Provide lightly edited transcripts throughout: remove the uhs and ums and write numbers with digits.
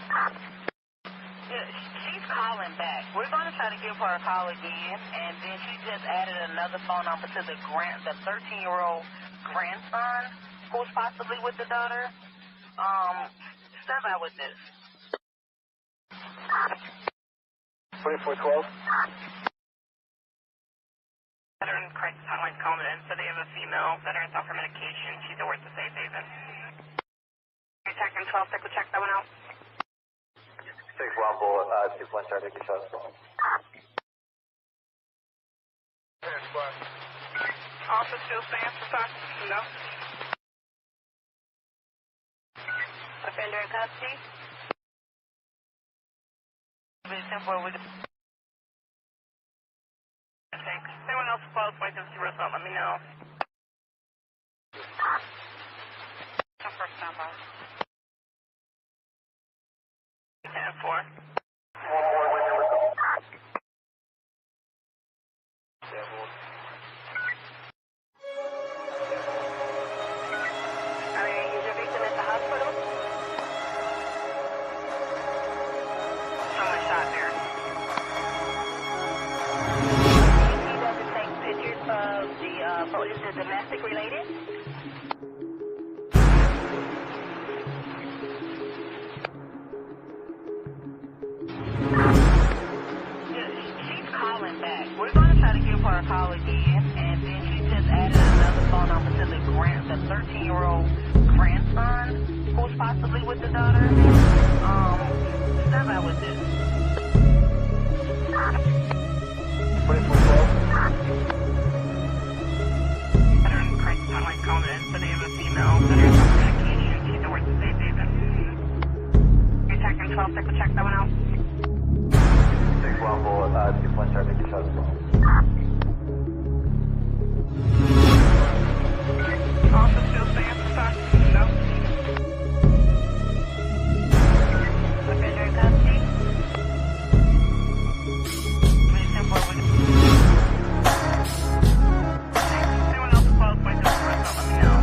Yeah, she's calling back. We're going to try to give her a call again, and then she just added another phone number to the 13-year-old grandson who's possibly with the daughter. Step out with this. 2412. Veteran crisis hotline's calling in, so they have a female veteran off her medication. She's at work to safe haven. Attacking 12, take check that one out. 6 1 bullet, 2 1 start taking shots. Officer still stands for talk? No. Offender in custody? Temporary with thanks. Anyone else close, wait to see what's up, let me know. First number. 10-4. Is your victim at the hospital? Someone shot there. He doesn't take pictures of the, is it domestic related? She's calling back. We're going to try to give her a call again, and then she just added another phone number to the 13-year-old grandson who's possibly with the daughter. Step out with this. 2412. Veteran crisis hotline calling in, so they have a female veteran off medication. She's at work to safe haven. You're attacking 12, check that one out. 6 1 bullet, 2 1 start taking shots. Officer still stands for talk? No. Offender in custody? Anyone else close, wait to the rest of let me know.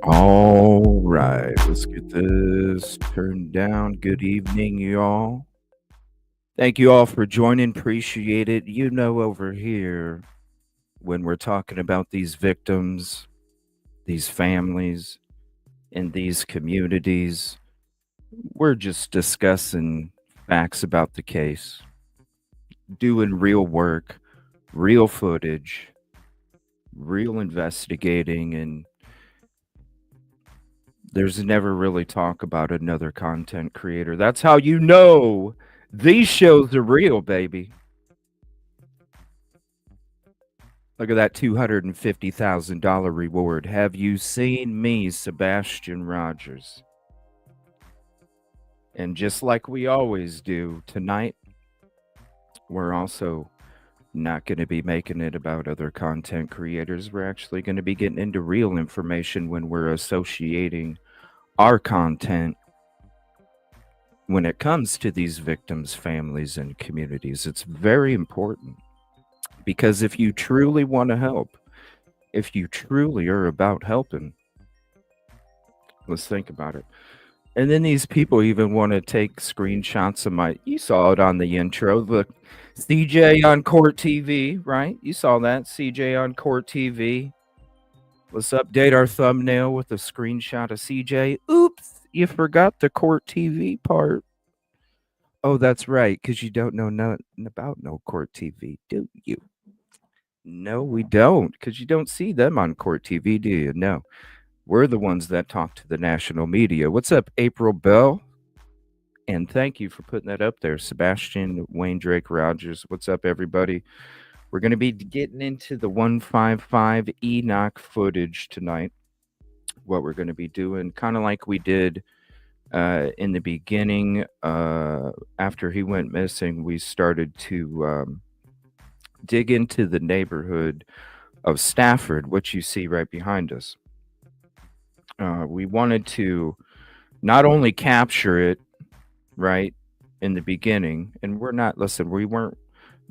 All right, let's get this turned down. Good evening, y'all. Thank you all for joining. Appreciate it. You know, over here, when we're talking about these victims, these families, and these communities, we're just discussing facts about the case, doing real work, real footage, real investigating, and there's never really talk about another content creator. That's how you know these shows are real, baby. Look at that $250,000 reward. Have you seen me, Sebastian Rogers? And just like we always do, tonight, we're also not going to be making it about other content creators. We're actually going to be getting into real information when we're associating our content when it comes to these victims, families, and communities. It's very important because if you truly want to help, if you truly are about helping, let's think about it. And then these people even want to take screenshots of you saw it on the intro, the CJ on Court TV, right? You saw that, CJ on Court TV. Let's update our thumbnail with a screenshot of CJ. Oops, you forgot the Court TV part. Oh, that's right, because you don't know nothing about no Court TV, do you? No, we don't, because you don't see them on Court TV, do you? No. We're the ones that talk to the national media. What's up, April Bell? And thank you for putting that up there, Sebastian Wayne Drake Rogers. What's up, everybody? We're going to be getting into the 155 Enoch footage tonight. What we're going to be doing, kind of like we did in the beginning, after he went missing, we started to dig into the neighborhood of Stafford, which you see right behind us. We wanted to not only capture it right in the beginning, and we weren't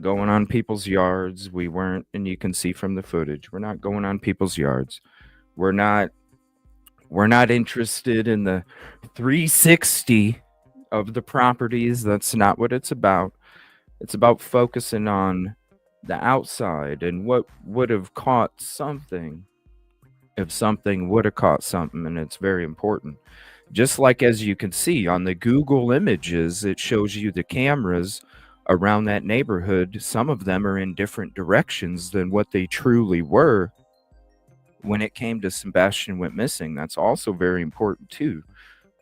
going on people's yards. We weren't, and you can see from the footage, we're not going on people's yards. We're not interested in the 360 of the properties. That's not what it's about. It's about focusing on the outside and what would have caught something if something would have caught something, and it's very important. Just like as you can see on the Google images, it shows you the cameras around that neighborhood. Some of them are in different directions than what they truly were when it came to Sebastian went missing. That's also very important too.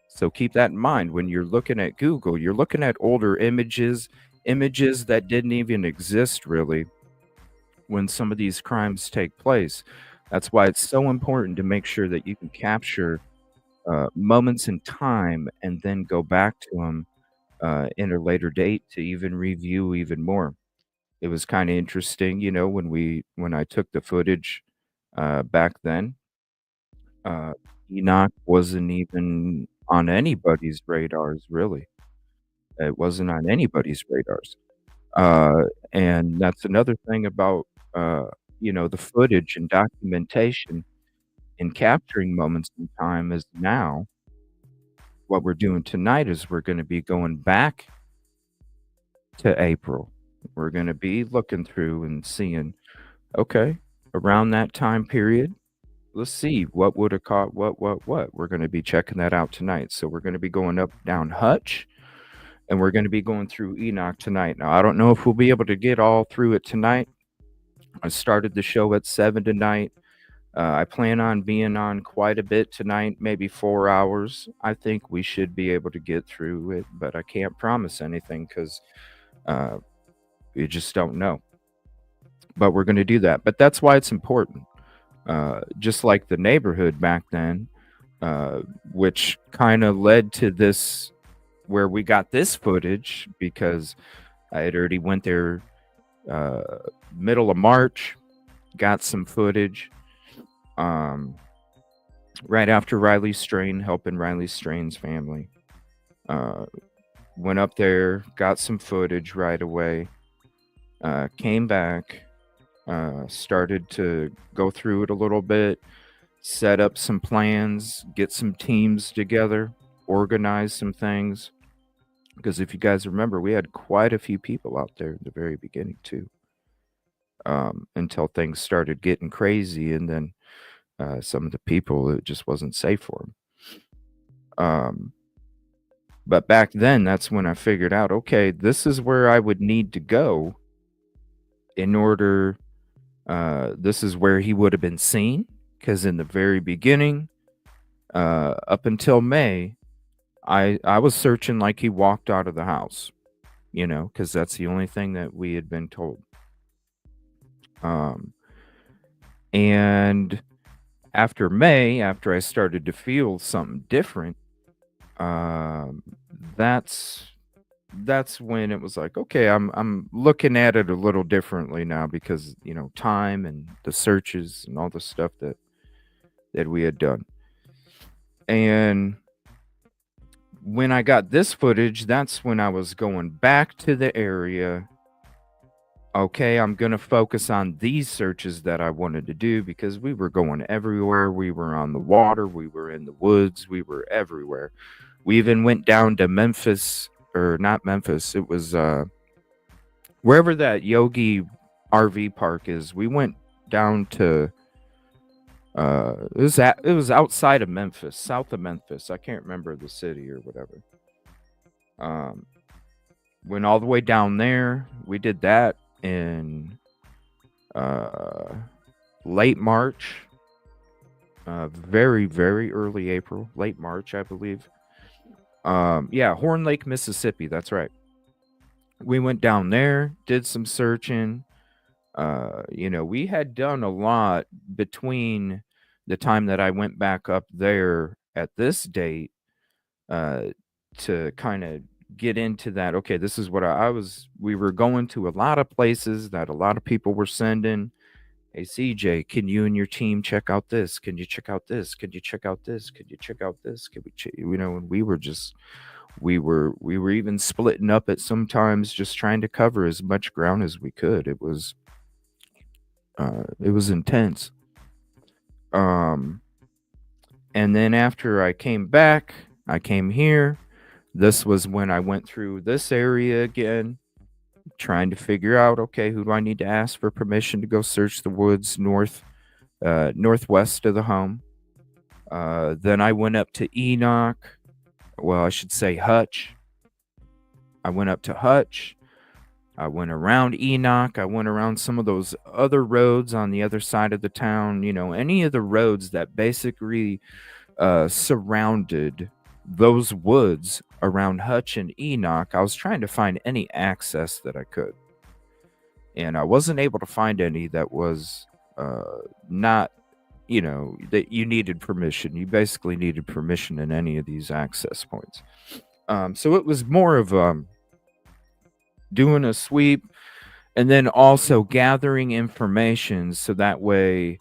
So keep that in mind when you're looking at Google. You're looking at older images that didn't even exist really when some of these crimes take place. That's why it's so important to make sure that you can capture moments in time and then go back to them in a later date to even review even more. It was kind of interesting, when I took the footage back then. Enoch wasn't even on anybody's radars, really. It wasn't on anybody's radars. Uh, and that's another thing about, uh, the footage and documentation and capturing moments in time is now what we're doing tonight is we're going to be going back to April. We're going to be looking through and seeing, okay, around that time period, let's see what would have caught what. We're going to be checking that out tonight. So we're going to be going up down Hutch and we're going to be going through Enoch tonight. Now, I don't know if we'll be able to get all through it tonight. I started the show at 7 tonight. I plan on being on quite a bit tonight, maybe 4 hours. I think we should be able to get through it, but I can't promise anything because you just don't know. But we're going to do that. But that's why it's important. Just like the neighborhood back then, which kind of led to this, where we got this footage because I had already went there middle of March, got some footage. Right after Riley Strain, helping Riley Strain's family. Went up there, got some footage right away, came back, started to go through it a little bit, set up some plans, get some teams together, organize some things. Because if you guys remember, we had quite a few people out there in the very beginning too, until things started getting crazy, and then some of the people, it just wasn't safe for them. But back then, that's when I figured out, okay, this is where I would need to go in order. This is where he would have been seen, because in the very beginning, up until May, I was searching like he walked out of the house, because that's the only thing that we had been told. And after May, after I started to feel something different, that's when it was like, okay, I'm looking at it a little differently now because time and the searches and all the stuff that we had done. And when I got this footage, that's when I was going back to the area. Okay, I'm going to focus on these searches that I wanted to do because we were going everywhere. We were on the water. We were in the woods. We were everywhere. We even went down to Memphis, or not Memphis. It was wherever that Yogi RV park is. We went down to it was outside of Memphis, south of Memphis. I can't remember the city or whatever. Went all the way down there. We did that in late March, very, very early April, late March, I believe. Horn Lake, Mississippi. That's right. We went down there, did some searching. We had done a lot between the time that I went back up there at this date to kind of get into that. Okay, this is what we were going to a lot of places that a lot of people were sending. Hey, CJ, can you and your team check out this? Can you check out this? Can you check out this? Can you check out this? Can we, and we were just, we were even splitting up at sometimes, just trying to cover as much ground as we could. It was intense. And then after I came back, I came here. This was when I went through this area again, trying to figure out, okay, who do I need to ask for permission to go search the woods northwest of the home. Then I went up to Enoch. Well, I should say Hutch. I went up to Hutch. I went around Enoch. I went around some of those other roads on the other side of the town. Any of the roads that basically surrounded those woods around Hutch and Enoch. I was trying to find any access that I could. And I wasn't able to find any that was not, that you needed permission. You basically needed permission in any of these access points. So it was more of doing a sweep and then also gathering information so that way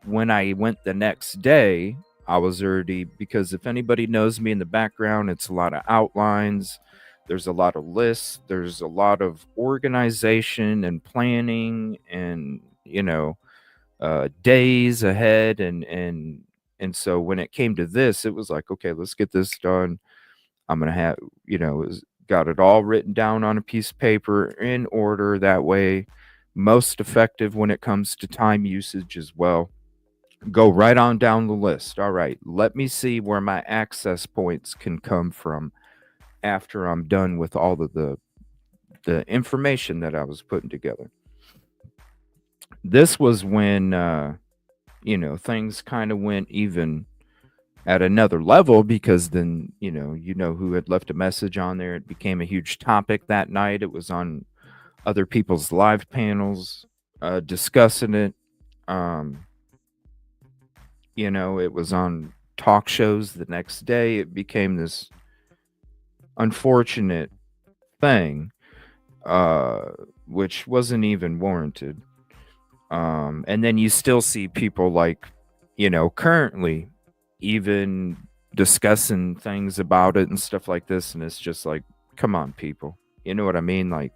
when I went the next day, I was already, because if anybody knows me in the background, it's a lot of outlines. There's a lot of lists. There's a lot of organization and planning, and days ahead, and so when it came to this, it was like, okay, let's get this done. I'm gonna have, got it all written down on a piece of paper in order. That way, most effective when it comes to time usage as well. Go right on down the list. All right, let me see where my access points can come from after I'm done with all of the information that I was putting together. This was when things kind of went even at another level, because then who had left a message on there. It became a huge topic that night. It was on other people's live panels discussing it. It was on talk shows the next day. It became this unfortunate thing, which wasn't even warranted. And then you still see people like, currently even discussing things about it and stuff like this. And it's just like, come on, people. You know what I mean? Like,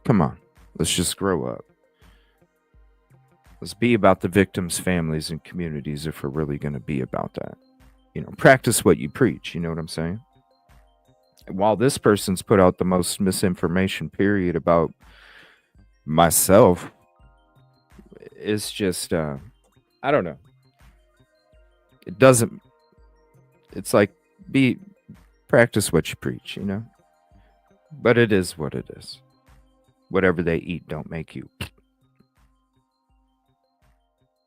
come on, let's just grow up. Let's be about the victims' families and communities if we're really going to be about that. Practice what you preach. You know what I'm saying? While this person's put out the most misinformation, period, about myself, it's just, I don't know. It doesn't, it's like, practice what you preach, But it is what it is. Whatever they eat don't make you.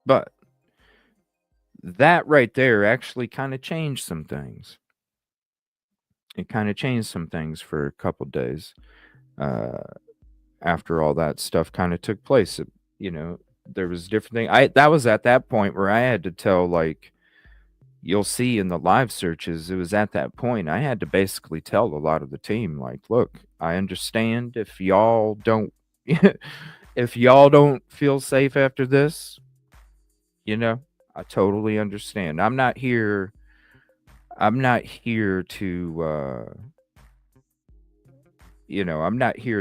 But that right there actually kind of changed some things. It kind of changed some things for a couple days after all that stuff kind of took place. There was different things. That was at that point where I had to tell, like, you'll see in the live searches, it was at that point I had to basically tell a lot of the team, like, look, I understand if y'all don't if y'all don't feel safe after this, I totally understand. I'm not here to I'm not here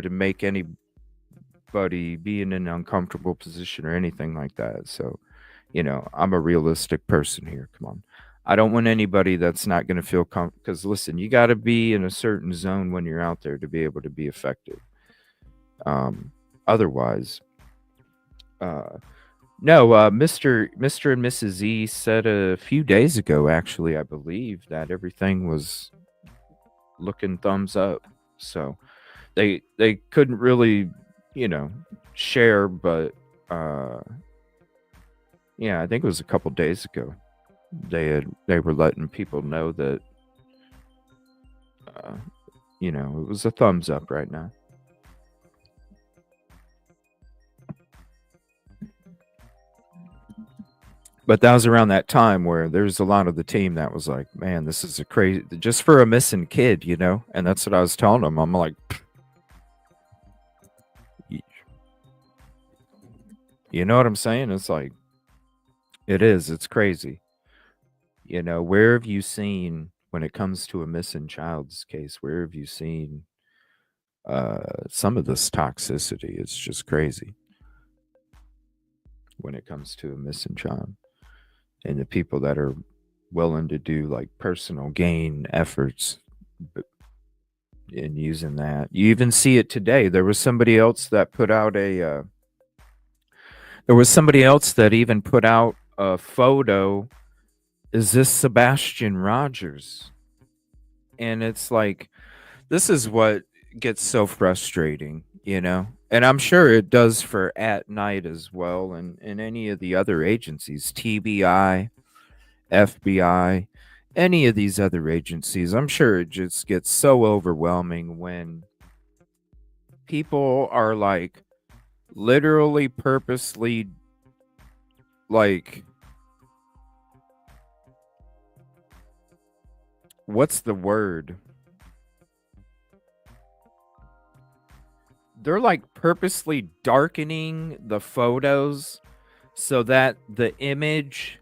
to make anybody be in an uncomfortable position or anything like that. So, I'm a realistic person here. Come on. I don't want anybody that's not going to feel comfortable, because listen, you got to be in a certain zone when you're out there to be able to be effective. Otherwise, no, Mr. and Mrs. E said a few days ago, actually, I believe, that everything was looking thumbs up. So they couldn't really, share, but yeah, I think it was a couple days ago. They were letting people know that it was a thumbs up right now. But that was around that time where there's a lot of the team that was like, man, this is a crazy, just for a missing kid, And that's what I was telling them. I'm like, you know what I'm saying? It's like, it's crazy. Where have you seen, when it comes to a missing child's case, where have you seen some of this toxicity? It's just crazy when it comes to a missing child. And the people that are willing to do like personal gain efforts in using that. You even see it today. There was somebody else that put out there was somebody else that even put out a photo. Is this Sebastian Rogers? And it's like, this is what gets so frustrating, And I'm sure it does for At Night as well, and any of the other agencies, TBI, FBI, any of these other agencies. I'm sure it just gets so overwhelming when people are like literally purposely like, what's the word? They're like purposely darkening the photos so that the image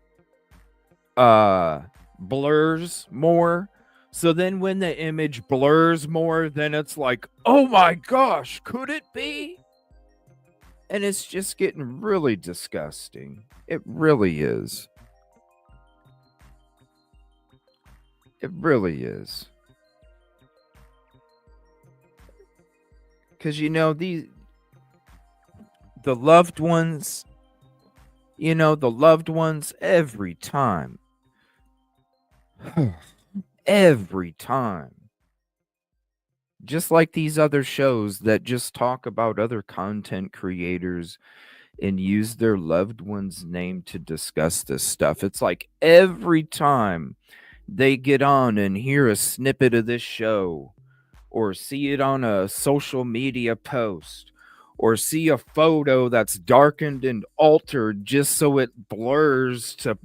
blurs more, So then when the image blurs more, then it's like, oh my gosh, could it be? And it's just getting really disgusting. It really is. It really is. Because, the loved ones, the loved ones every time. Every time. Just like these other shows that just talk about other content creators and use their loved one's name to discuss this stuff. It's like every time they get on and hear a snippet of this show or see it on a social media post or see a photo that's darkened and altered just so it blurs to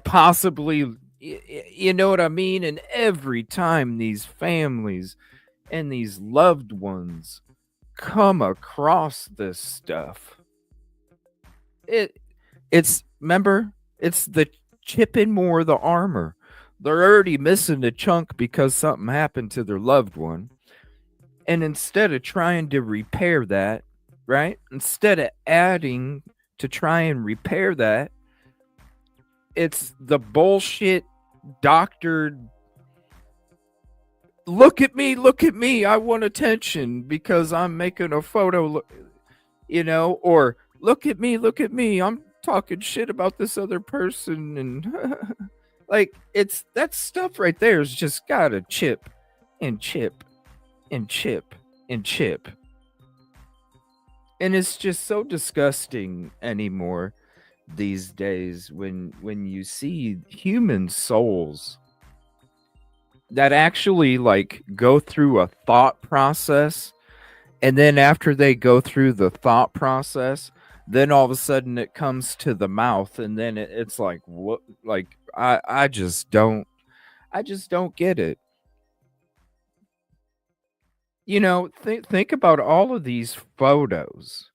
possibly, you know what I mean? And every time these families and these loved ones come across this stuff, it's remember, it's the chipping more the armor. They're already missing a chunk because something happened to their loved one. And instead of trying to repair that, right? Instead of adding to try and repair that, it's the bullshit doctored, look at me, I want attention because I'm making a photo, or look at me, I'm talking shit about this other person. And like, it's that stuff right there is just gotta chip and chip and chip and chip. And it's just so disgusting anymore these days when you see human souls that actually like go through a thought process, and then after they go through the thought process, then all of a sudden it comes to the mouth, and then it's like, what? Like, I just don't get it. Think about all of these photos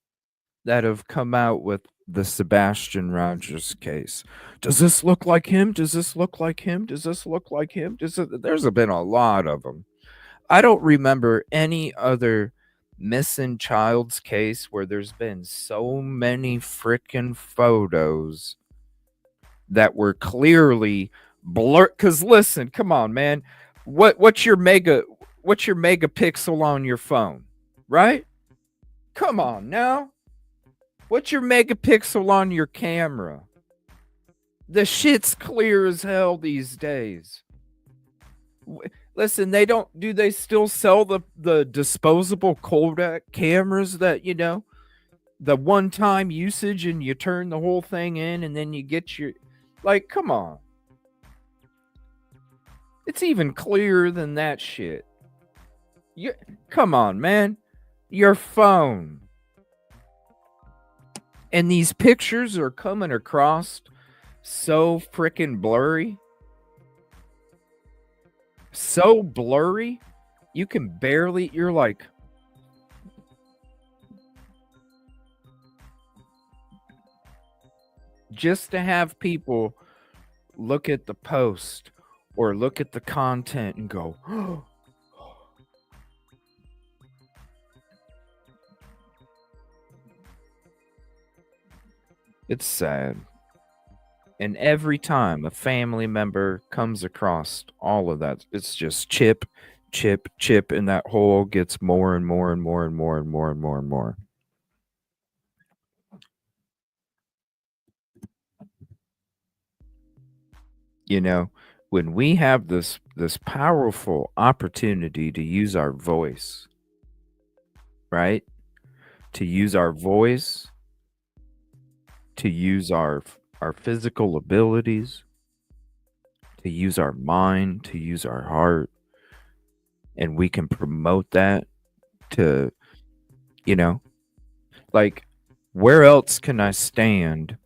that have come out with the Sebastian Rogers case. Does this look like him? Does this look like him? Does this look like him? There's been a lot of them. I don't remember any other missing child's case where there's been so many freaking photos that were clearly blurred. Because listen, come on, man. What's your megapixel on your phone, right? Come on now. What's your megapixel on your camera? The shit's clear as hell these days. Listen, do they still sell the disposable Kodak cameras that, the one-time usage, and you turn the whole thing in and then you get your, like, come on. It's even clearer than that shit. Come on, man. Your phone. And these pictures are coming across so freaking blurry. So blurry. You can barely, you're like, just to have people look at the post or look at the content and go, oh. It's sad. And every time a family member comes across all of that, it's just chip, chip, chip, and that hole gets more and more and more and more and more and more and more. When we have this powerful opportunity to use our voice, right? To use our voice, to use our physical abilities, to use our mind, to use our heart, and we can promote that to, like, where else can I stand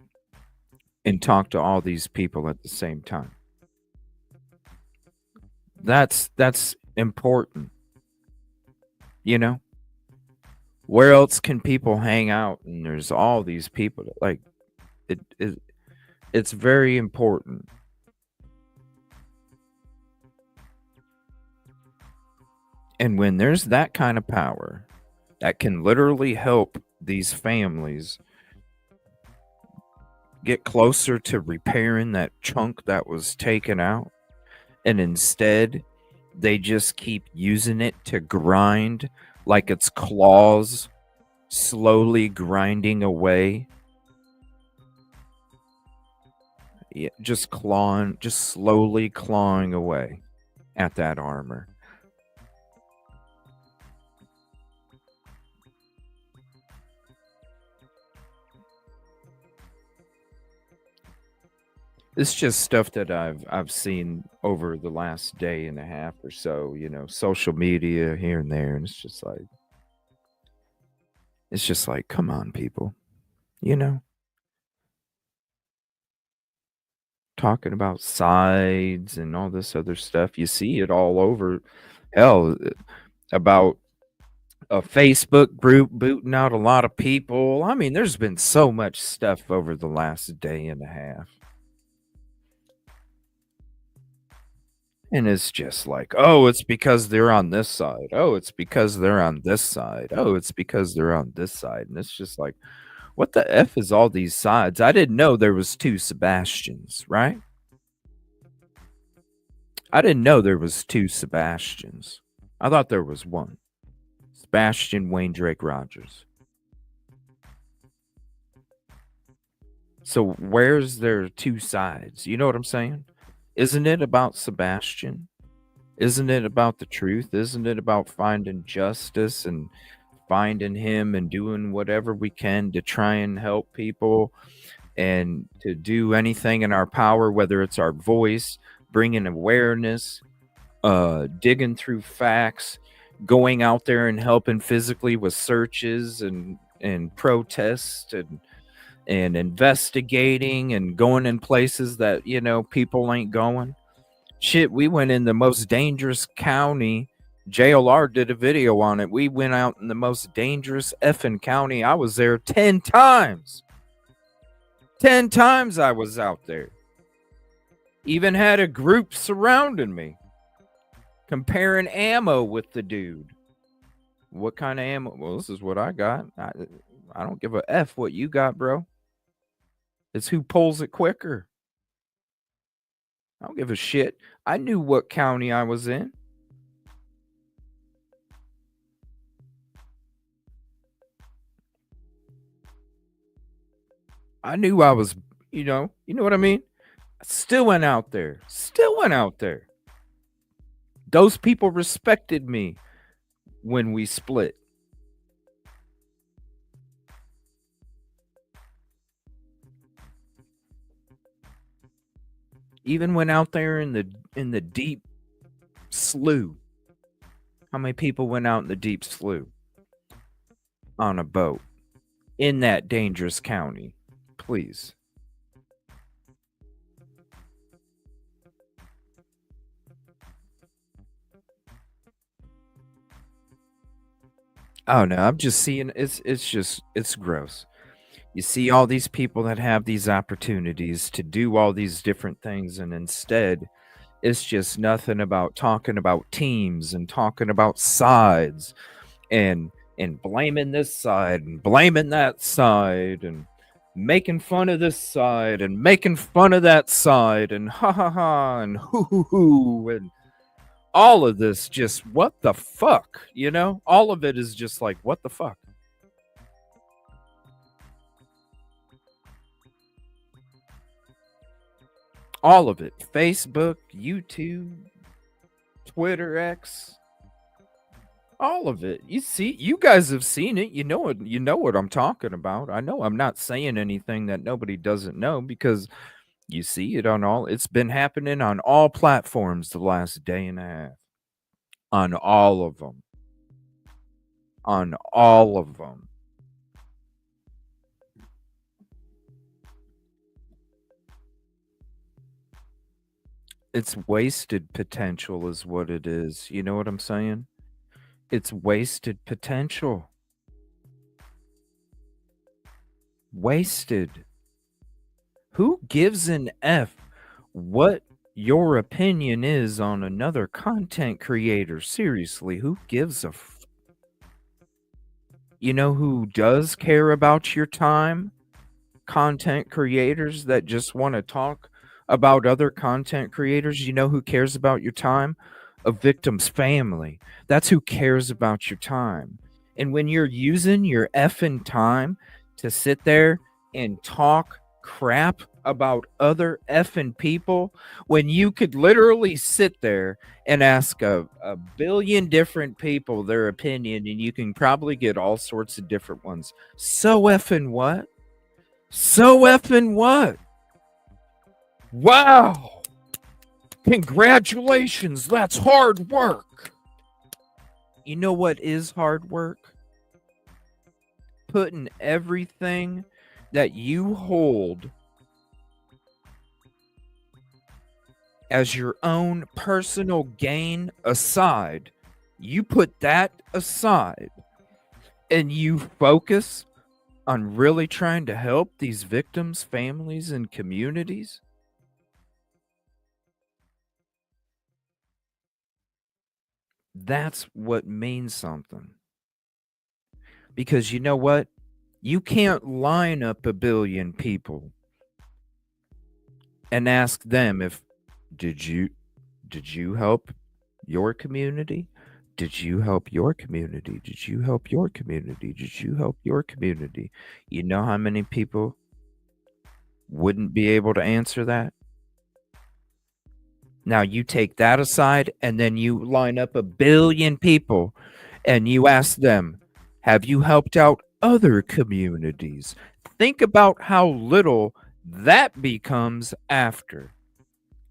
and talk to all these people at the same time? That's important. Where else can people hang out? And there's all these people that, like, it's very important. And when there's that kind of power that can literally help these families get closer to repairing that chunk that was taken out, and instead they just keep using it to grind like it's claws slowly grinding away. Yeah, just slowly clawing away at that armor. It's just stuff that I've seen over the last day and a half or so, social media here and there, and it's just like, come on, people, you know, talking about sides and all this other stuff. You see it all over. Hell, about a Facebook group booting out a lot of people. I mean, there's been so much stuff over the last day and a half. And it's just like, oh, it's because they're on this side. Oh, it's because they're on this side. Oh, it's because they're on this side. And it's just like, what the F is all these sides? I didn't know there was two Sebastians, right? I didn't know there was two Sebastians. I thought there was one. Sebastian Wayne Drake Rogers. So where's there two sides? You know what I'm saying? Isn't it about Sebastian? Isn't it about the truth? Isn't it about finding justice and finding him and doing whatever we can to try and help people and to do anything in our power, whether it's our voice, bringing awareness, digging through facts, going out there and helping physically with searches and protests and investigating and going in places that people ain't going. Shit, we went in the most dangerous county. JLR did a video on it. We went out in the most dangerous effing county. I was there 10 times. 10 times I was out there. Even had a group surrounding me, comparing ammo with the dude. What kind of ammo? Well, this is what I got. I don't give a F what you got, bro. It's who pulls it quicker. I don't give a shit. I knew what county I was in. I knew I was, you know what I mean? Still went out there. Those people respected me when we split. Even went out there in the deep slough. How many people went out in the deep slough on a boat in that dangerous county? Please. Oh no, I'm just seeing it's gross. You see all these people that have these opportunities to do all these different things, and instead it's just nothing about talking about teams and talking about sides and blaming this side and blaming that side and making fun of this side and making fun of that side and ha ha ha and hoo and all of this. Just what the fuck, all of it is just like, what the fuck. All of it. Facebook, YouTube, Twitter, X, all of it. You guys have seen it. You know what I'm talking about. I know I'm not saying anything that nobody doesn't know, because you see it it's been happening on all platforms the last day and a half. On all of them. On all of them. It's wasted potential is what it is. You know what I'm saying? It's wasted potential. Wasted. Who gives an F what your opinion is on another content creator. Seriously, who gives a you know who does care about your time? Content creators that just want to talk about other content creators. You know who cares about your time? A victim's family. That's who cares about your time. And when you're using your effing time to sit there and talk crap about other effing people, when you could literally sit there and ask a billion different people their opinion, and you can probably get all sorts of different ones. So effing what? So effing what? Wow! Congratulations, that's hard work. You know what is hard work? Putting everything that you hold as your own personal gain aside. You put that aside and you focus on really trying to help these victims, families, and communities. That's what means something. Because you know what? You can't line up a billion people and ask them if did you did you help your community? Did you help your community? Did you help your community? Did you help your community? You know how many people wouldn't be able to answer that? Now you take that aside and then you line up a billion people and you ask them, have you helped out other communities? Think about how little that becomes after.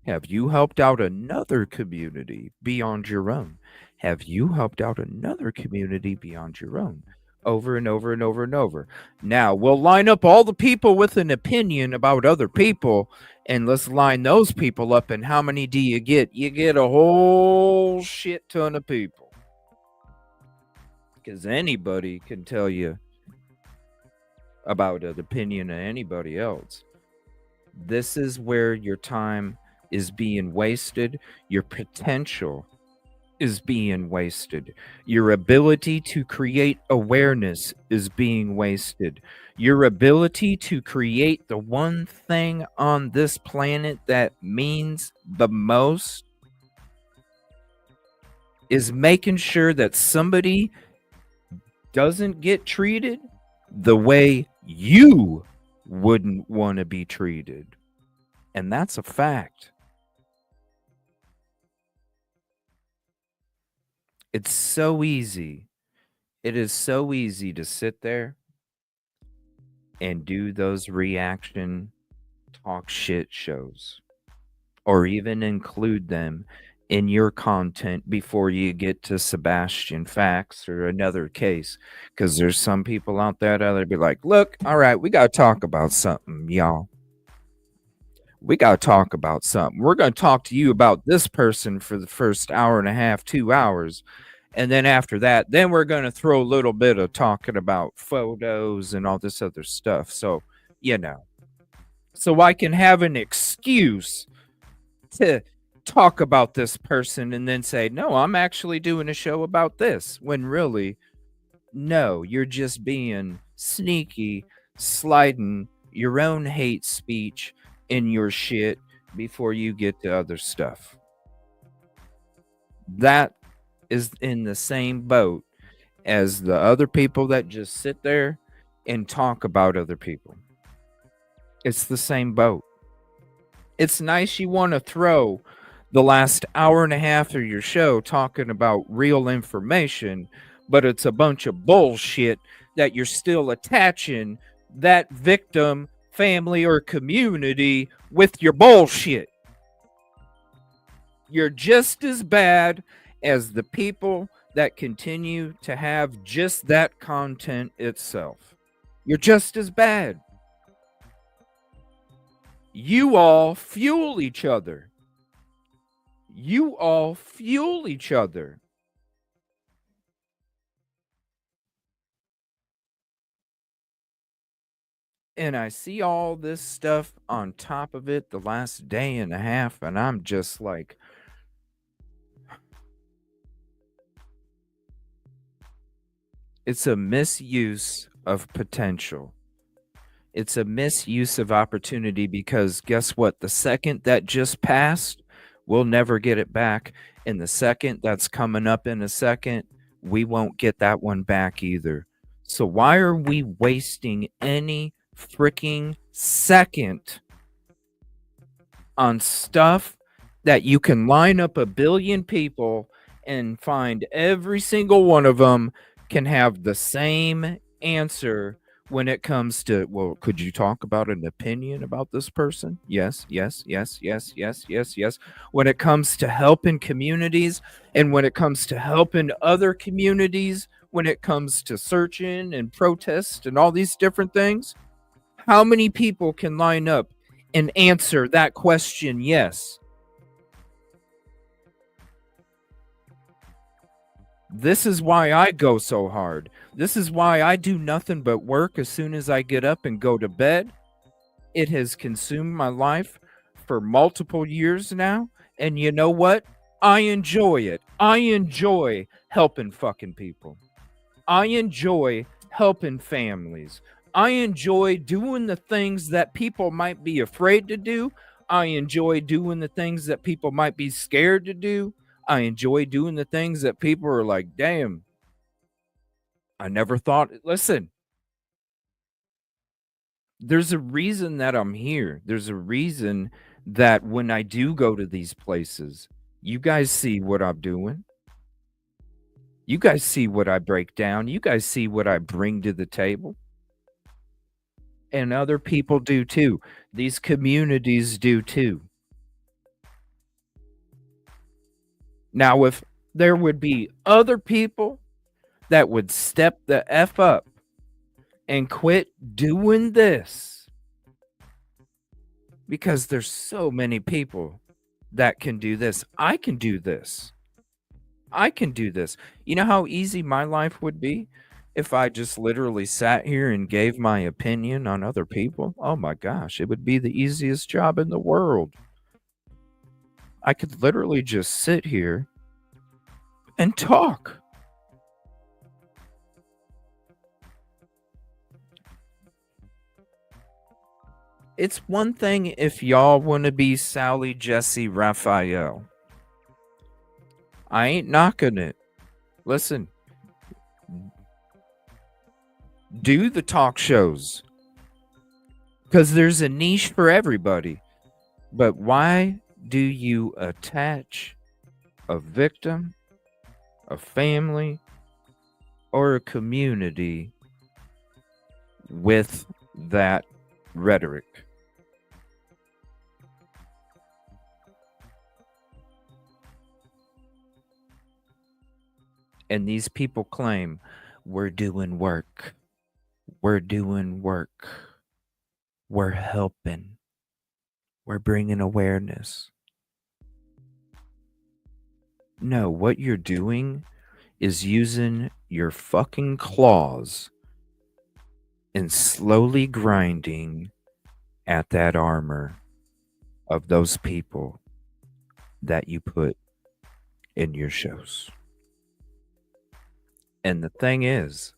Have you helped out another community beyond your own? Have you helped out another community beyond your own? Over and over and over and over. Now, we'll line up all the people with an opinion about other people and let's line those people up. And how many do you get? You get a whole shit ton of people. Because anybody can tell you about an opinion of anybody else. This is where your time is being wasted, your potential is being wasted, your ability to create awareness is being wasted, your ability to create the one thing on this planet that means the most is making sure that somebody doesn't get treated the way you wouldn't want to be treated. And that's a fact. It's so easy. It is so easy to sit there and do those reaction talk shit shows or even include them in your content before you get to Sebastian Facts or another case. Because there's some people out there that'll be like, look, all right, we got to talk about something, y'all. We got to talk about something. We're going to talk to you about this person for the first hour and a half, 2 hours. And then after that, then we're going to throw a little bit of talking about photos and all this other stuff. So, you know, so I can have an excuse to talk about this person and then say, no, I'm actually doing a show about this. When really, no, you're just being sneaky, sliding your own hate speech in your shit before you get to other stuff. That is in the same boat as the other people that just sit there and talk about other people. It's the same boat. It's nice you want to throw the last hour and a half of your show talking about real information, but it's a bunch of bullshit that you're still attaching that victim, family, or community with your bullshit. You're just as bad as the people that continue to have just that content itself. You're just as bad. You all fuel each other. You all fuel each other. And I see all this stuff on top of it the last day and a half, and I'm just like, it's a misuse of potential. It's a misuse of opportunity because guess what? The second that just passed, we'll never get it back. And the second that's coming up in a second, we won't get that one back either. So why are we wasting any freaking second on stuff that you can line up a billion people and find every single one of them can have the same answer when it comes to, well, could you talk about an opinion about this person? Yes, yes, yes, yes, yes, yes, yes. When it comes to helping communities and when it comes to helping other communities, when it comes to searching and protest and all these different things, how many people can line up and answer that question? Yes. This is why I go so hard. This is why I do nothing but work as soon as I get up and go to bed. It has consumed my life for multiple years now. And you know what? I enjoy it. I enjoy helping fucking people. I enjoy helping families. I enjoy doing the things that people might be afraid to do. I enjoy doing the things that people might be scared to do. I enjoy doing the things that people are like, damn, I never thought. Listen, there's a reason that I'm here. There's a reason that when I do go to these places, you guys see what I'm doing. You guys see what I break down. You guys see what I bring to the table. And other people do too. These communities do too. Now, if there would be other people that would step the F up and quit doing this, because there's so many people that can do this. I can do this. I can do this. You know how easy my life would be if I just literally sat here and gave my opinion on other people? Oh my gosh, it would be the easiest job in the world. I could literally just sit here and talk. It's one thing if y'all want to be Sally, Jesse, Raphael. I ain't knocking it. Listen, do the talk shows because there's a niche for everybody. But why do you attach a victim, a family, or a community with that rhetoric? And these people claim we're doing work. We're doing work. We're helping. We're bringing awareness. No, what you're doing is using your fucking claws and slowly grinding at that armor of those people that you put in your shows. And the thing is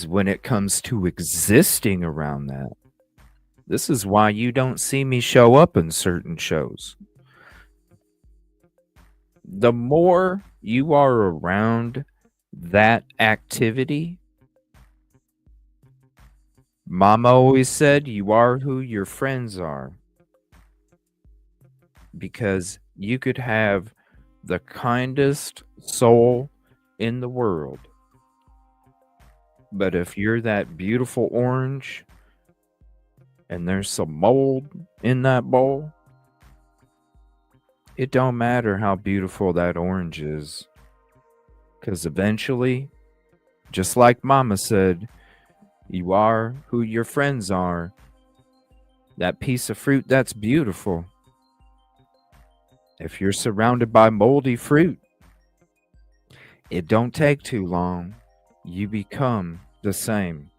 when it comes to existing around that, this is why you don't see me show up in certain shows. The more you are around that activity, Mama always said you are who your friends are. Because you could have the kindest soul in the world, but if you're that beautiful orange and there's some mold in that bowl, it don't matter how beautiful that orange is. Because eventually, just like Mama said, you are who your friends are. That piece of fruit that's beautiful, if you're surrounded by moldy fruit, it don't take too long. You become the same.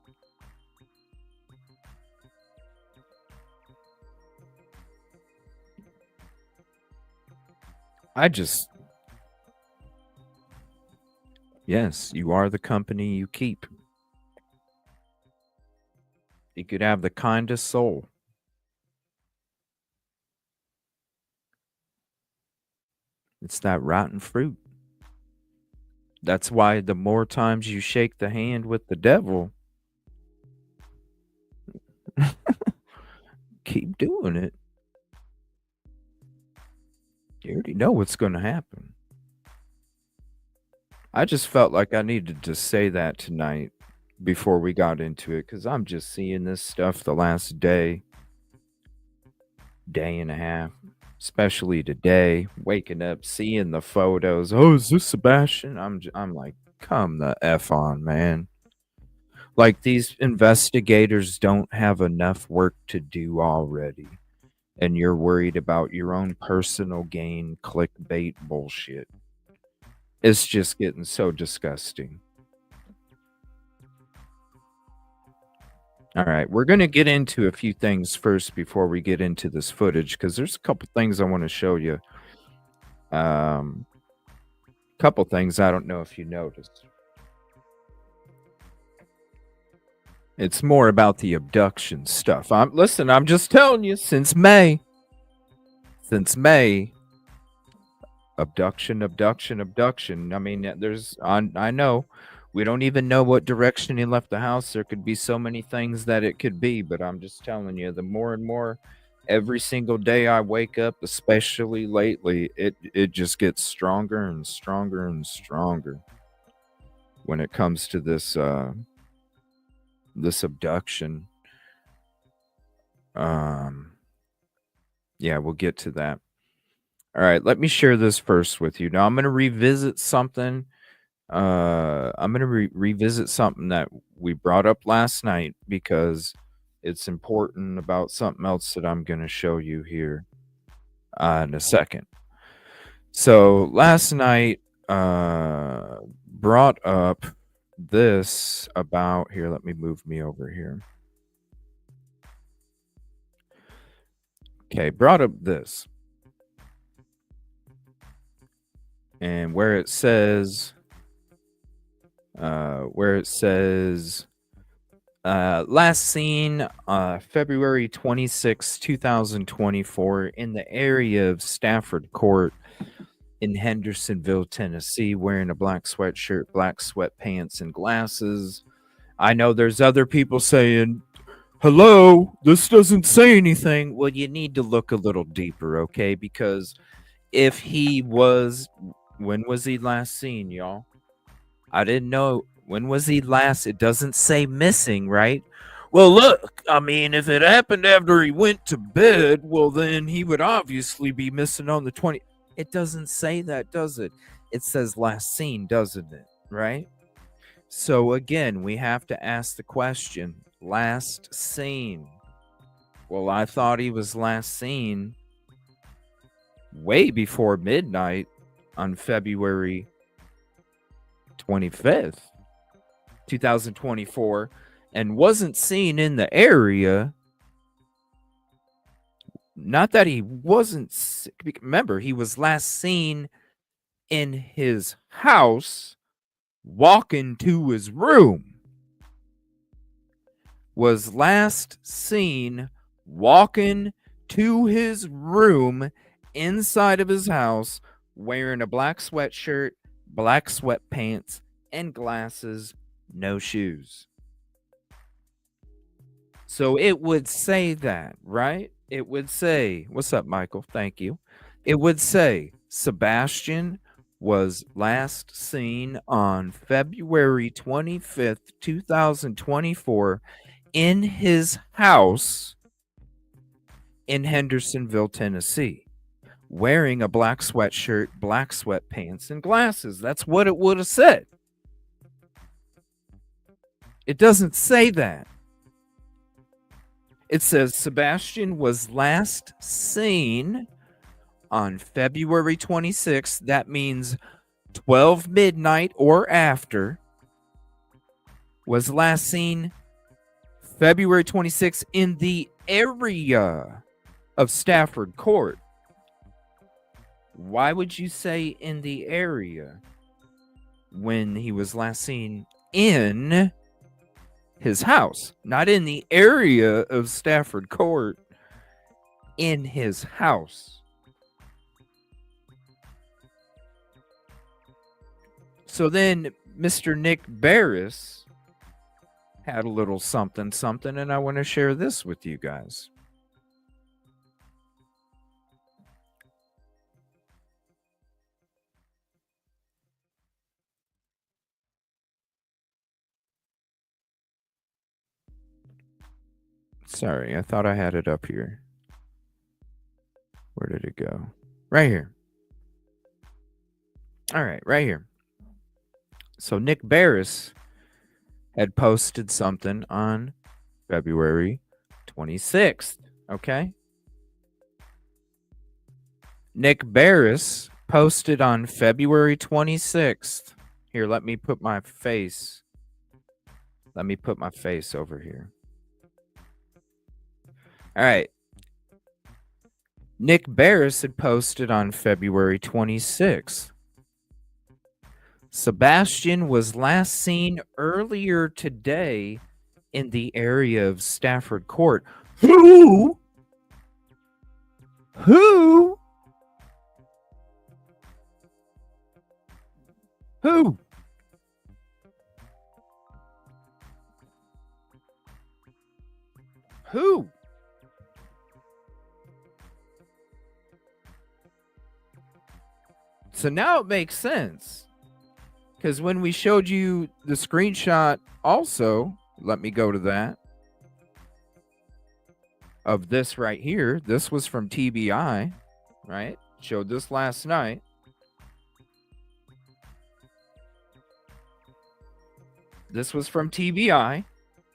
Yes, you are the company you keep. You could have the kindest soul. It's that rotten fruit. That's why the more times you shake the hand with the devil, keep doing it. You already know what's going to happen. I just felt like I needed to say that tonight before we got into it because I'm just seeing this stuff the last day and a half, especially today, waking up, seeing the photos. Oh, is this Sebastian? I'm like, come the F on, man. Like these investigators don't have enough work to do already. And you're worried about your own personal gain clickbait bullshit. It's just getting so disgusting. All right, we're going to get into a few things first before we get into this footage because there's a couple things I want to show you. Couple things I don't know if you noticed. It's more about the abduction stuff. Listen, I'm just telling you, since May, abduction. I mean, I know we don't even know what direction he left the house. There could be so many things that it could be, but I'm just telling you, the more and more every single day I wake up, especially lately, it just gets stronger and stronger and stronger when it comes to this this abduction. Yeah, we'll get to that. All right, let me share this first with you. Now I'm going to revisit something. I'm going to revisit something that we brought up last night because it's important about something else that I'm going to show you here in a second. So last night brought up this about here. Let me move me over here. Okay, brought up this. And where it says last seen February 26, 2024 in the area of Stafford Court in Hendersonville, Tennessee, wearing a black sweatshirt, black sweatpants, and glasses. I know there's other people saying, hello, this doesn't say anything. Well, you need to look a little deeper, okay? Because if he was, when was he last seen, y'all? I didn't know. When was he last? It doesn't say missing, right? Well, look, I mean, if it happened after he went to bed, well, then he would obviously be missing on the 20th. It doesn't say that, does it? It says last seen, doesn't it? Right? So again, we have to ask the question, last seen. Well, I thought he was last seen way before midnight on February 25th, 2024, and wasn't seen in the area. Not that he wasn't, remember, he was last seen in his house walking to his room. Was last seen walking to his room inside of his house wearing a black sweatshirt, black sweatpants, and glasses, no shoes. So it would say that, right? It would say, what's up, Michael? Thank you. It would say Sebastian was last seen on February 25th, 2024 in his house in Hendersonville, Tennessee, wearing a black sweatshirt, black sweatpants, and glasses. That's what it would have said. It doesn't say that. It says Sebastian was last seen on February 26th. That means 12 midnight or after. Was last seen February 26th in the area of Stafford Court. Why would you say in the area when he was last seen in his house? Not in the area of Stafford Court, in his house. So then Mr. Nick Barris had a little something, and I want to share this with you guys. Sorry, I thought I had it up here. Where did it go? Right here. All right, right here. So Nick Barris had posted something on February 26th, okay? Nick Barris posted on February 26th. Here, let me put my face. Let me put my face over here. All right. Nick Barris had posted on February 26th. Sebastian was last seen earlier today in the area of Stafford Court. Who? Who? Who? Who? So now it makes sense. Because when we showed you the screenshot also, let me go to that, of this right here. This was from TBI, right? Showed this last night. This was from TBI.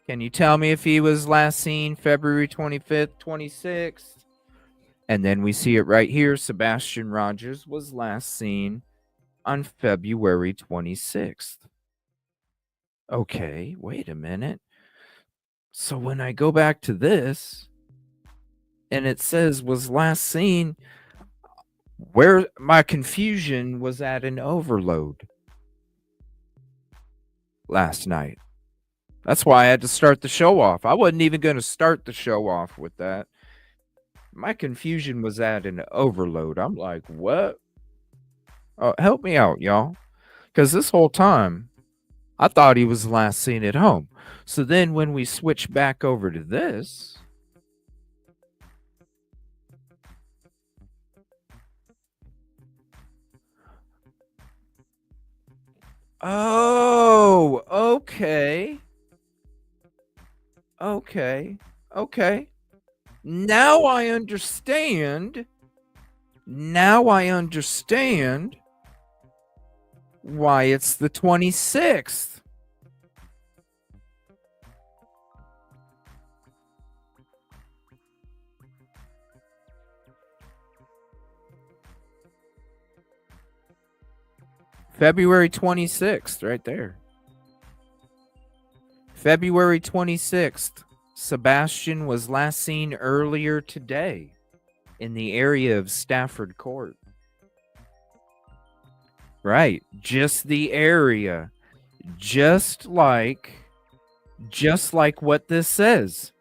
Can you tell me if he was last seen February 25th, 26th? And then we see it right here. Sebastian Rogers was last seen on February 26th. Okay, wait a minute. So when I go back to this, and it says was last seen, where my confusion was at an overload last night. That's why I had to start the show off. I wasn't even going to start the show off with that. My confusion was at an overload. I'm like, what? Oh, help me out, y'all. Because this whole time, I thought he was last seen at home. So then when we switch back over to this, oh, okay. Okay. Now I understand. Why it's the 26th. February 26th, right there. February 26th. Sebastian was last seen earlier today in the area of Stafford Court. Right, just the area. Just like what this says.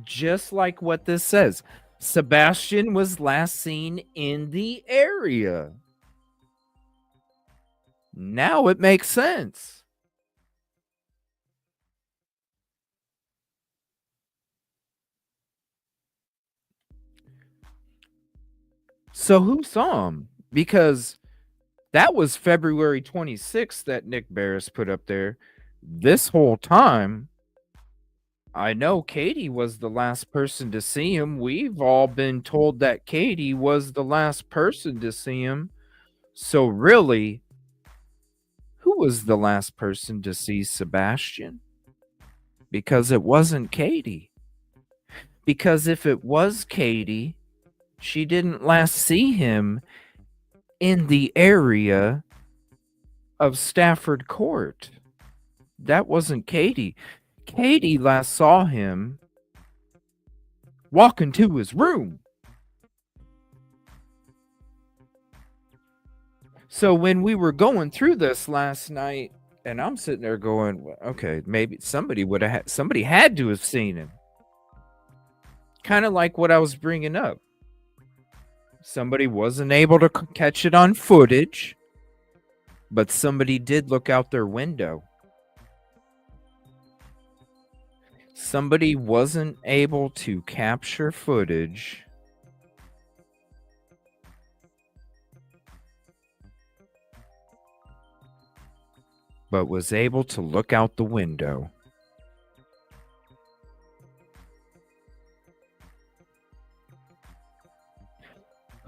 Just like what this says. Sebastian was last seen in the area. Now it makes sense. So who saw him? Because that was February 26th that Nick Barris put up there. This whole time, I know Katie was the last person to see him. We've all been told that Katie was the last person to see him. So really, who was the last person to see Sebastian? Because it wasn't Katie. Because if it was Katie, she didn't last see him in the area of Stafford Court. That wasn't Katie. Katie last saw him walk into his room. So when we were going through this last night, and I'm sitting there going, "Well, okay, maybe somebody would have somebody had to have seen him." Kind of like what I was bringing up. Somebody wasn't able to catch it on footage, but somebody did look out their window. Somebody wasn't able to capture footage, but was able to look out the window.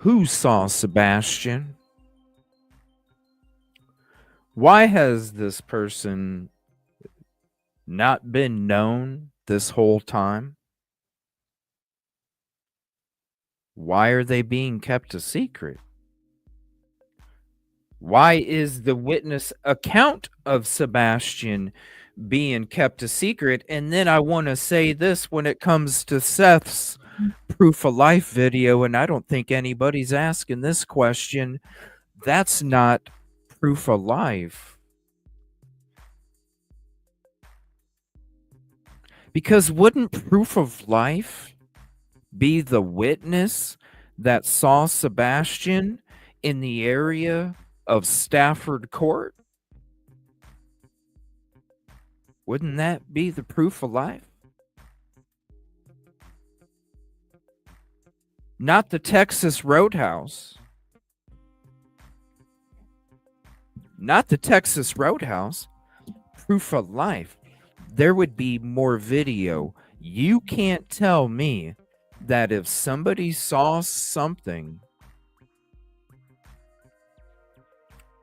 Who saw Sebastian? Why has this person not been known this whole time? Why are they being kept a secret? Why is the witness account of Sebastian being kept a secret? And then I want to say this when it comes to Seth's proof of life video, and I don't think anybody's asking this question. That's not proof of life. Because wouldn't proof of life be the witness that saw Sebastian in the area of Stafford Court? Wouldn't that be the proof of life? Not the Texas Roadhouse. Not the Texas Roadhouse. Proof of life. There would be more video. You can't tell me that if somebody saw something,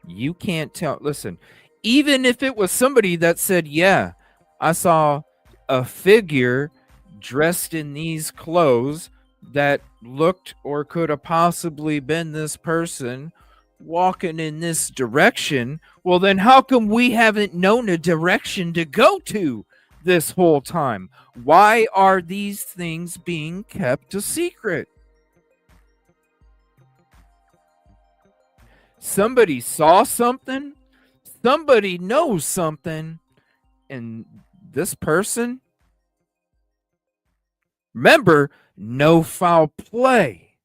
you can't tell. Listen, even if it was somebody that said, yeah, I saw a figure dressed in these clothes that looked or could have possibly been this person walking in this direction, well, then how come we haven't known a direction to go to this whole time? Why are these things being kept a secret? Somebody saw something, somebody knows something, and this person, remember, no foul play.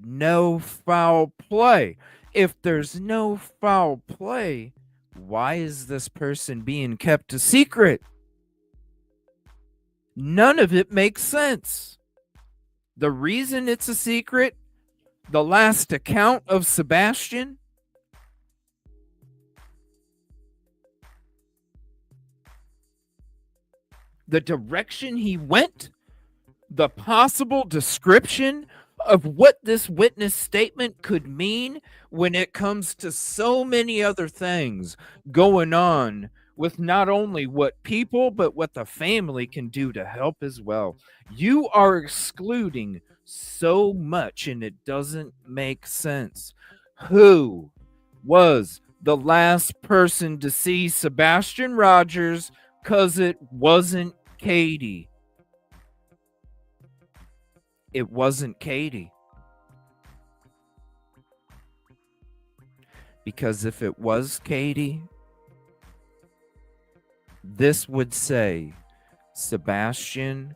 No foul play. If there's no foul play, why is this person being kept a secret? None of it makes sense. The reason it's a secret, the last account of Sebastian, the direction he went, the possible description of what this witness statement could mean when it comes to so many other things going on with not only what people but what the family can do to help as well. You are excluding so much and it doesn't make sense. Who was the last person to see Sebastian Rogers? 'Cause it wasn't Katie. It wasn't Katie. Because if it was Katie, this would say Sebastian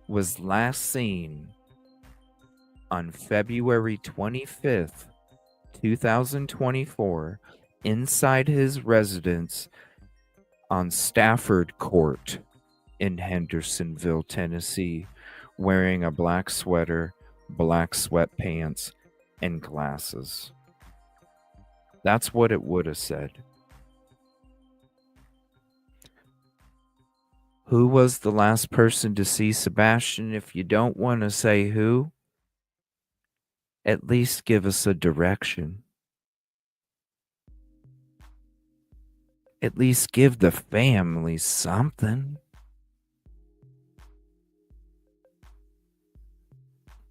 was last seen on February 25th, 2024, inside his residence on Stafford Court in Hendersonville, Tennessee, wearing a black sweater, black sweatpants, and glasses. That's what it would have said. Who was the last person to see Sebastian? If you don't want to say who, at least give us a direction. At least give the family something.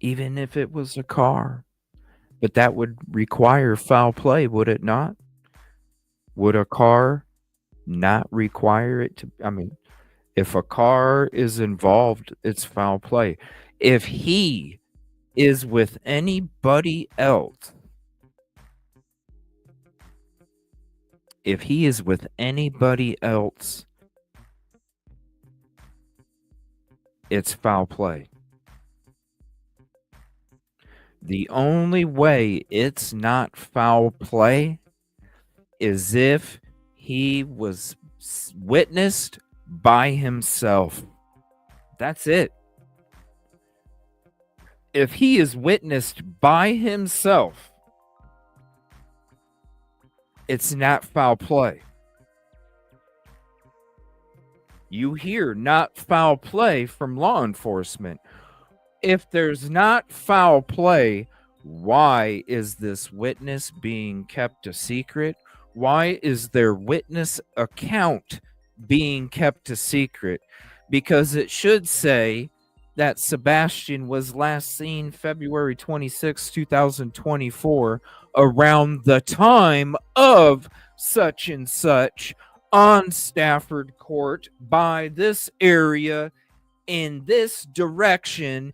Even if it was a car. But that would require foul play, would it not? Would a car not require it to? I mean, if a car is involved, it's foul play. If he is with anybody else, If he is with anybody else, it's foul play. The only way it's not foul play is if he was witnessed by himself. That's it. If he is witnessed by himself, it's not foul play. You hear not foul play from law enforcement. If there's not foul play, why is this witness being kept a secret? Why is their witness account being kept a secret? Because it should say that Sebastian was last seen February 26, 2024, around the time of such and such on Stafford Court by this area in this direction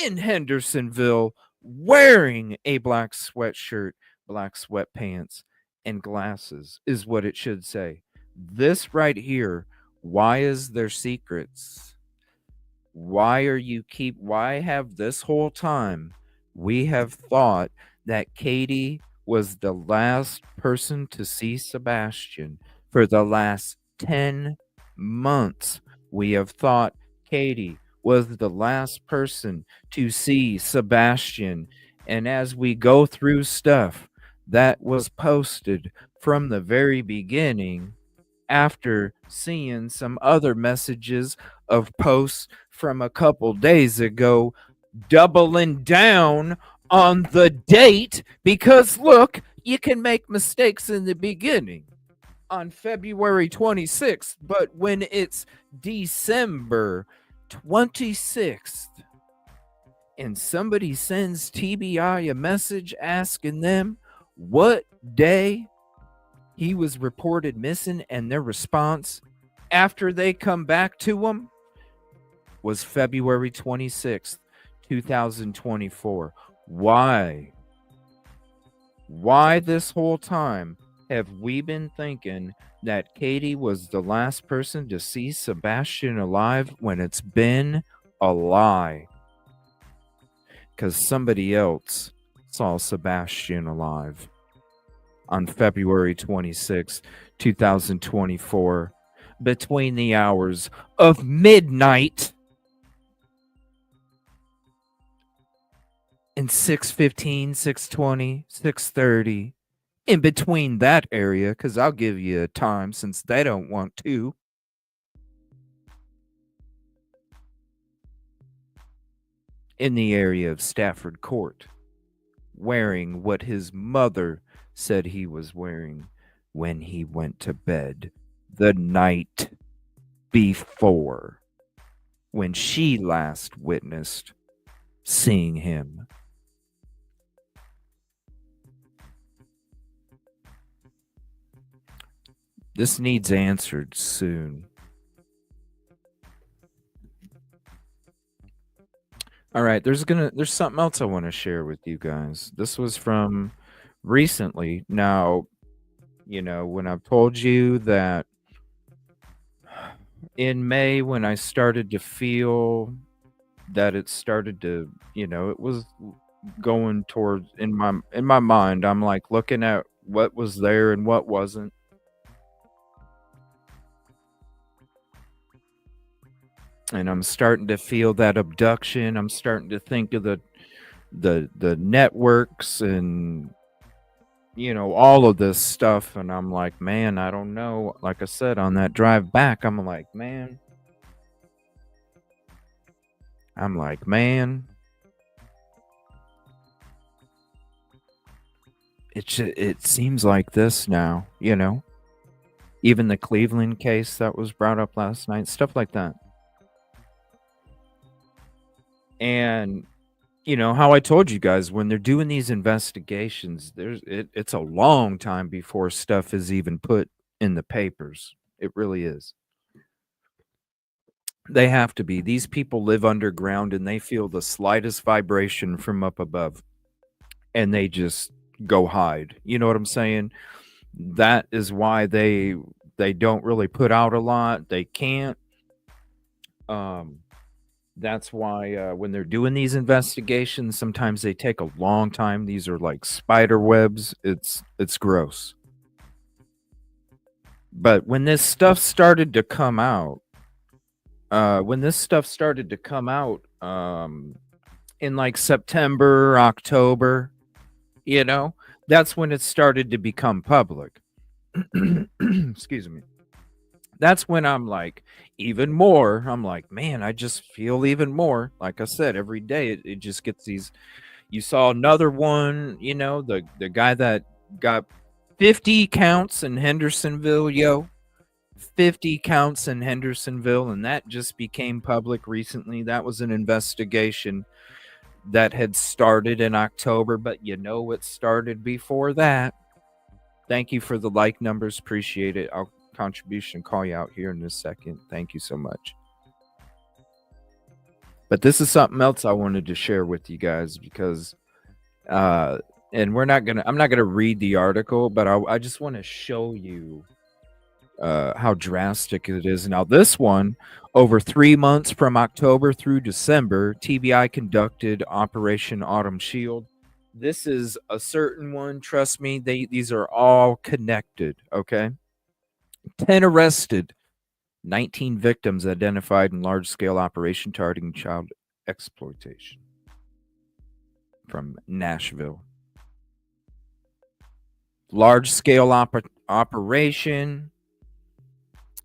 in Hendersonville, wearing a black sweatshirt, black sweatpants, and glasses, is what it should say. This right here, why is there secrets? Why have this whole time we have thought that Katie was the last person to see Sebastian for the last 10 months? We have thought Katie was the last person to see Sebastian. And as we go through stuff that was posted from the very beginning, after seeing some other messages of posts from a couple days ago, doubling down on the date, because look, you can make mistakes in the beginning on February 26th, but when it's December 26th and somebody sends TBI a message asking them what day he was reported missing, and their response after they come back to them was February 26th, 2024. Why this whole time have we been thinking that Katie was the last person to see Sebastian alive when it's been a lie? Because somebody else saw Sebastian alive on February 26, 2024, between the hours of midnight and 6:15, 6:20, 6:30, in between that area, because I'll give you a time since they don't want to. In the area of Stafford Court, wearing what his mother said he was wearing when he went to bed the night before, when she last witnessed seeing him. This needs answered soon. All right, there's something else I want to share with you guys. This was from recently. Now, when I've told you that in May, when I started to feel that it started to, it was going towards in my mind, I'm like looking at what was there and what wasn't. And I'm starting to feel that abduction. I'm starting to think of the networks and all of this stuff, and I'm like, man, I don't know. Like I said, on that drive back, I'm like, man, it seems like this now, even the Cleveland case that was brought up last night, stuff like that. And how I told you guys, when they're doing these investigations, it's a long time before stuff is even put in the papers. It really is. They have to be. These people live underground and they feel the slightest vibration from up above and they just go hide. You know what I'm saying? That is why they don't really put out a lot. They can't. That's why when they're doing these investigations, sometimes they take a long time. These are like spider webs. It's gross. But when this stuff started to come out, in like September, October, that's when it started to become public. Excuse me. That's when I'm like, even more. I'm like, man, I just feel even more. Like I said, every day it just gets these. You saw another one, the guy that got 50 counts in Hendersonville, 50 counts in Hendersonville, and that just became public recently. That was an investigation that had started in October, but it started before that. Thank you for the like numbers. Appreciate it. I'll contribution call you out here in a second. Thank you so much. But this is something else I wanted to share with you guys because and I'm not gonna read the article, but I just want to show you how drastic it is. Now, this one, over 3 months from October through December, TBI conducted Operation Autumn Shield. This is a certain one. Trust me, these are all connected. Okay, 10 arrested, 19 victims identified in large-scale operation targeting child exploitation from Nashville. Large-scale operation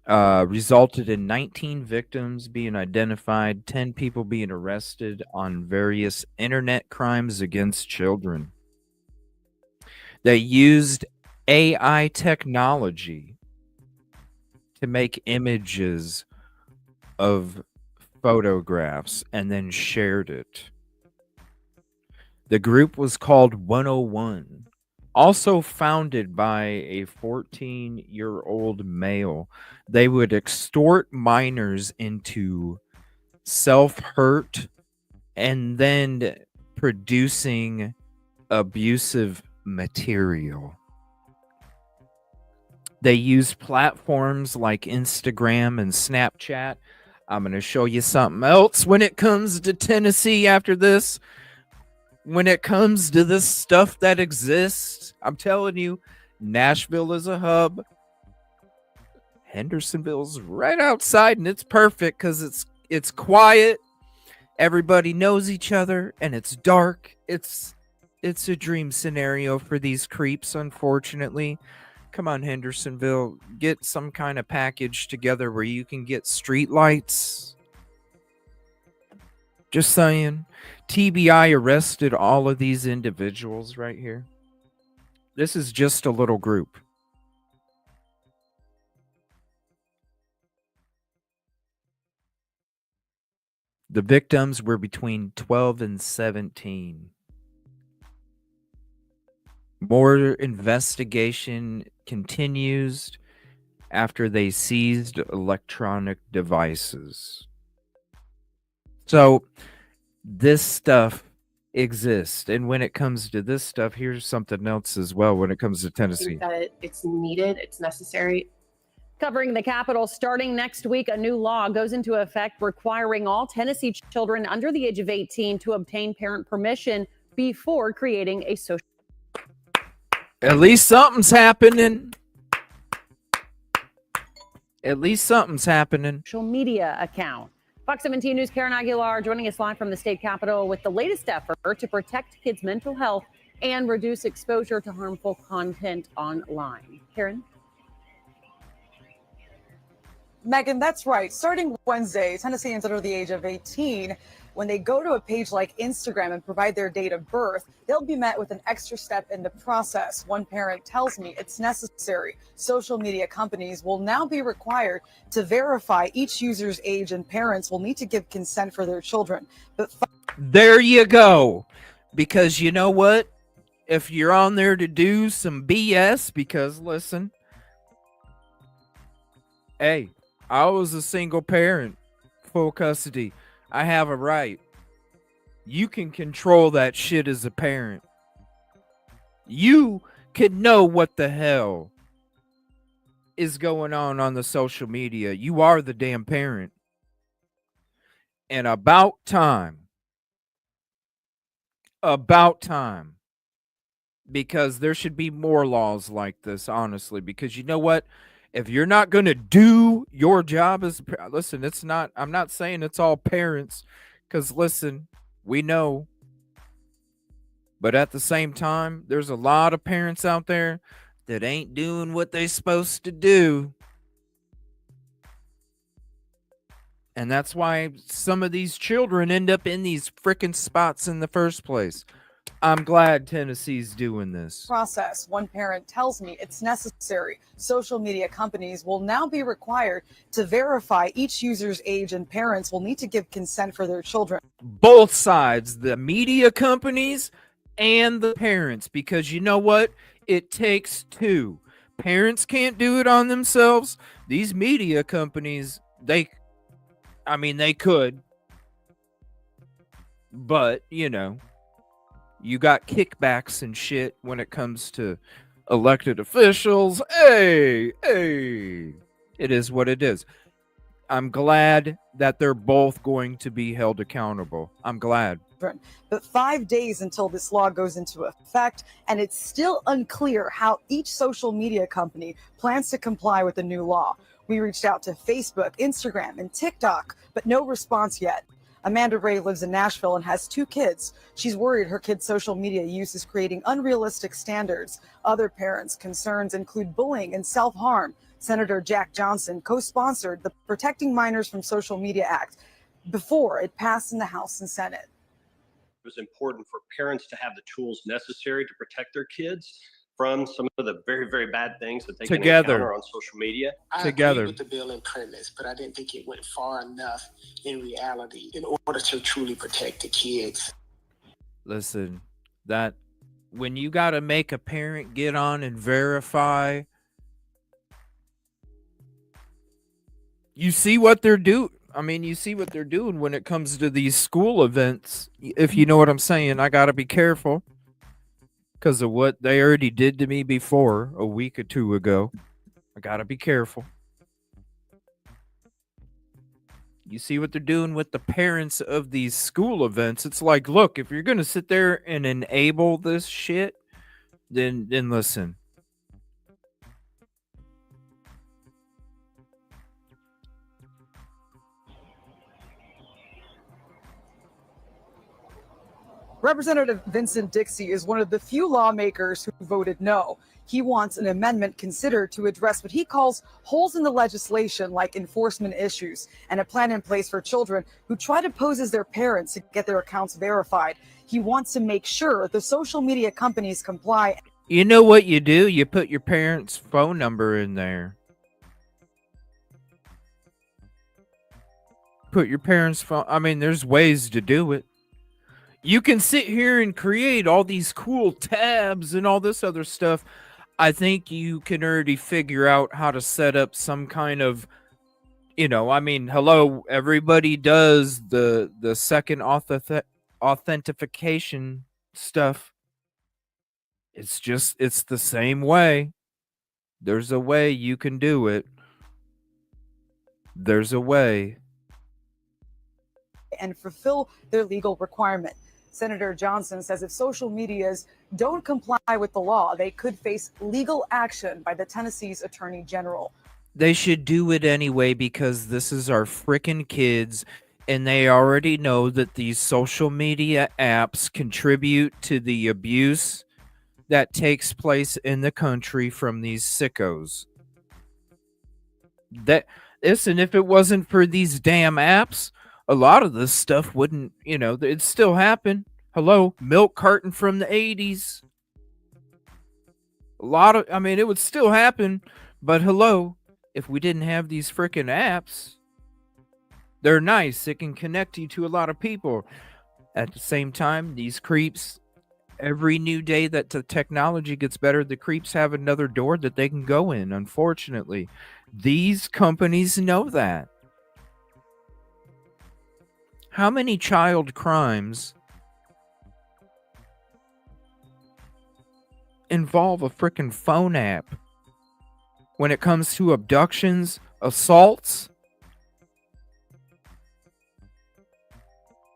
resulted in 19 victims being identified, 10 people being arrested on various internet crimes against children. They used AI technology to make images of photographs and then shared it. The group was called 101, also founded by a 14-year-old male. They would extort minors into self-hurt and then producing abusive material. They use platforms like Instagram and Snapchat. I'm going to show you something else when it comes to Tennessee after this. When it comes to this stuff that exists, I'm telling you, Nashville is a hub. Hendersonville's right outside, and it's perfect because it's quiet. Everybody knows each other, and it's dark. It's a dream scenario for these creeps, unfortunately. Come on, Hendersonville, get some kind of package together where you can get street lights. Just saying. TBI arrested all of these individuals right here. This is just a little group. The victims were between 12 and 17. More investigation continues after they seized electronic devices. So this stuff exists. And when it comes to this stuff, here's something else as well when it comes to Tennessee. That it's needed, it's necessary. Covering the Capitol, starting next week, a new law goes into effect requiring all Tennessee children under the age of 18 to obtain parent permission before creating a social. At least something's happening. At least something's happening. Social media account. Fox 17 News' Karen Aguilar joining us live from the state capitol with the latest effort to protect kids' mental health and reduce exposure to harmful content online. Karen? Megan, that's right. Starting Wednesday, Tennesseans under the age of 18, when they go to a page like Instagram and provide their date of birth, they'll be met with an extra step in the process. One parent tells me it's necessary. Social media companies will now be required to verify each user's age, and parents will need to give consent for their children. But there you go. Because you know what? If you're on there to do some BS, because listen, hey, I was a single parent, full custody. I have a right. You can control that shit as a parent. You could know what the hell is going on the social media. You are the damn parent. And about time. About time. Because there should be more laws like this, honestly. Because you know what? If you're not going to do your job as listen, it's not, I'm not saying it's all parents. Because listen, we know. But at the same time, there's a lot of parents out there that ain't doing what they supposed to do. And that's why some of these children end up in these freaking spots in the first place. I'm glad Tennessee's doing this. Process. One parent tells me it's necessary. Social media companies will now be required to verify each user's age, and parents will need to give consent for their children. Both sides, the media companies and the parents, because you know what? It takes two. Parents can't do it on themselves. These media companies, they could. But, you know, you got kickbacks and shit when it comes to elected officials. Hey, it is what it is. I'm glad that they're both going to be held accountable. I'm glad. But 5 days until this law goes into effect, and it's still unclear how each social media company plans to comply with the new law. We reached out to Facebook, Instagram, and TikTok, but no response yet. Amanda Ray lives in Nashville and has 2 kids. She's worried her kids' social media use is creating unrealistic standards. Other parents' concerns include bullying and self-harm. Senator Jack Johnson co-sponsored the Protecting Minors from Social Media Act before it passed in the House and Senate. It was important for parents to have the tools necessary to protect their kids from some of the very, very bad things that they can encounter on social media. I agree with the bill in premise, but I didn't think it went far enough in reality in order to truly protect the kids. Listen, that when you got to make a parent get on and verify, you see what they're doing. I mean, you see what they're doing when it comes to these school events. If you know what I'm saying, I got to be careful because of what they already did to me before a week or 2 ago. I got to be careful. You see what they're doing with the parents of these school events. It's like, look, if you're going to sit there and enable this shit, then listen. Representative Vincent Dixie is one of the few lawmakers who voted no. He wants an amendment considered to address what he calls holes in the legislation, like enforcement issues, and a plan in place for children who try to pose as their parents to get their accounts verified. He wants to make sure the social media companies comply. You know what you do? You put your parents' phone number in there. Put your parents' phone. I mean, there's ways to do it. You can sit here and create all these cool tabs and all this other stuff. I think you can already figure out how to set up some kind of, I mean, hello, everybody does the second authentication stuff. It's the same way. There's a way you can do it. There's a way. And fulfill their legal requirement. Senator Johnson says if social medias don't comply with the law, they could face legal action by the Tennessee's Attorney General. They should do it anyway because this is our frickin' kids, and they already know that these social media apps contribute to the abuse that takes place in the country from these sickos. Listen, if it wasn't for these damn apps, a lot of this stuff wouldn't, it'd still happen. Hello, milk carton from the 80s. It would still happen, but hello, if we didn't have these freaking apps, they're nice. It can connect you to a lot of people. At the same time, these creeps, every new day that the technology gets better, the creeps have another door that they can go in, unfortunately. These companies know that. How many child crimes involve a freaking phone app? when it comes to abductions, assaults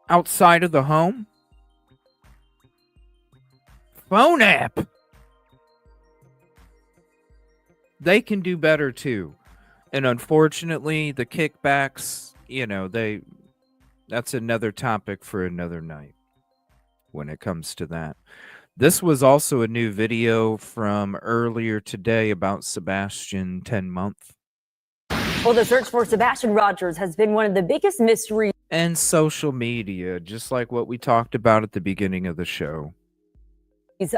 outside of the home? Phone app. They can do better too. And unfortunately, the kickbacks, that's another topic for another night when it comes to that. This was also a new video from earlier today about Sebastian 10-month. Well, the search for Sebastian Rogers has been one of the biggest mysteries. And social media, just like what we talked about at the beginning of the show.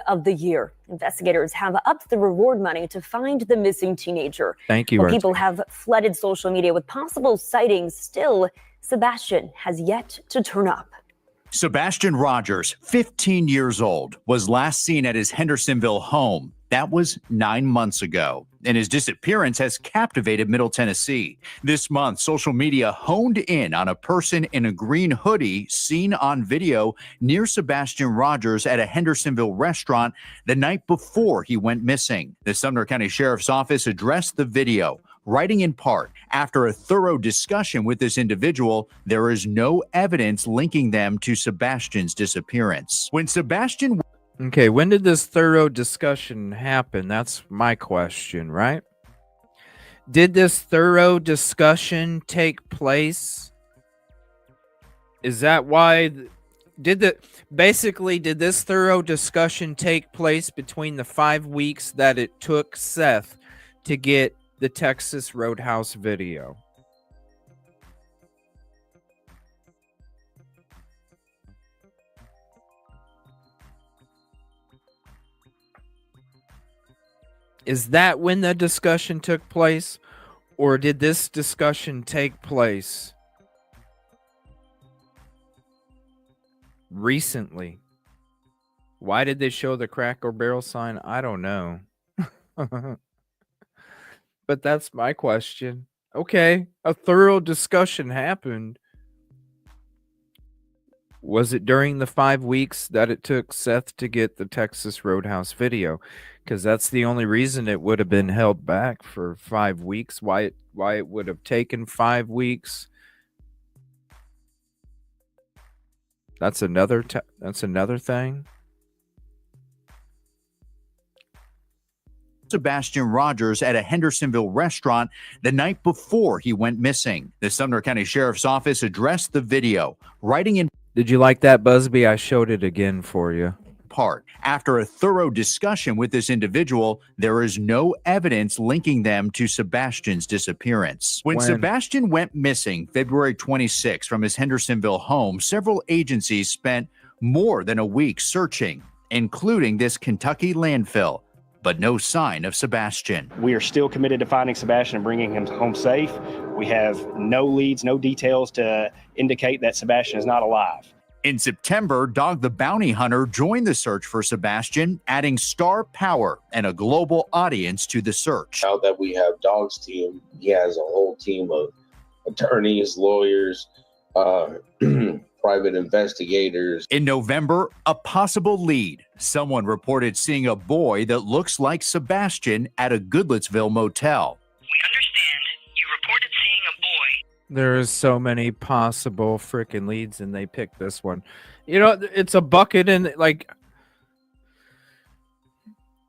Of the year. Investigators have upped the reward money to find the missing teenager. Thank you, While people have flooded social media with possible sightings, still, Sebastian has yet to turn up. Sebastian Rogers, 15 years old, was last seen at his Hendersonville home. That was 9 months ago, and his disappearance has captivated Middle Tennessee. This month, social media honed in on a person in a green hoodie seen on video near Sebastian Rogers at a Hendersonville restaurant the night before he went missing. The Sumner County Sheriff's Office addressed the video, writing in part, after a thorough discussion with this individual, there is no evidence linking them to Sebastian's disappearance. Okay, when did this thorough discussion happen? That's my question, right? Did this thorough discussion take place? Is that why? Did this thorough discussion take place between the 5 weeks that it took Seth to get the Texas Roadhouse video? Is that when the discussion took place? Or did this discussion take place recently? Why did they show the Cracker Barrel sign? I don't know. But that's my question. Okay, a thorough discussion happened. Was it during the 5 weeks that it took Seth to get the Texas Roadhouse video? Because that's the only reason it would have been held back for 5 weeks. Why it would have taken 5 weeks? That's another thing. Sebastian Rogers at a Hendersonville restaurant the night before he went missing. The Sumner County Sheriff's Office addressed the video, writing in Did you like that, Busby? I showed it again for you. part. After a thorough discussion with this individual, there is no evidence linking them to Sebastian's disappearance. When Sebastian went missing February 26 from his Hendersonville home, several agencies spent more than a week searching, including this Kentucky landfill, but no sign of Sebastian. We are still committed to finding Sebastian and bringing him home safe. We have no leads, no details to indicate that Sebastian is not alive. In September, Dog the Bounty Hunter joined the search for Sebastian, adding star power and a global audience to the search. Now that we have Dog's team, he has a whole team of attorneys, lawyers, private investigators. In November, a possible lead. Someone reported seeing a boy that looks like Sebastian at a Goodlettsville motel. We understand you reported seeing a boy. There is so many possible freaking leads, and they picked this one. You know, it's a bucket, and like,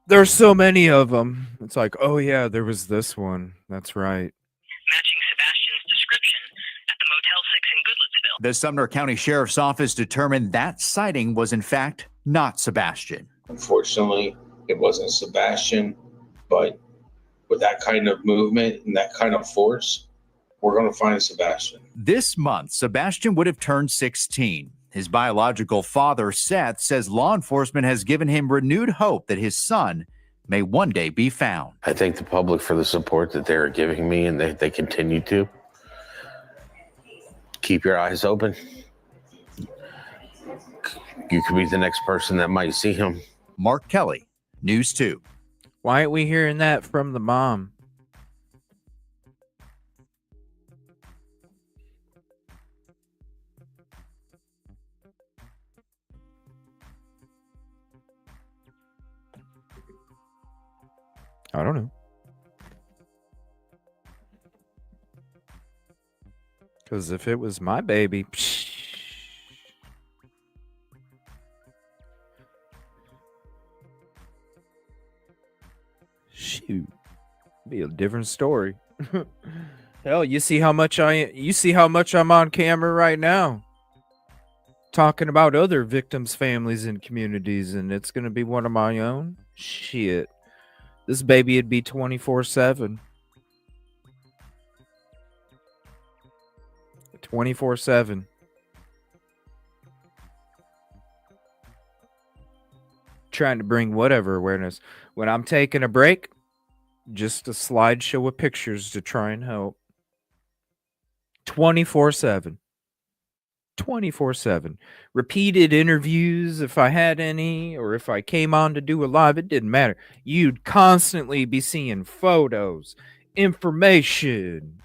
there's so many of them. It's like, oh yeah, there was this one. That's right. Matching Sebastian's description at the Motel 6 in Goodlettsville. The Sumner County Sheriff's Office determined that sighting was in fact not Sebastian. Unfortunately, it wasn't Sebastian, but with that kind of movement and that kind of force, we're going to find Sebastian. This month, Sebastian would have turned 16. His biological father, Seth, says law enforcement has given him renewed hope that his son may one day be found. I thank the public for the support that they're giving me, and they continue to. Keep your eyes open. You could be the next person that might see him. Mark Kelly, News 2. Why aren't we hearing that from the mom? I don't know. Because if it was my baby, shoot, be a different story. Hell, you see how much I'm on camera right now, talking about other victims' families and communities, and it's gonna be one of my own. Shit, this baby would be 24/7. 24/7. Trying to bring whatever awareness. When I'm taking a break, just a slideshow of pictures to try and help. 24/7. 24/7. Repeated interviews, if I had any, or if I came on to do a live, it didn't matter. You'd constantly be seeing photos, information,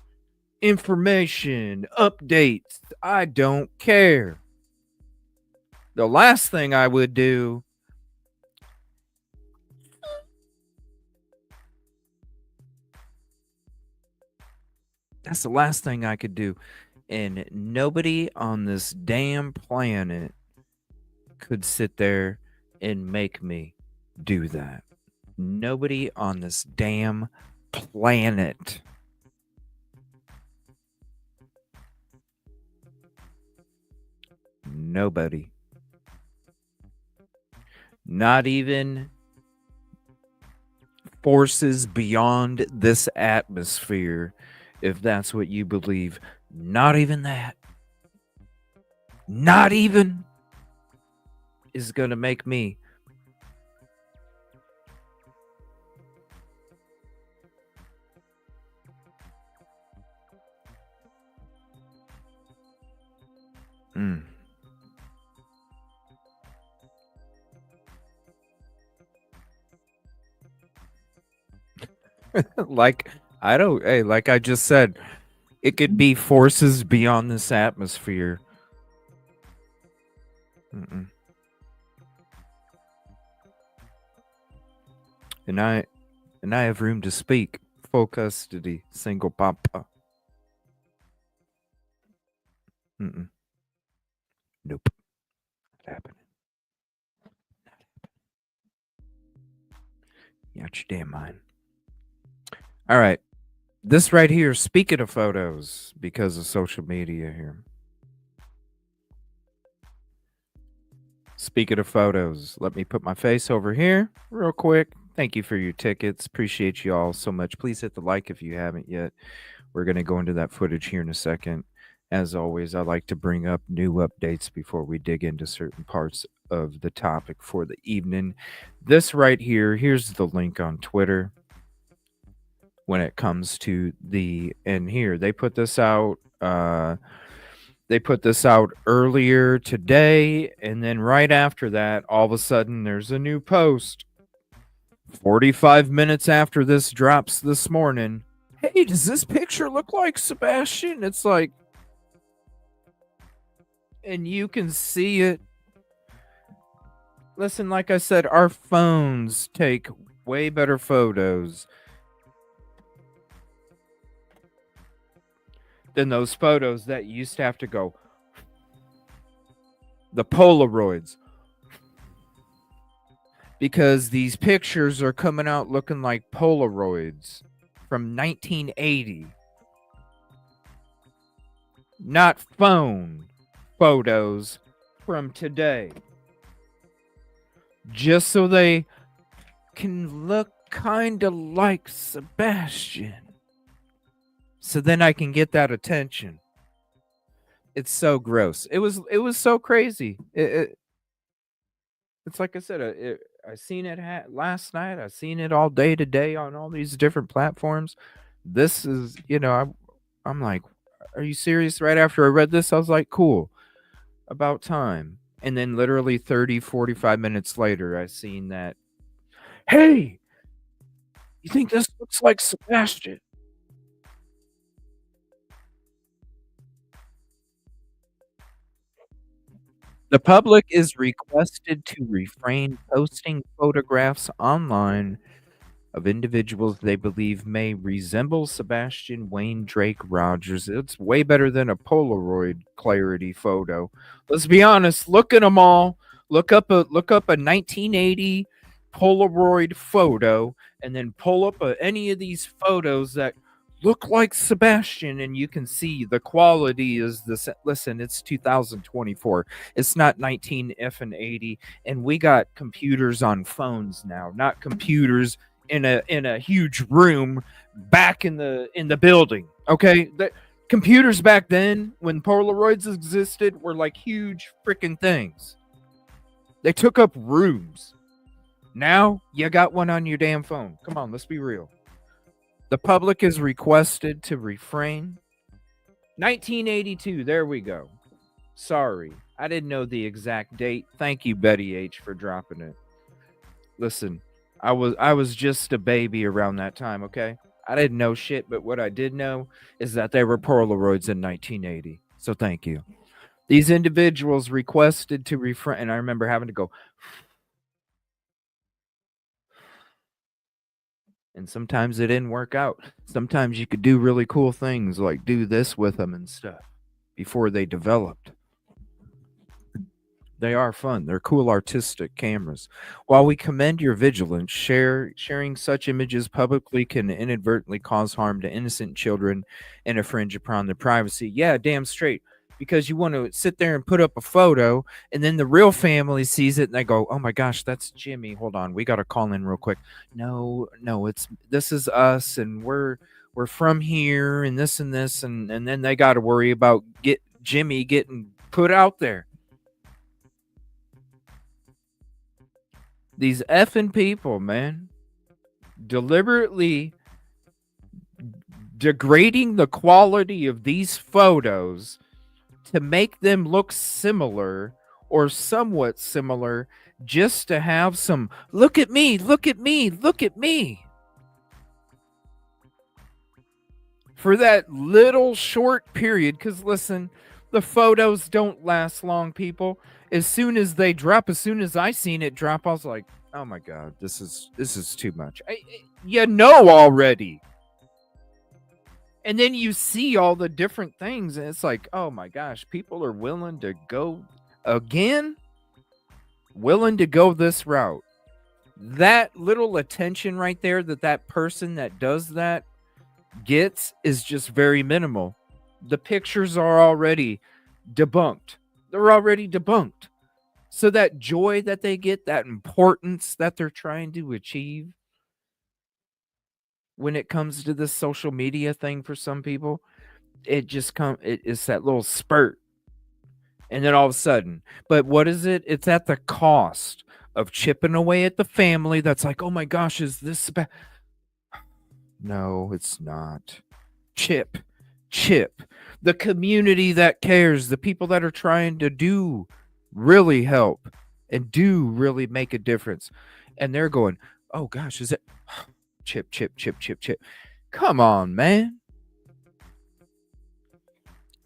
updates. I don't care. The last thing I would do that's the last thing I could do. And nobody on this damn planet could sit there and make me do that. Nobody on this damn planet. Nobody. Not even forces beyond this atmosphere, if that's what you believe. Not even that. Not even is going to make me. Like I just said, it could be forces beyond this atmosphere. And I have room to speak. Full custody, single papa. Nope. Not happening. You out your damn mind. All right. This right here, speaking of photos, because of social media here. Speaking of photos, let me put my face over here real quick. Thank you for your tickets. Appreciate you all so much. Please hit the like if you haven't yet. We're going to go into that footage here in a second. As always, I like to bring up new updates before we dig into certain parts of the topic for the evening. This right here, here's the link on Twitter. When it comes to and here they put this out earlier today, and then right after that, all of a sudden there's a new post 45 minutes after this drops this morning. Hey, does this picture look like Sebastian? It's like, and you can see it. Listen, like I said, our phones take way better photos than those photos that used to have to go. The Polaroids. Because these pictures are coming out looking like Polaroids from 1980. Not phone photos from today. Just so they can look kind of like Sebastian. So then I can get that attention. It's so gross. It was so crazy. It's like I said, I seen it last night. I seen it all day today on all these different platforms. This is, I'm like, are you serious? Right after I read this, I was like, cool. About time. And then literally 30, 45 minutes later, I seen that. Hey, you think this looks like Sebastian? The public is requested to refrain posting photographs online of individuals they believe may resemble Sebastian Wayne Drake Rogers. It's way better than a Polaroid clarity photo. Let's be honest. Look at them all. Look up a 1980 Polaroid photo, and then pull up any of these photos that look like Sebastian, and you can see the quality is this. Listen, it's 2024. It's not 1980, and we got computers on phones now, not computers in a huge room back in the building. Okay, the computers back then, when Polaroids existed, were like huge freaking things. They took up rooms. Now you got one on your damn phone. Come on, let's be real. The public is requested to refrain. 1982, there we go. Sorry, I didn't know the exact date. Thank you, Betty H, for dropping it. Listen, I was just a baby around that time, okay? I didn't know shit, but what I did know is that there were Polaroids in 1980. So thank you. These individuals requested to refrain, and I remember having to go. And sometimes it didn't work out. Sometimes you could do really cool things, like do this with them and stuff before they developed. They are fun. They're cool artistic cameras. While we commend your vigilance, sharing such images publicly can inadvertently cause harm to innocent children and infringe upon their privacy. Yeah, damn straight. Because you want to sit there and put up a photo, and then the real family sees it and they go, "Oh my gosh, that's Jimmy. Hold on, we got to call in real quick." No, this is us, and we're from here, and this and this, and then they got to worry about Jimmy getting put out there. These effing people, man, deliberately degrading the quality of these photos to make them look similar or somewhat similar, just to have some look at me, look at me, look at me. For that little short period, because listen, the photos don't last long, people. As soon as they drop, as soon as I seen it drop, I was like, oh my God, this is too much. You know already. And then you see all the different things, and it's like, oh my gosh, people are willing to go again, willing to go this route. That little attention right there that person that does that gets is just very minimal. The pictures are already debunked. They're already debunked. So that joy that they get, that importance that they're trying to achieve, when it comes to this social media thing for some people, it's that little spurt. And then all of a sudden, but what is it? It's at the cost of chipping away at the family that's like, oh my gosh, is this bad? No, it's not. Chip. The community that cares, the people that are trying to do really help and do really make a difference. And they're going, oh gosh, is it chip. Come on, man.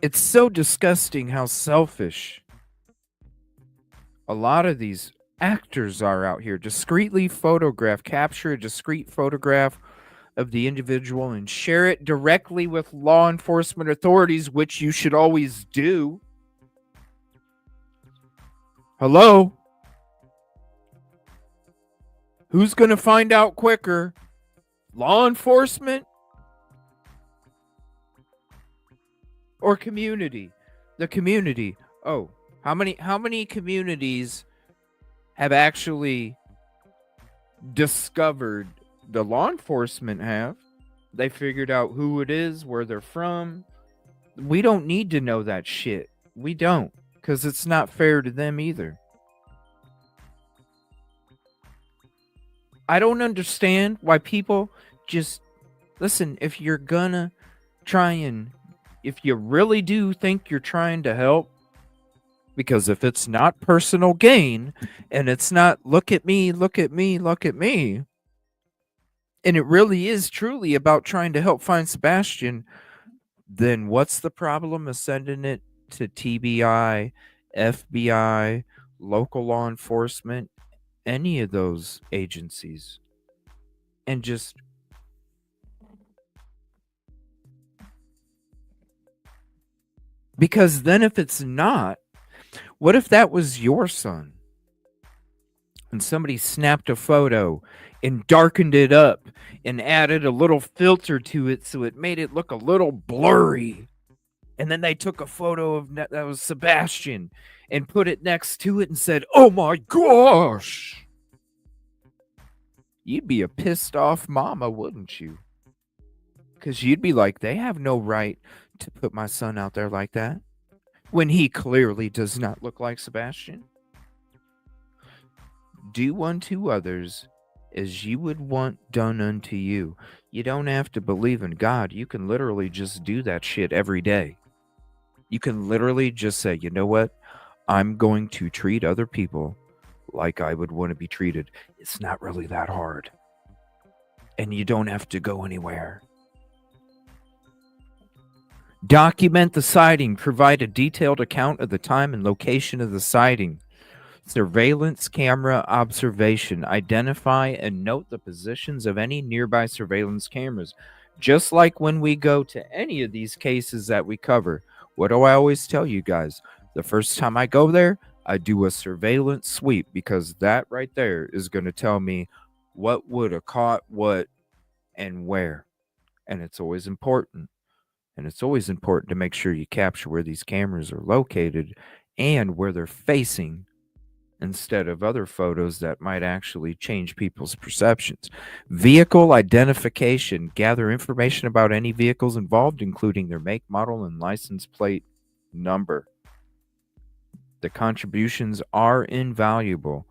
It's so disgusting how selfish a lot of these actors are out here. Capture a discrete photograph of the individual and share it directly with law enforcement authorities, which you should always do. Hello? Who's going to find out quicker? Law enforcement or community? The community. Oh, how many communities have actually discovered? The law enforcement have. They figured out who it is, where they're from. We don't need to know that shit. We don't, because it's not fair to them either. I don't understand why people just listen. If you're gonna try and if you really do think you're trying to help, because if it's not personal gain and it's not look at me, and it really is truly about trying to help find Sebastian, then what's the problem of sending it to TBI, FBI, local law enforcement, any of those agencies? and just because then if it's not, what if that was your son and somebody snapped a photo and darkened it up and added a little filter to it so it made it look a little blurry, and then they took a photo of that was Sebastian and put it next to it and said, "Oh my gosh," you'd be a pissed off mama, wouldn't you? Because you'd be like, they have no right to put my son out there like that when he clearly does not look like Sebastian. Do unto others as you would want done unto you. You don't have to believe in God. You can literally just do that shit every day. You can literally just say, you know what? I'm going to treat other people like I would want to be treated. It's not really that hard. And you don't have to go anywhere. Document the sighting. Provide a detailed account of the time and location of the sighting. Surveillance camera observation. Identify and note the positions of any nearby surveillance cameras. Just like when we go to any of these cases that we cover, what do I always tell you guys? The first time I go there, I do a surveillance sweep, because that right there is going to tell me what would have caught what and where. And it's always important. And it's always important to make sure you capture where these cameras are located and where they're facing, instead of other photos that might actually change people's perceptions. Vehicle identification. Gather information about any vehicles involved, including their make, model, and license plate number. The contributions are invaluable,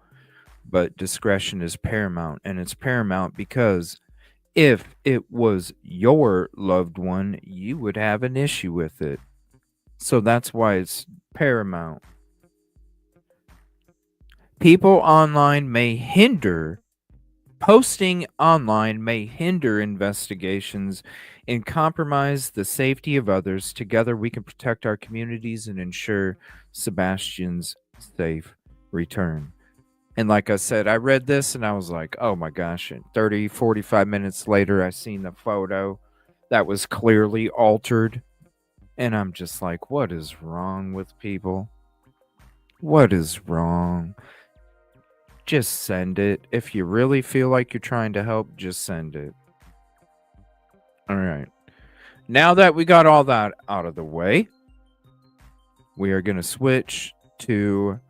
but discretion is paramount. And it's paramount because if it was your loved one, you would have an issue with it. So that's why it's paramount. Posting online may hinder investigations and compromise the safety of others. Together, we can protect our communities and ensure Sebastian's safe return. And like I said, I read this and I was like, oh my gosh. And 30, 45 minutes later, I seen the photo that was clearly altered. And I'm just like, what is wrong with people? What is wrong? Just send it. If you really feel like you're trying to help, just send it. All right. Now that we got all that out of the way, we are going to switch to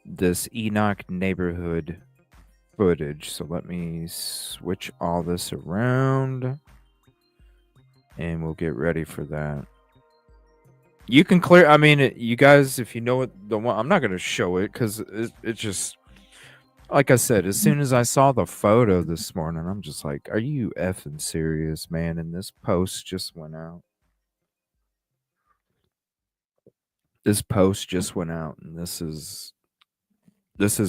this Enoch neighborhood footage. So let me switch all this around and we'll get ready for that. You can clear, I mean, you guys, if you know what the one, I'm not going to show it because it just, like I said, as soon as I saw the photo this morning, I'm just like, are you effing serious, man? And this post just went out. This post just went out, and this is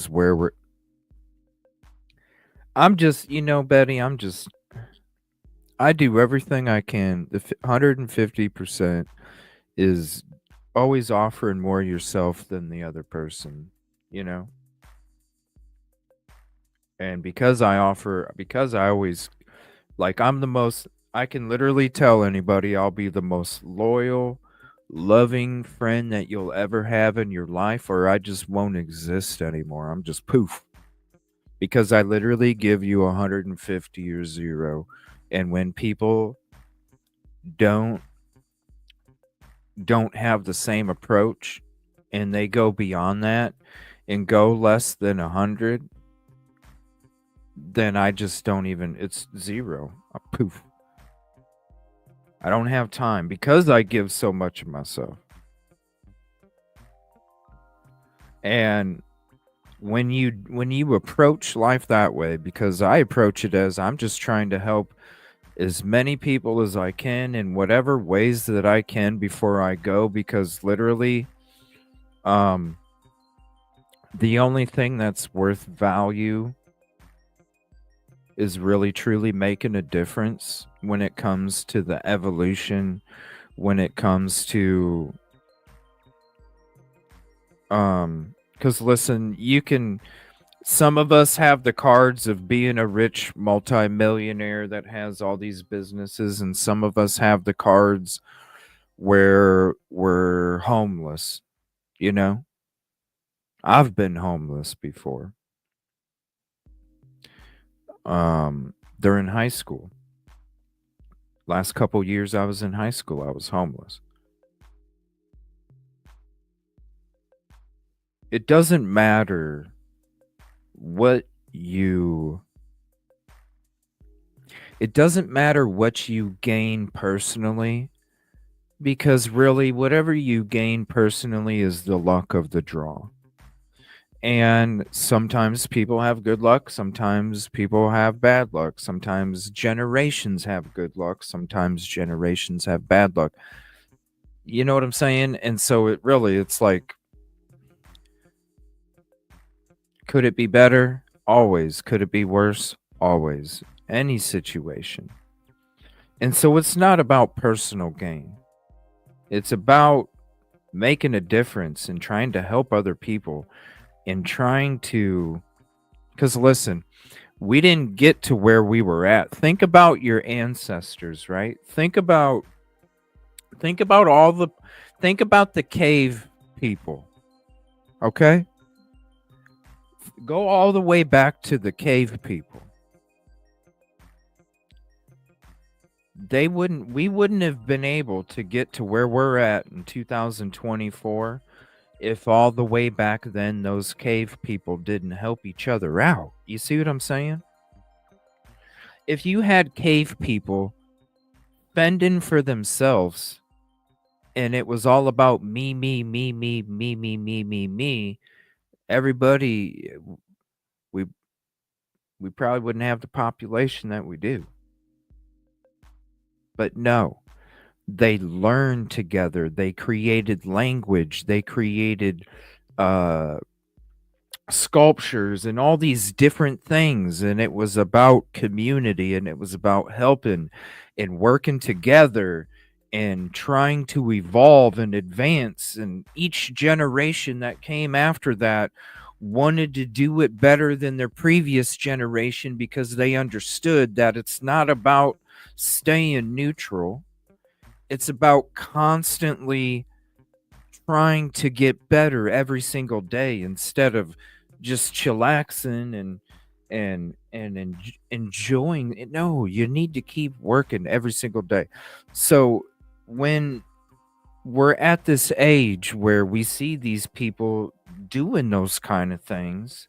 where we're. I'm just, Betty, I do everything I can. The 150% is always offering more yourself than the other person, And because I always, like, I can literally tell anybody I'll be the most loyal, loving friend that you'll ever have in your life, or I just won't exist anymore. I'm just poof. Because I literally give you 150 or 0. And when people don't have the same approach and they go beyond that and go less than 100, then I just don't even, it's 0. Poof. I don't have time because I give so much of myself. And when you approach life that way, because I approach it as I'm just trying to help as many people as I can in whatever ways that I can before I go, because literally the only thing that's worth value is really truly making a difference when it comes to the evolution, when it comes to because listen, you can Some of us have the cards of being a rich multimillionaire that has all these businesses, and some of us have the cards where we're homeless, you know? I've been homeless before. During high school. Last couple years I was in high school, I was homeless. It doesn't matter what you gain personally, because really whatever you gain personally is the luck of the draw. And sometimes people have good luck, sometimes people have bad luck, sometimes generations have good luck, sometimes generations have bad luck. You know what I'm saying? And so it's like, could it be better? Always. Could it be worse? Always. Any situation. And so it's not about personal gain. It's about making a difference and trying to help other people and trying to, because listen, we didn't get to where we were at. Think about your ancestors, right? Think about the cave people. Okay? Go all the way back to the cave people. We wouldn't have been able to get to where we're at in 2024 if all the way back then those cave people didn't help each other out. You see what I'm saying? If you had cave people fending for themselves and it was all about me, everybody, we probably wouldn't have the population that we do. But no, they learned together. They created language. They created sculptures and all these different things. And it was about community, and it was about helping and working together and trying to evolve and advance. And each generation that came after that wanted to do it better than their previous generation, because they understood that it's not about staying neutral. It's about constantly trying to get better every single day instead of just chillaxing and enjoying it. No, you need to keep working every single day. So when we're at this age where we see these people doing those kind of things,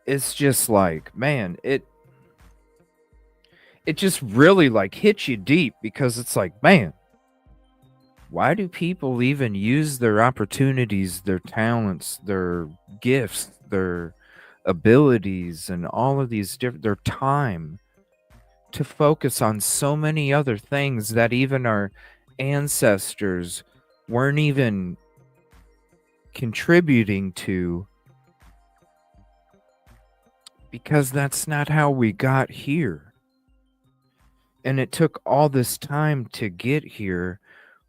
it's just like, man, it just really like hits you deep, because it's like, man, why do people even use their opportunities, their talents, their gifts, their abilities, and all of these different, their time, to focus on so many other things that even our ancestors weren't even contributing to, because that's not how we got here. And it took all this time to get here.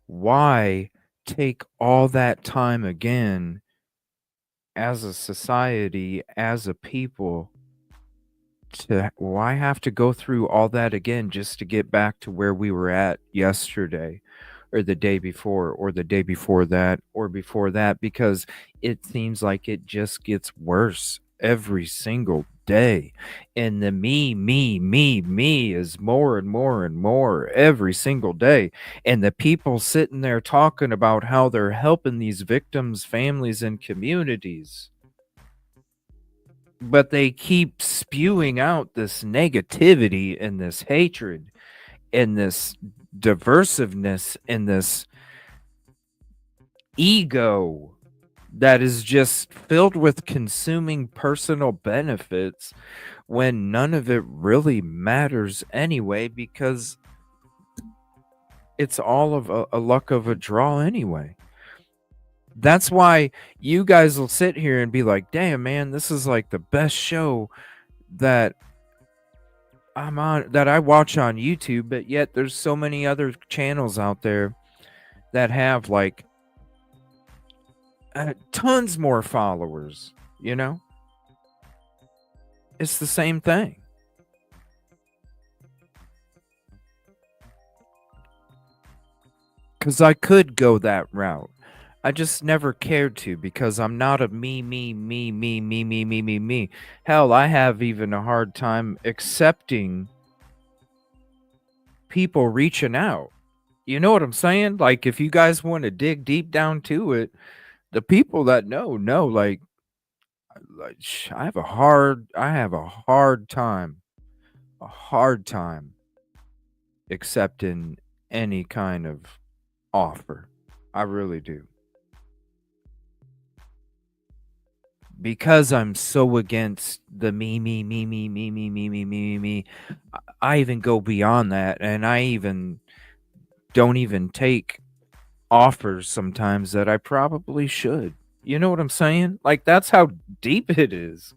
Why take all that time again as a society, as a people? Why have to go through all that again just to get back to where we were at yesterday, or the day before, or the day before that, or before that? Because it seems like it just gets worse every single day. And the me is more and more and more every single day. And the people sitting there talking about how they're helping these victims' families and communities, but they keep spewing out this negativity and this hatred and this diversiveness and this ego that is just filled with consuming personal benefits, when none of it really matters anyway, because it's all of a luck of a draw anyway. That's why you guys will sit here and be like, damn, man, this is like the best show that I'm on, that I watch on YouTube, but yet there's so many other channels out there that have like tons more followers, you know? It's the same thing. Because I could go that route. I just never cared to because I'm not a me. Hell, I have even a hard time accepting people reaching out. You know what I'm saying? Like, if you guys want to dig deep down to it, the people that know, like I have a hard time accepting any kind of offer. I really do. Because I'm so against the me. I even go beyond that, and I even don't even take offers sometimes that I probably should. You know what I'm saying? Like, that's how deep it is.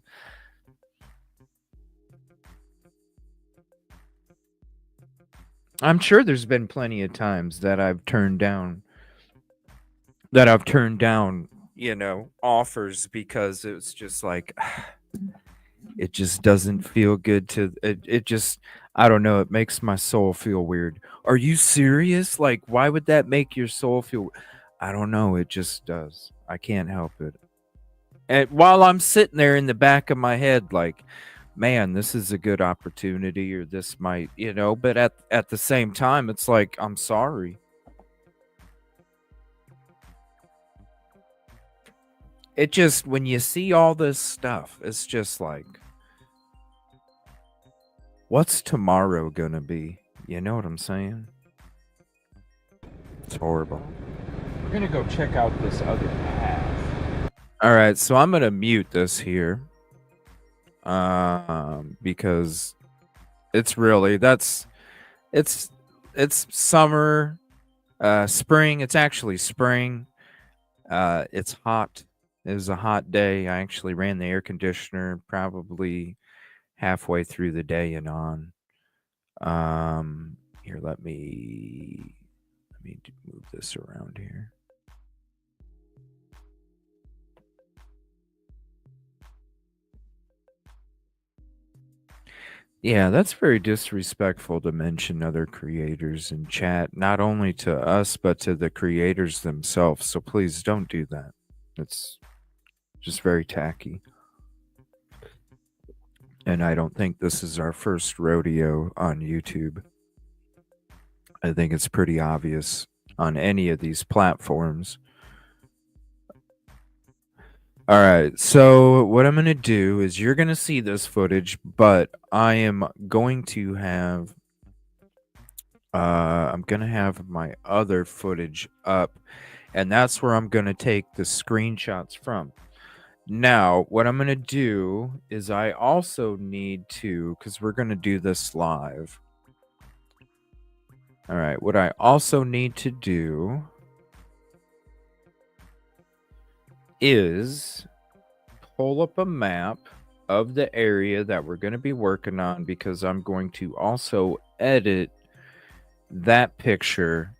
I'm sure there's been plenty of times that I've turned down you know, offers because it's just like it just doesn't feel good to it just I don't know, it makes my soul feel weird. Are you serious? Like, why would that make your soul feel I don't know, it just does. I can't help it. And while I'm sitting there in the back of my head like, man, this is a good opportunity or this might, you know, but at the same time it's like, I'm sorry. It just, when you see all this stuff, it's just like, what's tomorrow gonna be? You know what I'm saying? It's horrible. We're gonna go check out this other path. All right, so I'm gonna mute this here, because it's really it's summer, spring. It's actually spring. It's hot. It was a hot day. I actually ran the air conditioner probably halfway through the day and on. Here, let me move this around here. Yeah, that's very disrespectful to mention other creators in chat, not only to us, but to the creators themselves. So please don't do that. It's just very tacky. And I don't think this is our first rodeo on YouTube. I think it's pretty obvious on any of these platforms. All right, so what I'm going to do is you're going to see this footage, but I am going to have I'm going to have my other footage up, and that's where I'm going to take the screenshots from. Now, what I'm going to do is I also need to, because we're going to do this live. All right, what I also need to do is pull up a map of the area that we're going to be working on, because I'm going to also edit that picture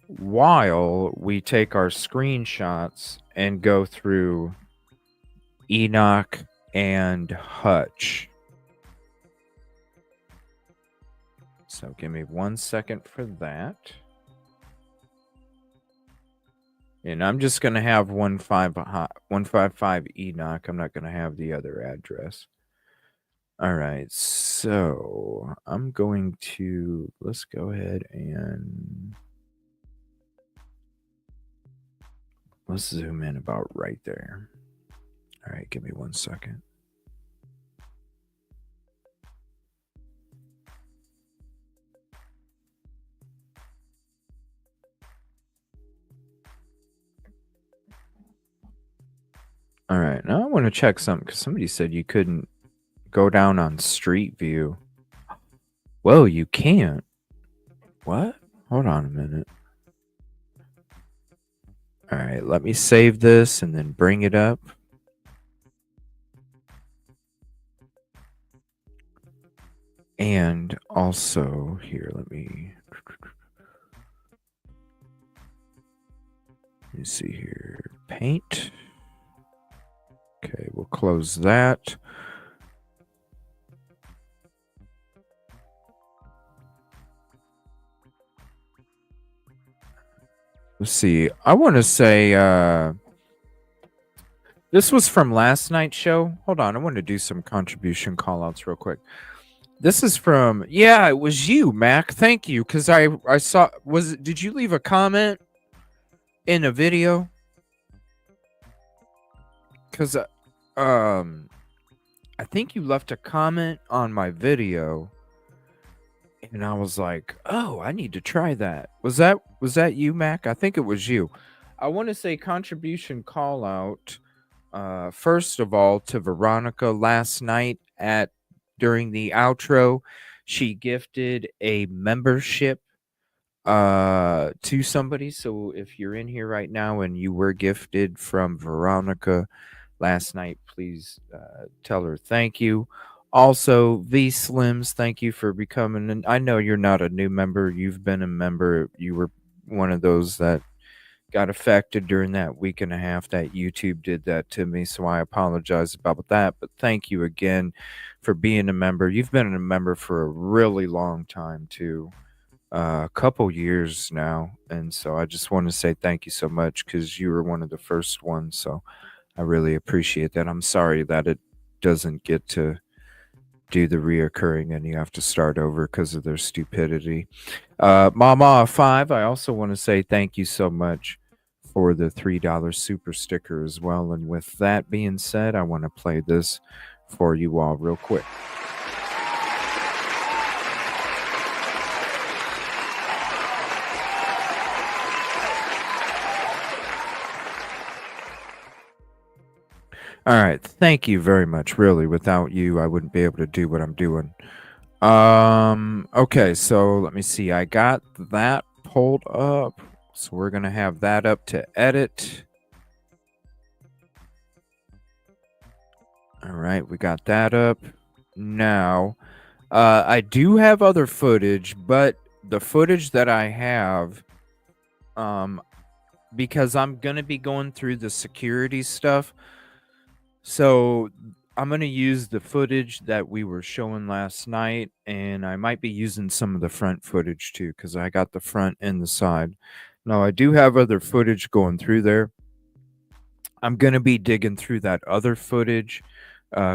while we take our screenshots and go through Enoch and Hutch. So give me 1 second for that. And I'm just going to have 155 Enoch. I'm not going to have the other address. All right. So I'm going to, let's go ahead and let's zoom in about right there. All right. Give me 1 second. All right, now I want to check something because somebody said you couldn't go down on Street View. Whoa, you can't. What? Hold on a minute. All right, let me save this and then bring it up. And also, here, let me see here. paint. Okay, we'll close that. Let's see. I want to say this was from last night's show. Hold on. I want to do some contribution call-outs real quick. This is from, yeah, it was you, Mac. Thank you. Because I saw, did you leave a comment in a video? Because I think you left a comment on my video. And I was like, oh, I need to try that. Was that you, Mac? I think it was you. I want to say contribution call out. First of all, to Veronica last night during the outro, she gifted a membership to somebody. So if you're in here right now and you were gifted from Veronica last night, please tell her thank you. Also, V Slims, thank you for becoming an, I know you're not a new member. You've been a member. You were one of those that got affected during that week and a half that YouTube did that to me. So I apologize about that. But thank you again for being a member. You've been a member for a really long time too. A couple years now. And so I just want to say thank you so much because you were one of the first ones. So I really appreciate that. I'm sorry that it doesn't get to do the reoccurring and you have to start over because of their stupidity. Mama 5, I also want to say thank you so much for the $3 super sticker as well. And with that being said, I want to play this for you all real quick. All right, thank you very much. Really, without you, I wouldn't be able to do what I'm doing. Okay, so let me see. I got that pulled up. So we're going to have that up to edit. All right, we got that up. Now, I do have other footage, but the footage that I have, because I'm going to be going through the security stuff, so I'm going to use the footage that we were showing last night, and I might be using some of the front footage too, because I got the front and the side. Now, I do have other footage going through there. I'm going to be digging through that other footage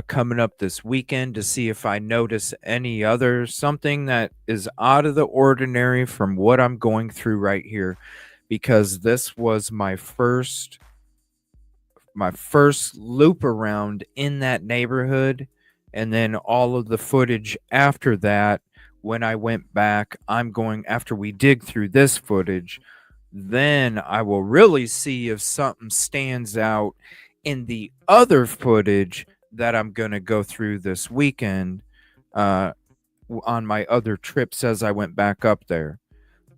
coming up this weekend to see if I notice any other something that is out of the ordinary from what I'm going through right here, because this was my first loop around in that neighborhood, and then all of the footage after that, when I went back, after we dig through this footage, then I will really see if something stands out in the other footage that I'm going to go through this weekend on my other trips as I went back up there.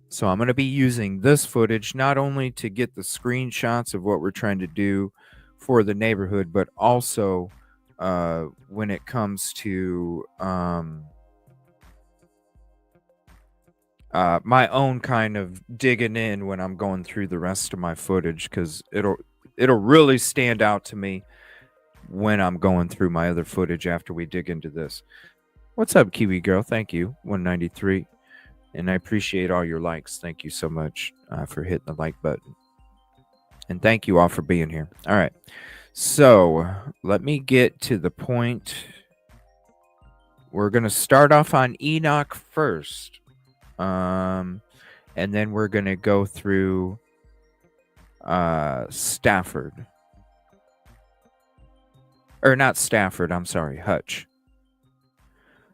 So I'm going to be using this footage not only to get the screenshots of what we're trying to do for the neighborhood, but also when it comes to my own kind of digging in when I'm going through the rest of my footage, because it'll really stand out to me when I'm going through my other footage after we dig into this. What's up, Kiwi Girl? Thank you, 193. And I appreciate all your likes. Thank you so much for hitting the like button. And thank you all for being here. All right. So let me get to the point. We're going to start off on Enoch first. And then we're going to go through Stafford. Or not Stafford, I'm sorry, Hutch.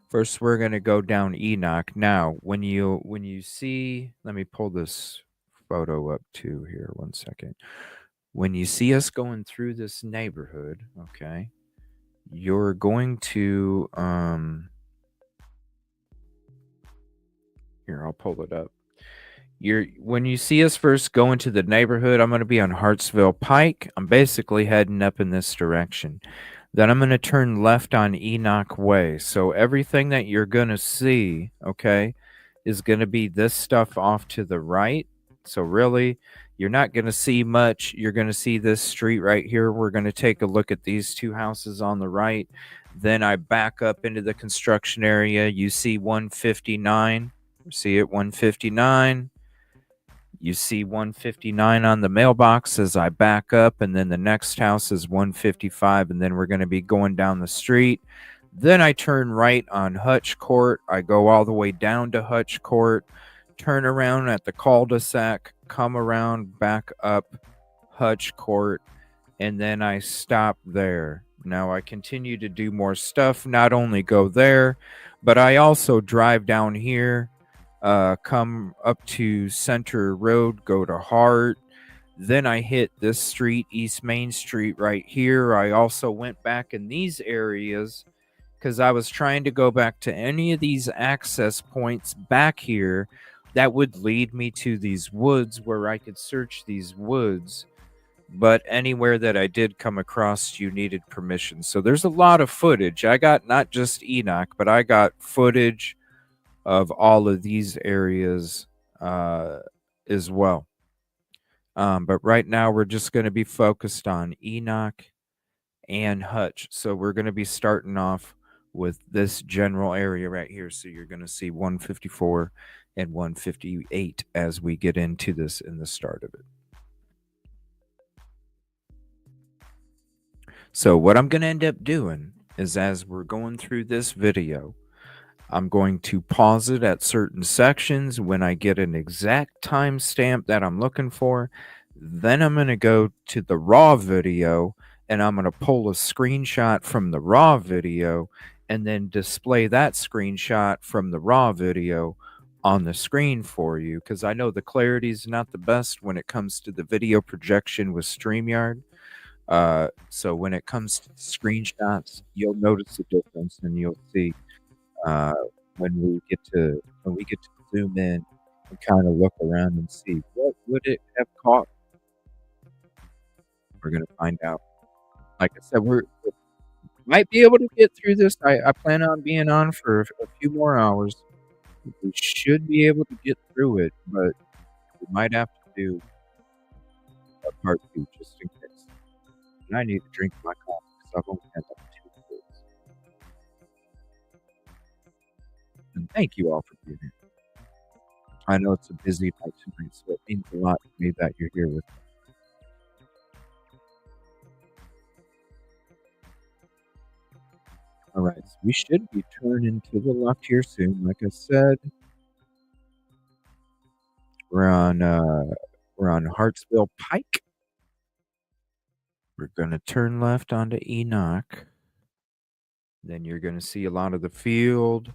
First, we're going to go down Enoch. Now, when you see, let me pull this photo up too here, 1 second. When you see us going through this neighborhood, okay, you're going to, here, I'll pull it up. When you see us first go into the neighborhood, I'm going to be on Hartsville Pike. I'm basically heading up in this direction. Then I'm going to turn left on Enoch Way. So everything that you're going to see, okay, is going to be this stuff off to the right. So really, you're not going to see much. You're going to see this street right here. We're going to take a look at these two houses on the right. Then I back up into the construction area. You see 159. See it, 159. You see 159 on the mailbox as I back up, and then the next house is 155, and then we're going to be going down the street. Then I turn right on Hutch Court. I go all the way down to Hutch Court, turn around at the cul-de-sac, come around back up Hutch Court, and then I stop there. Now I continue to do more stuff, not only go there, but I also drive down here, come up to Center Road, go to Hart. Then I hit this street, East Main Street right here. I also went back in these areas because I was trying to go back to any of these access points back here that would lead me to these woods where I could search these woods. But anywhere that I did come across, you needed permission. So there's a lot of footage. I got not just Enoch, but I got footage of all of these areas as well. But right now we're just going to be focused on Enoch and Hutch. So we're going to be starting off with this general area right here. So you're going to see 154 and 158 as we get into this in the start of it. So what I'm going to end up doing is, as we're going through this video, I'm going to pause it at certain sections when I get an exact timestamp that I'm looking for. Then I'm going to go to the raw video and I'm going to pull a screenshot from the raw video and then display that screenshot from the raw video on the screen for you, because I know the clarity is not the best when it comes to the video projection with StreamYard. So when it comes to screenshots, you'll notice the difference, and you'll see when we get to zoom in and kind of look around and see what would it have caught. We're gonna find out. Like I said, we might be able to get through this. I plan on being on for a few more hours. We should be able to get through it, but we might have to do a part 2 just in case. And I need to drink my coffee because I've only had like 2 days. And thank you all for being here. I know it's a busy night tonight, so it means a lot to me that you're here with me. All right, so we should be turning to the left here soon. Like I said, we're on Hartsville Pike. We're going to turn left onto Enoch. Then you're going to see a lot of the field.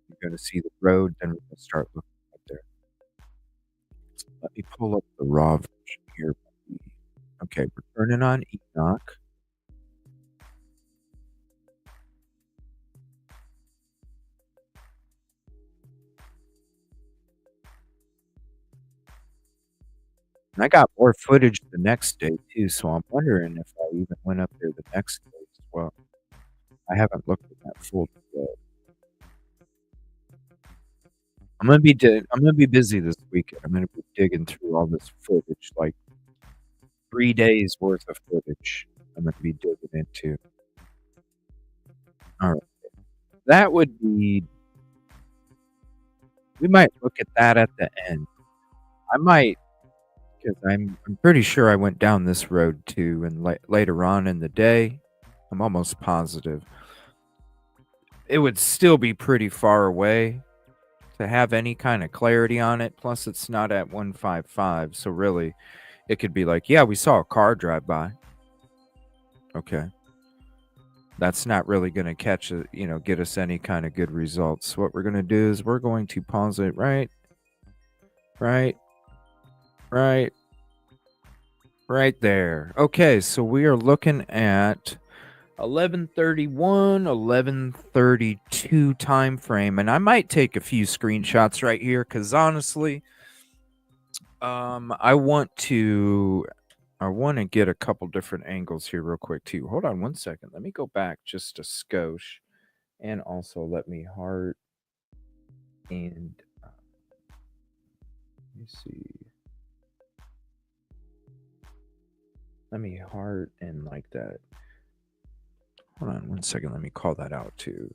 You're going to see the road. Then we're going to start looking up there. So let me pull up the raw version here. Okay, we're turning on Enoch. And I got more footage the next day too, so I'm wondering if I even went up there the next day as well. I haven't looked at that full yet. I'm gonna be busy this weekend. I'm gonna be digging through all this footage, like 3 days worth of footage. I'm gonna be digging into. All right, that would be. We might look at that at the end. I might. Because I'm pretty sure I went down this road too, and later on in the day, I'm almost positive. It would still be pretty far away to have any kind of clarity on it. Plus, it's not at 155, so really, it could be like, yeah, we saw a car drive by. Okay. That's not really going to catch it, get us any kind of good results. What we're going to do is we're going to pause it right there. Okay, so we are looking at 11:31, 11:32 time frame, and I might take a few screenshots right here because honestly, I want to get a couple different angles here real quick too. Hold on one second. Let me go back just a skosh, and also let me heart and let me see. Let me heart and like that. Hold on 1 second. Let me call that out too.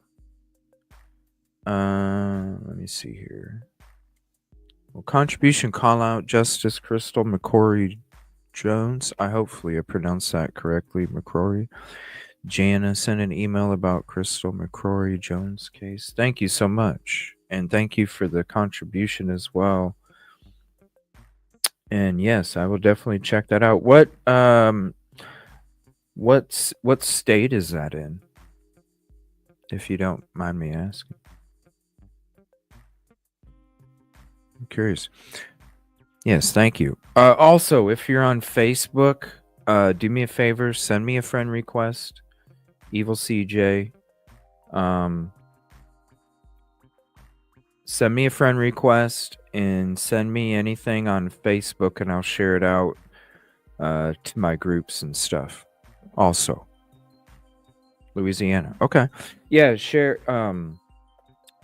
Let me see here. Well, contribution call out Justice Crystal McCrory Jones. I hopefully pronounced that correctly, McCrory. Jana sent an email about Crystal McCrory Jones case. Thank you so much. And thank you for the contribution as well. And yes, I will definitely check that out. What state is that in? If you don't mind me asking. I'm curious. Yes, thank you. Also, if you're on Facebook, do me a favor, send me a friend request. Evil CJ. Send me a friend request and send me anything on Facebook and I'll share it out to my groups and stuff. Also. Louisiana. Okay. Yeah, share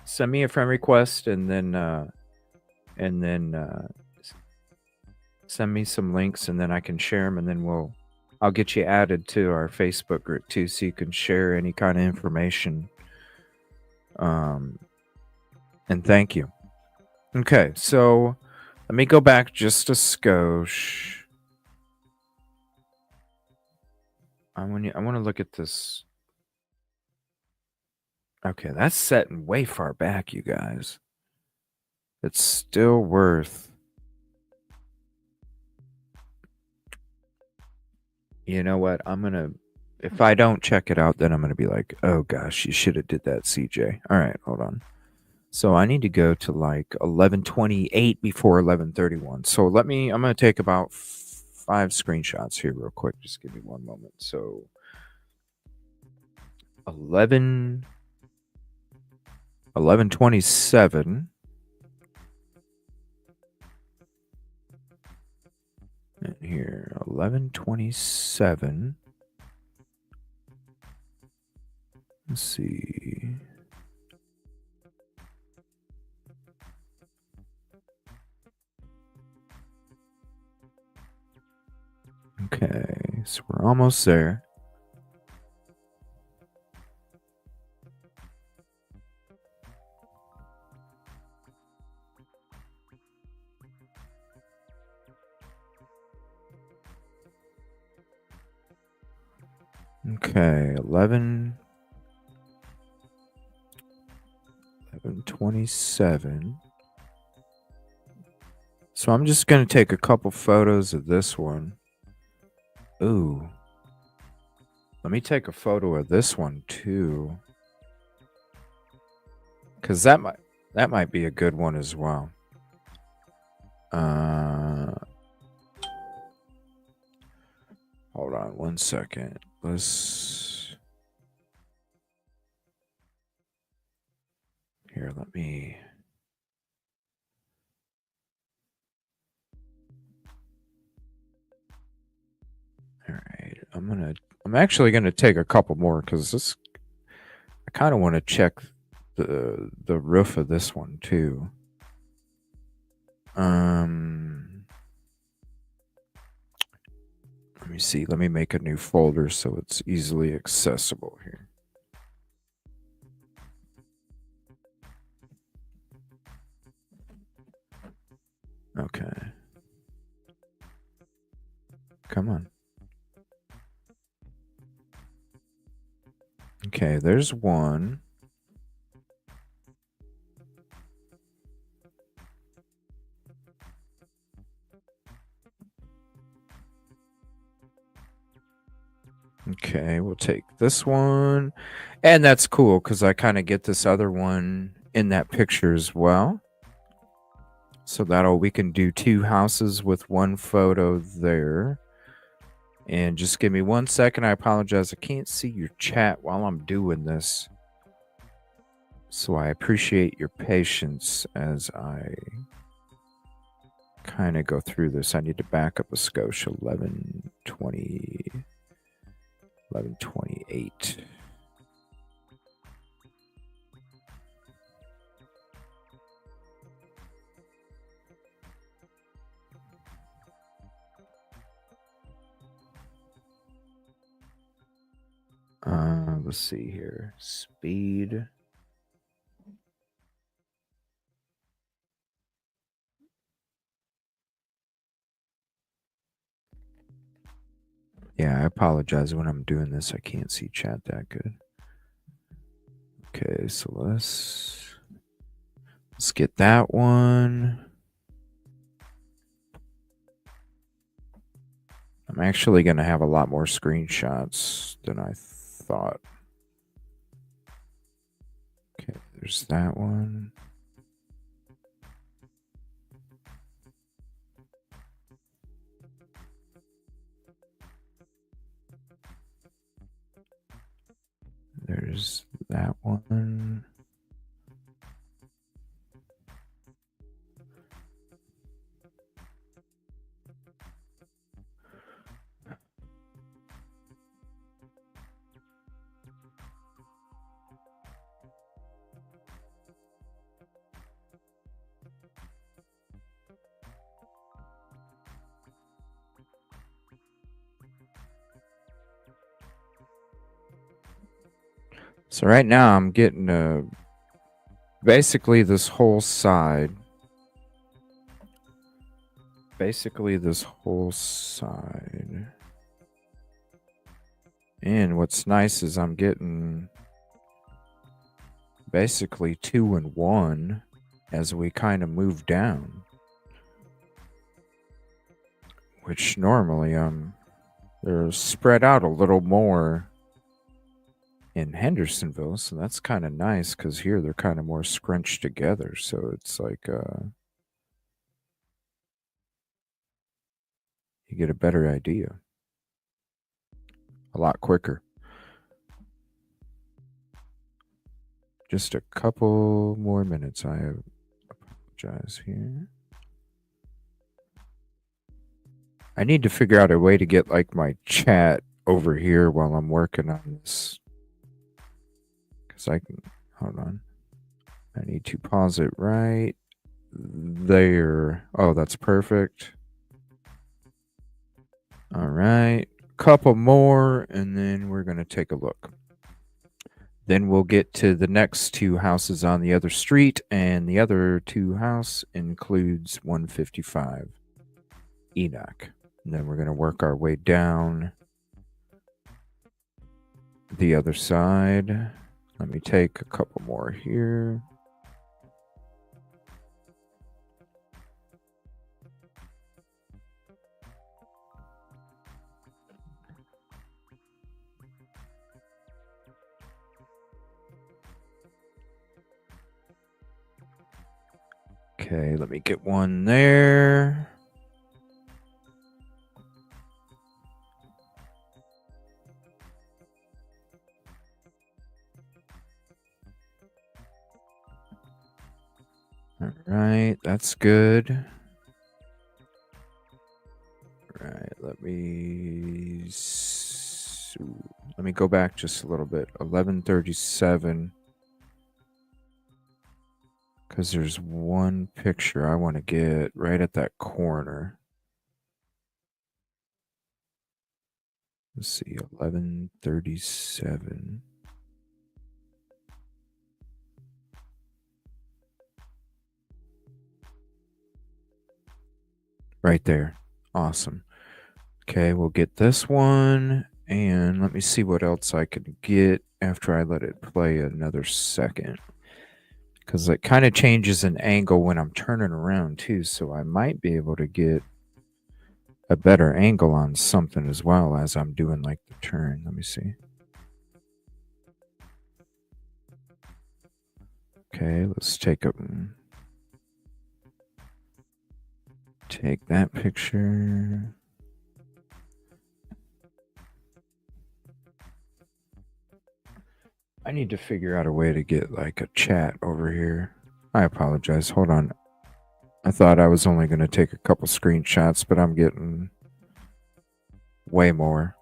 send me a friend request and then send me some links and then I can share them and then I'll get you added to our Facebook group too so you can share any kind of information. And thank you. Okay, so let me go back just a skosh. I want to look at this. Okay, that's setting way far back, you guys. It's still worth. You know what? If I don't check it out, then I'm gonna be like, oh gosh, you should have did that, CJ. All right, hold on. So I need to go to like 11:28 before 11:31. So I'm gonna take about 5 screenshots here real quick. Just give me one moment. So 11:27. And here, 11:27. Let's see. Okay, so we're almost there. Okay, 11:27. So I'm just going to take a couple photos of this one. Ooh. Let me take a photo of this one too. Cuz that might be a good one as well. Hold on 1 second. Here, let me. All right, I'm actually gonna take a couple more because I kind of want to check the roof of this one too. Let me see. Let me make a new folder so it's easily accessible here. Okay. Come on. Okay, there's one. Okay, we'll take this one. And that's cool because I kind of get this other one in that picture as well. So we can do 2 houses with 1 photo there. And just give me 1 second. I apologize. I can't see your chat while I'm doing this. So I appreciate your patience as I kind of go through this. I need to back up a skosh. 11:28. let's see here. Speed. Yeah, I apologize when I'm doing this. I can't see chat that good. Okay, so let's get that one. I'm actually going to have a lot more screenshots than I thought. Okay, there's that one. There's that one. So right now I'm getting basically this whole side. And what's nice is I'm getting basically 2 and 1 as we kind of move down. Which normally they're spread out a little more in Hendersonville, so that's kind of nice because here they're kind of more scrunched together. So it's like you get a better idea a lot quicker. Just a couple more minutes. I apologize here. I need to figure out a way to get like my chat over here while I'm working on this. Because I can, hold on. I need to pause it right there. Oh, that's perfect. All right. Couple more, and then we're going to take a look. Then we'll get to the next 2 houses on the other street, and the other 2 house includes 155 Enoch. And then we're going to work our way down the other side. Let me take a couple more here. Okay, let me get one there. All right, that's good. All right, let me go back just a little bit. 1137. Because there's one picture I want to get right at that corner. Let's see, 1137. Right there. Awesome. Okay, we'll get this one. And let me see what else I can get after I let it play another second. Because it kind of changes an angle when I'm turning around too. So I might be able to get a better angle on something as well as I'm doing like the turn. Let me see. Okay, let's take that picture. I need to figure out a way to get like a chat over here. I apologize. Hold on. I thought I was only going to take a couple screenshots, but I'm getting way more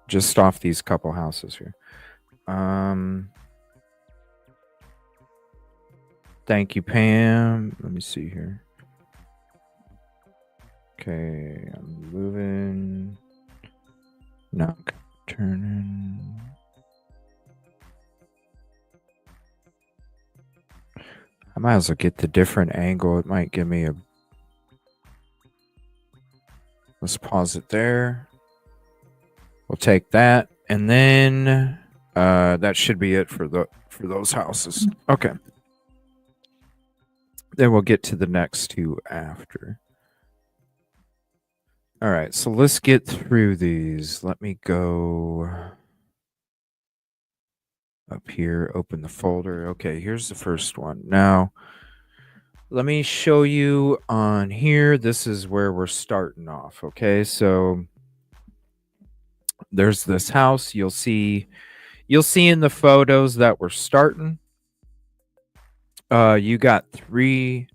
just off these couple houses here. Thank you, Pam. Let me see here. Okay, I'm moving. Not turning. I might as well get the different angle. It might give me a... Let's pause it there. We'll take that, and then that should be it for those houses. Okay. Then we'll get to the next two after. All right, so let's get through these. Let me go up here, open the folder. Okay, here's the first one. Now, let me show you on here. This is where we're starting off. Okay, so there's this house. You'll see in the photos that we're starting. You got 3.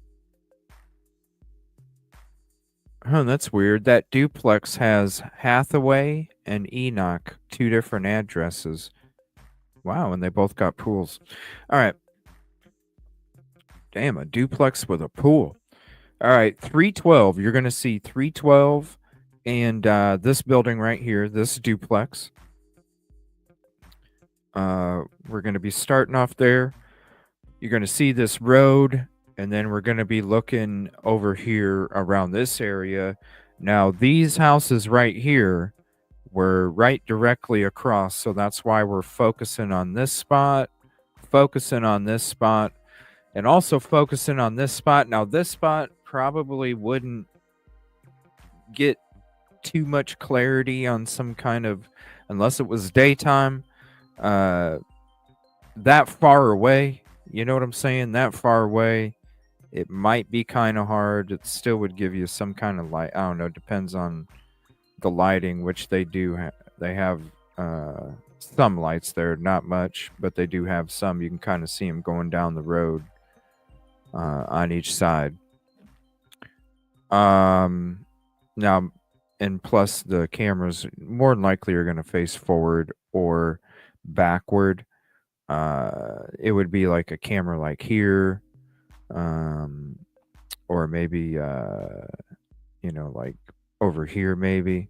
Oh, that's weird. That duplex has Hathaway and Enoch, 2 different addresses. Wow, and they both got pools. All right. Damn, a duplex with a pool. All right, 312. You're going to see 312 and this building right here, this duplex. We're going to be starting off there. You're going to see this road, and then we're going to be looking over here around this area. Now, these houses right here were right directly across, so that's why we're focusing on this spot, and also focusing on this spot. Now, this spot probably wouldn't get too much clarity on some kind of, unless it was daytime, that far away. You know what I'm saying? That far away, it might be kind of hard. It still would give you some kind of light. I don't know. Depends on the lighting, which they do. They have some lights there, not much, but they do have some. You can kind of see them going down the road on each side. Now, and plus the cameras more than likely are going to face forward or backward. It would be like a camera like here, or maybe you know, like over here maybe,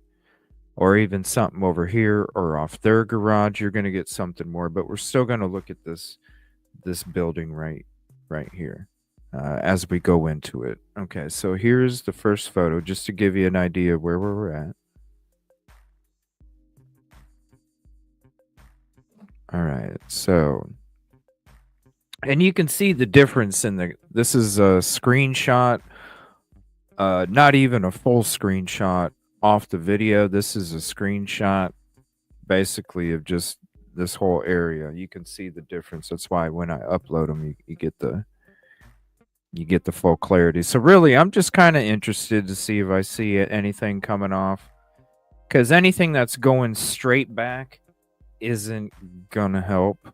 or even something over here or off their garage. You're going to get something more, but we're still going to look at this building right here as we go into it. Okay, so here's the first photo just to give you an idea of where we're at. All right, so, and you can see the difference in this is a screenshot, not even a full screenshot off the video. This is a screenshot basically of just this whole area. You can see the difference. That's why when I upload them, you get the full clarity. So really, I'm just kind of interested to see if I see anything coming off, because anything that's going straight back isn't gonna help.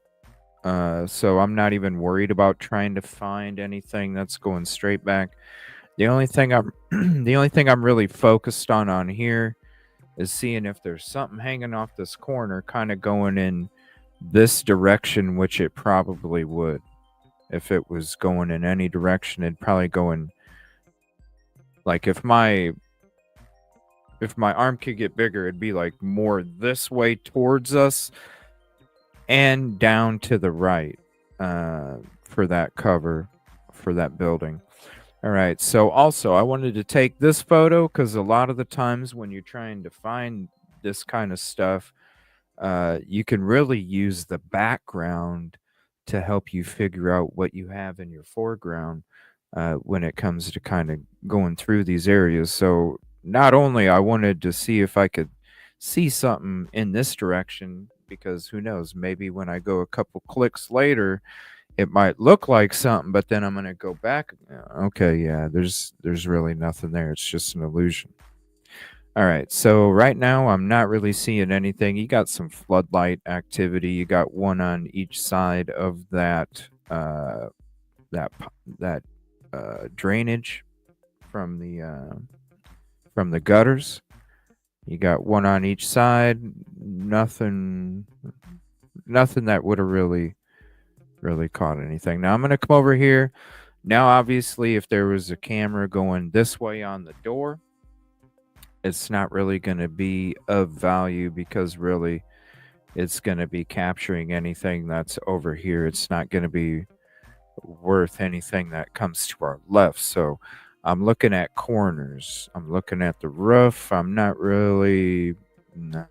So I'm not even worried about trying to find anything that's going straight back. The only thing I'm really focused on here is seeing if there's something hanging off this corner kind of going in this direction, which it probably would. If it was going in any direction, it'd probably go in, like, if my arm could get bigger, it'd be like more this way towards us and down to the right for that cover for that building. All right, so also I wanted to take this photo because a lot of the times when you're trying to find this kind of stuff, you can really use the background to help you figure out what you have in your foreground when it comes to kind of going through these areas. So not only I wanted to see if I could see something in this direction, because who knows, maybe when I go a couple clicks later, it might look like something, but then I'm going to go back. Okay, yeah, there's really nothing there. It's just an illusion. All right, so right now I'm not really seeing anything. You got some floodlight activity. You got one on each side of that drainage from the gutters. You got one on each side. Nothing that would have really caught anything. Now I'm going to come over here. Now, obviously, if there was a camera going this way on the door, it's not really going to be of value, because really it's going to be capturing anything that's over here. It's not going to be worth anything that comes to our left. So I'm looking at corners. I'm looking at the roof. I'm not really... No.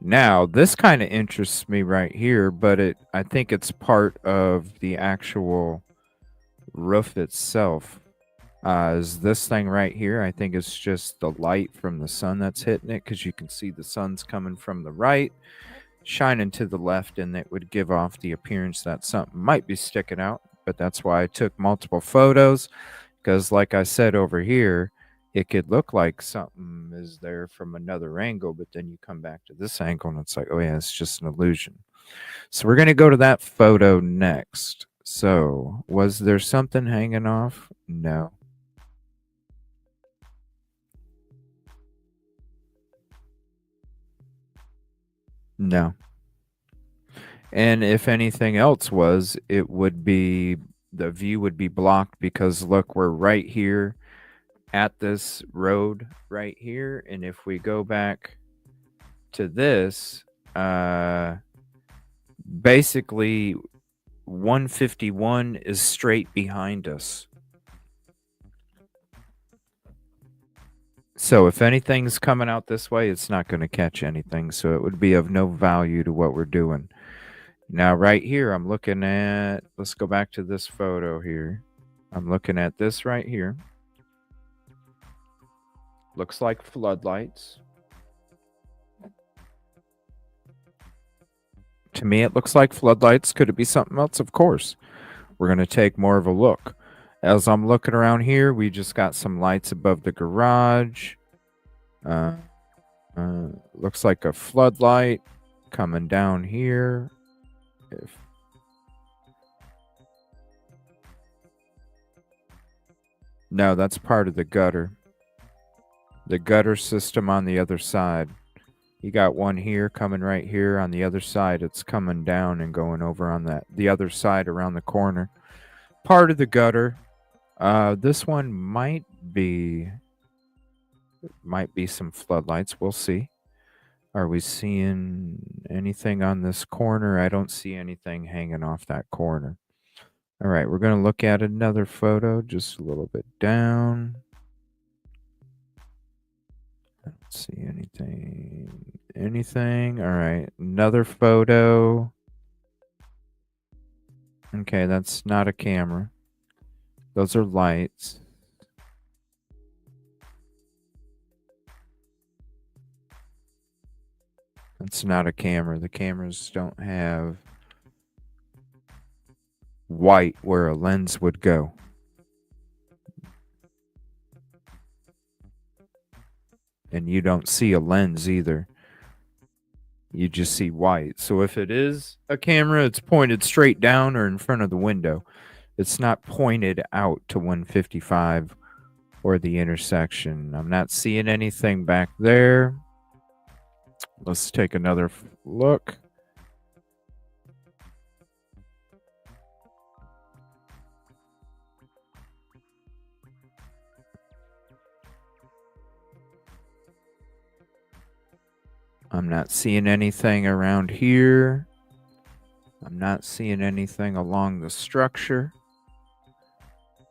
Now, this kind of interests me right here, but I think it's part of the actual roof itself. Is this thing right here? I think it's just the light from the sun that's hitting it, because you can see the sun's coming from the right, shining to the left, and it would give off the appearance that something might be sticking out. But that's why I took multiple photos, because like I said over here, it could look like something is there from another angle, but then you come back to this angle and it's like, oh yeah, it's just an illusion. So we're going to go to that photo next. So was there something hanging off? No. No. And if anything else was, it would be, the view would be blocked, because look, we're right here at this road right here. And if we go back to this, basically 151 is straight behind us. So if anything's coming out this way, it's not going to catch anything. So it would be of no value to what we're doing. Now, right here, I'm looking at, let's go back to this photo here. I'm looking at this right here. Looks like floodlights. To me, it looks like floodlights. Could it be something else? Of course. We're going to take more of a look. As I'm looking around here, we just got some lights above the garage. Looks like a floodlight coming down here. No, that's part of the gutter. The gutter system on the other side. You got one here coming right here. On the other side, it's coming down and going over on the other side around the corner. Part of the gutter. This one might be some floodlights. We'll see. Are we seeing anything on this corner? I don't see anything hanging off that corner. All right, we're going to look at another photo just a little bit down. I don't see anything. All right, another photo. Okay, that's not a camera. Those are lights. That's not a camera. The cameras don't have white where a lens would go. And you don't see a lens either. You just see white. So if it is a camera, it's pointed straight down or in front of the window. It's not pointed out to 155 or the intersection. I'm not seeing anything back there. Let's take another look. I'm not seeing anything around here. I'm not seeing anything along the structure.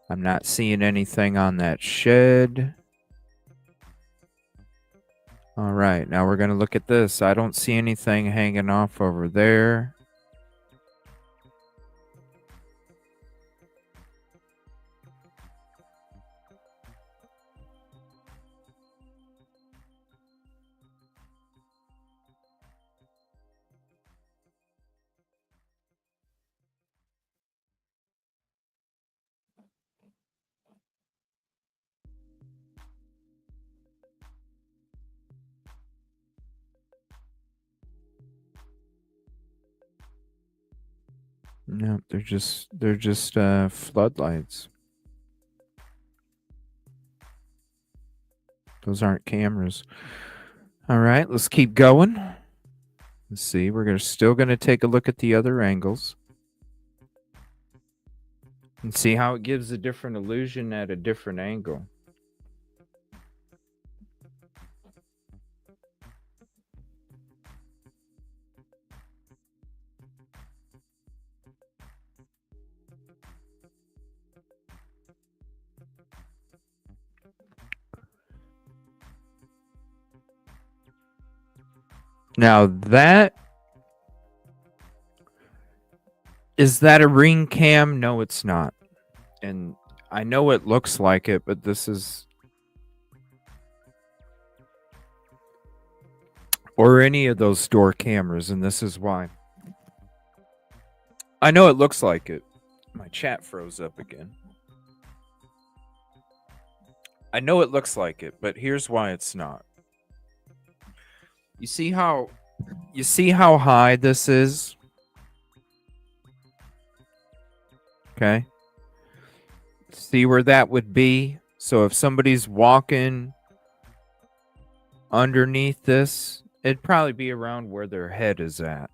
I'm not seeing anything on that shed. All right, now we're going to look at this. I don't see anything hanging off over there. No, they're just floodlights. Those aren't cameras. All right, let's keep going. Let's see. We're still going to take a look at the other angles and see how it gives a different illusion at a different angle. Now is that a ring cam? No, it's not. And I know it looks like it, but this is, or any of those door cameras, and this is why. I know it looks like it. My chat froze up again. I know it looks like it, but here's why it's not. You see how high this is? Okay. See where that would be? So if somebody's walking underneath this, it'd probably be around where their head is at.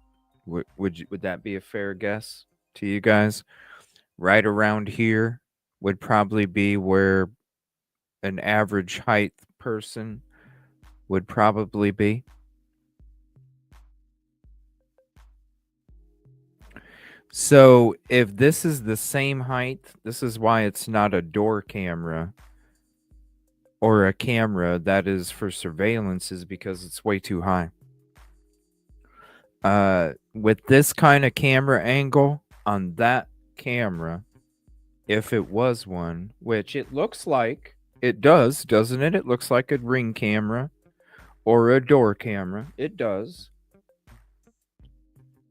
Would that be a fair guess to you guys? Right around here would probably be where an average height person would probably be. So if this is the same height, this is why it's not a door camera or a camera that is for surveillance, is because it's way too high. With this kind of camera angle on that camera, if it was one, which it looks like it does, doesn't it? It looks like a ring camera or a door camera. It does.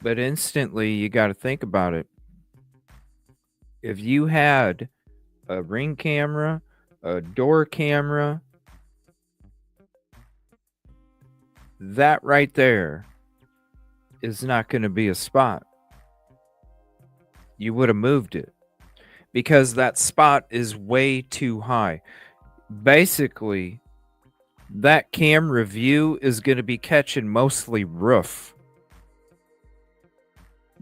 But instantly, you got to think about it. If you had a ring camera, a door camera, that right there is not going to be a spot. You would have moved it because that spot is way too high. Basically, that camera view is going to be catching mostly roof,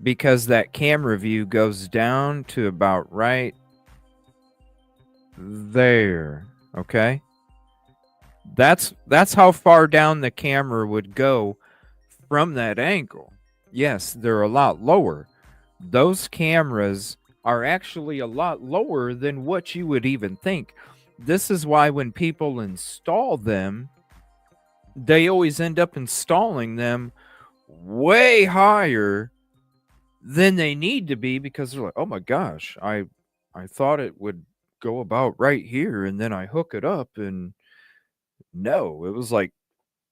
because that camera view goes down to about right there. Okay, that's how far down the camera would go from that angle. Yes, they're a lot lower. Those cameras are actually a lot lower than what you would even think. This is why when people install them, they always end up installing them way higher than they need to be, because they're like, oh my gosh, I thought it would go about right here, and then I hook it up, and no, it was like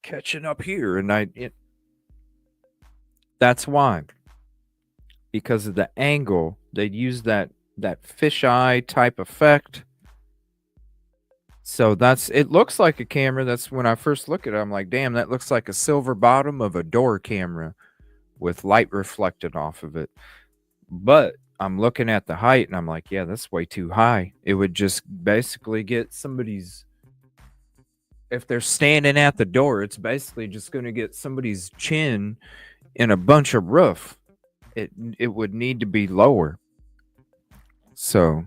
catching up here, and that's why. Because of the angle, they'd use that fisheye type effect. So it looks like a camera. That's when I first look at it, I'm like, damn, that looks like a silver bottom of a door camera with light reflected off of it. But I'm looking at the height and I'm like, yeah, that's way too high. It would just basically get somebody's, if they're standing at the door, it's basically just going to get somebody's chin in a bunch of roof. It would need to be lower. So,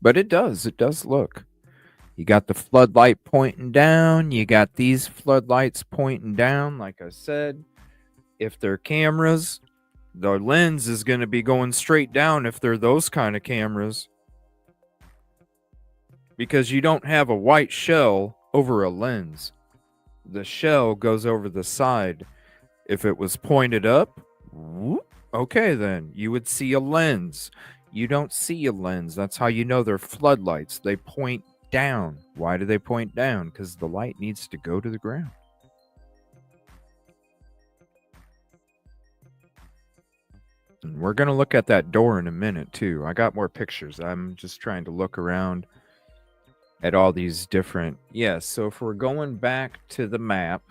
but it does look. You got the floodlight pointing down. You got these floodlights pointing down. Like I said, if they're cameras, the lens is going to be going straight down if they're those kind of cameras. Because you don't have a white shell over a lens. The shell goes over the side. If it was pointed up, okay, then you would see a lens. You don't see a lens. That's how you know they're floodlights. They point down. Why do they point down? Because the light needs to go to the ground. And we're going to look at that door in a minute, too. I got more pictures. I'm just trying to look around at all these different... Yes, so if we're going back to the map...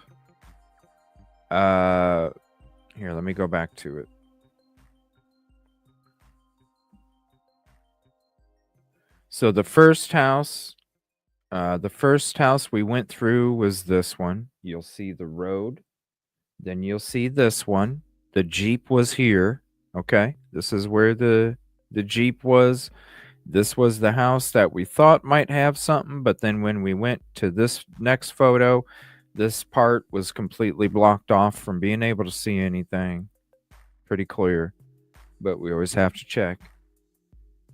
Here, let me go back to it. So the first house we went through was this one. You'll see the road. Then you'll see this one. The Jeep was here. Okay, this is where the Jeep was. This was the house that we thought might have something, but then when we went to this next photo, this part was completely blocked off from being able to see anything. Pretty clear, but we always have to check.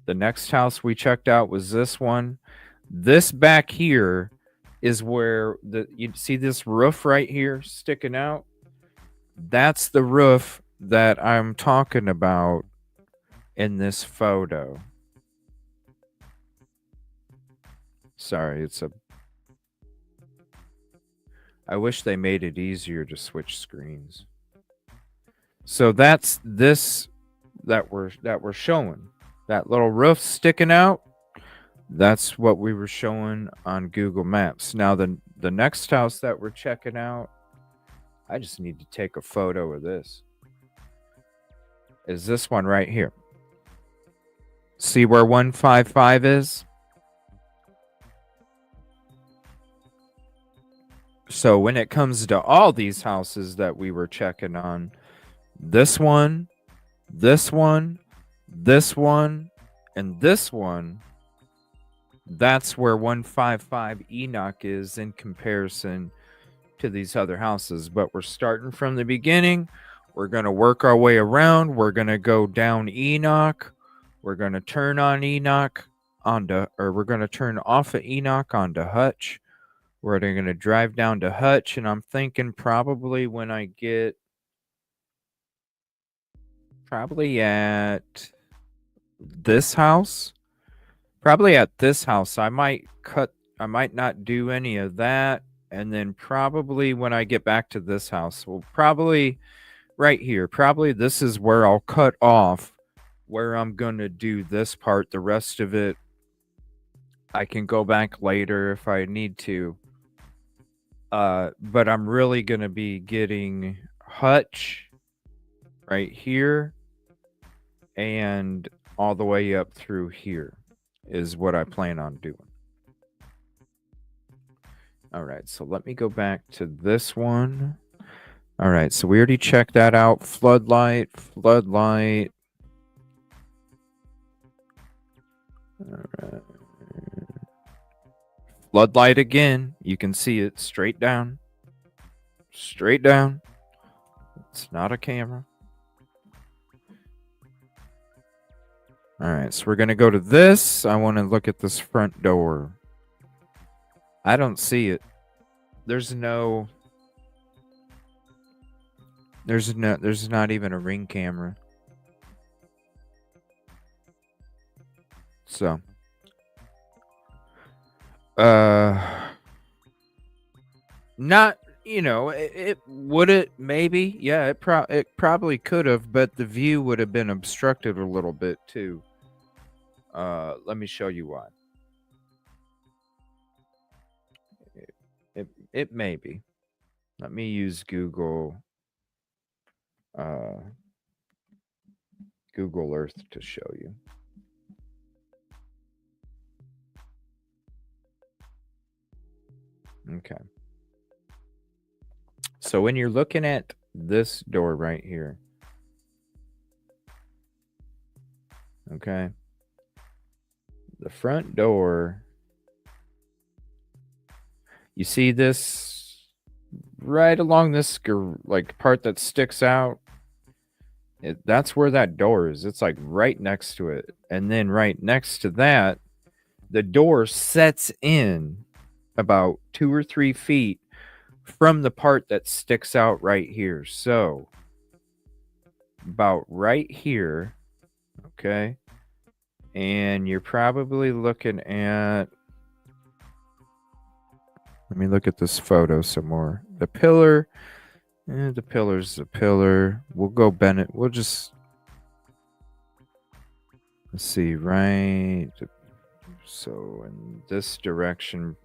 The next house we checked out was this one. This back here is where you see this roof right here sticking out. That's the roof that I'm talking about in this photo. Sorry, I wish they made it easier to switch screens. So that's this that we're showing. That little roof sticking out. That's what we were showing on Google Maps. Now the next house that we're checking out, I just need to take a photo of this. Is this one right here. See where 155 is? So when it comes to all these houses that we were checking on, this one, this one, this one, and this one, that's where 155 Enoch is in comparison to these other houses. But we're starting from the beginning. We're going to work our way around. We're going to go down Enoch. We're going to turn on Enoch we're going to turn off of Enoch onto Hutch. We're going to drive down to Hutch, and I'm thinking probably when I get at this house, I might not do any of that. And then probably when I get back to this house, well, probably right here, probably this is where I'll cut off, where I'm going to do this part. The rest of it, I can go back later if I need to. But I'm really going to be getting Hutch right here and all the way up through here is what I plan on doing. All right, so let me go back to this one. All right, so we already checked that out. Floodlight. All right. Floodlight again. You can see it straight down. Straight down. It's not a camera. All right, so we're going to go to this. I want to look at this front door. I don't see it. There's not even a ring camera. So not, it would it maybe, yeah, it probably could have, but the view would have been obstructed a little bit too. Let me show you why. It may be. Let me use Google Earth to show you. Okay. So when you're looking at this door right here, okay, the front door, you see this right along this like part that sticks out? That's where that door is. It's like right next to it. And then right next to that, the door sets in about 2 or 3 feet from the part that sticks out right here. So about right here, okay? And you're probably looking at, let me look at this photo some more. The pillar, the pillar's the pillar. We'll go Bennett. We'll just, let's see, right. So in this direction,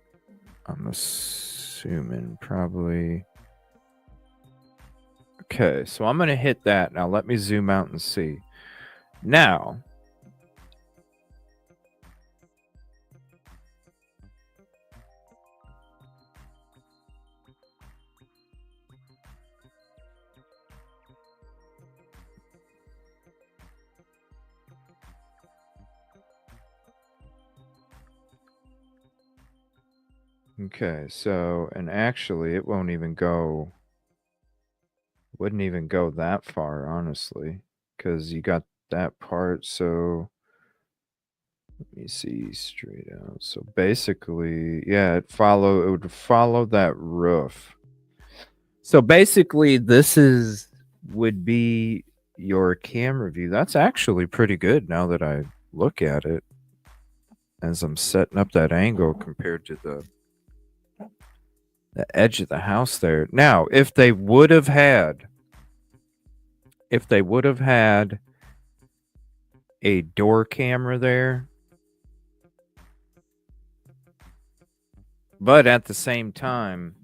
I'm assuming probably. Okay, so I'm going to hit that. Now let me zoom out and see. Now, okay, so, and actually it wouldn't even go that far, honestly, because you got that part. So let me see straight out. So basically, yeah, it would follow that roof. So basically, would be your camera view. That's actually pretty good now that I look at it. As I'm setting up that angle compared to the edge of the house there. Now, if they would have had a door camera there, but at the same time,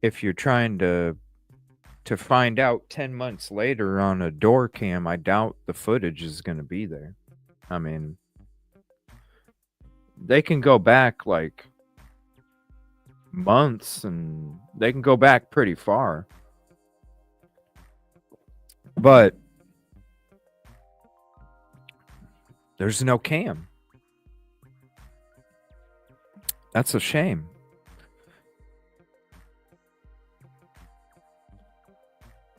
if you're trying to find out 10 months later on a door cam, I doubt the footage is going to be there. I mean, they can go back like months, and they can go back pretty far. But there's no cam. That's a shame.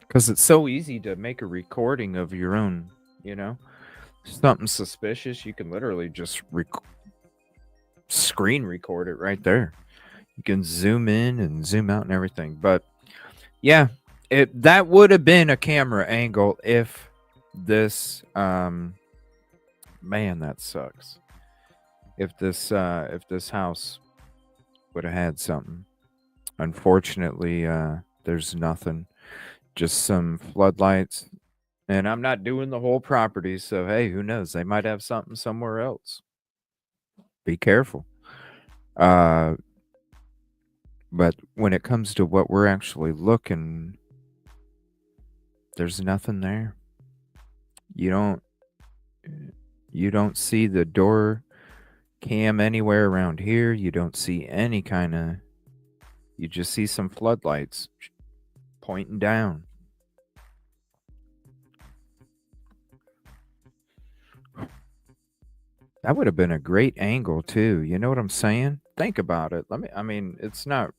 Because it's so easy to make a recording of your own, you know? Something suspicious, you can literally just screen record it right there. You can zoom in and zoom out and everything. But yeah, that would have been a camera angle if this man, that sucks. If this house would have had something. Unfortunately, there's nothing. Just some floodlights. And I'm not doing the whole property, so hey, who knows? They might have something somewhere else. Be careful. But when it comes to what we're actually looking, there's nothing there. You don't see the door cam anywhere around here. You don't see any kind of, you just see some floodlights pointing down. That would have been a great angle too. You know what I'm saying? Think about it. It's not,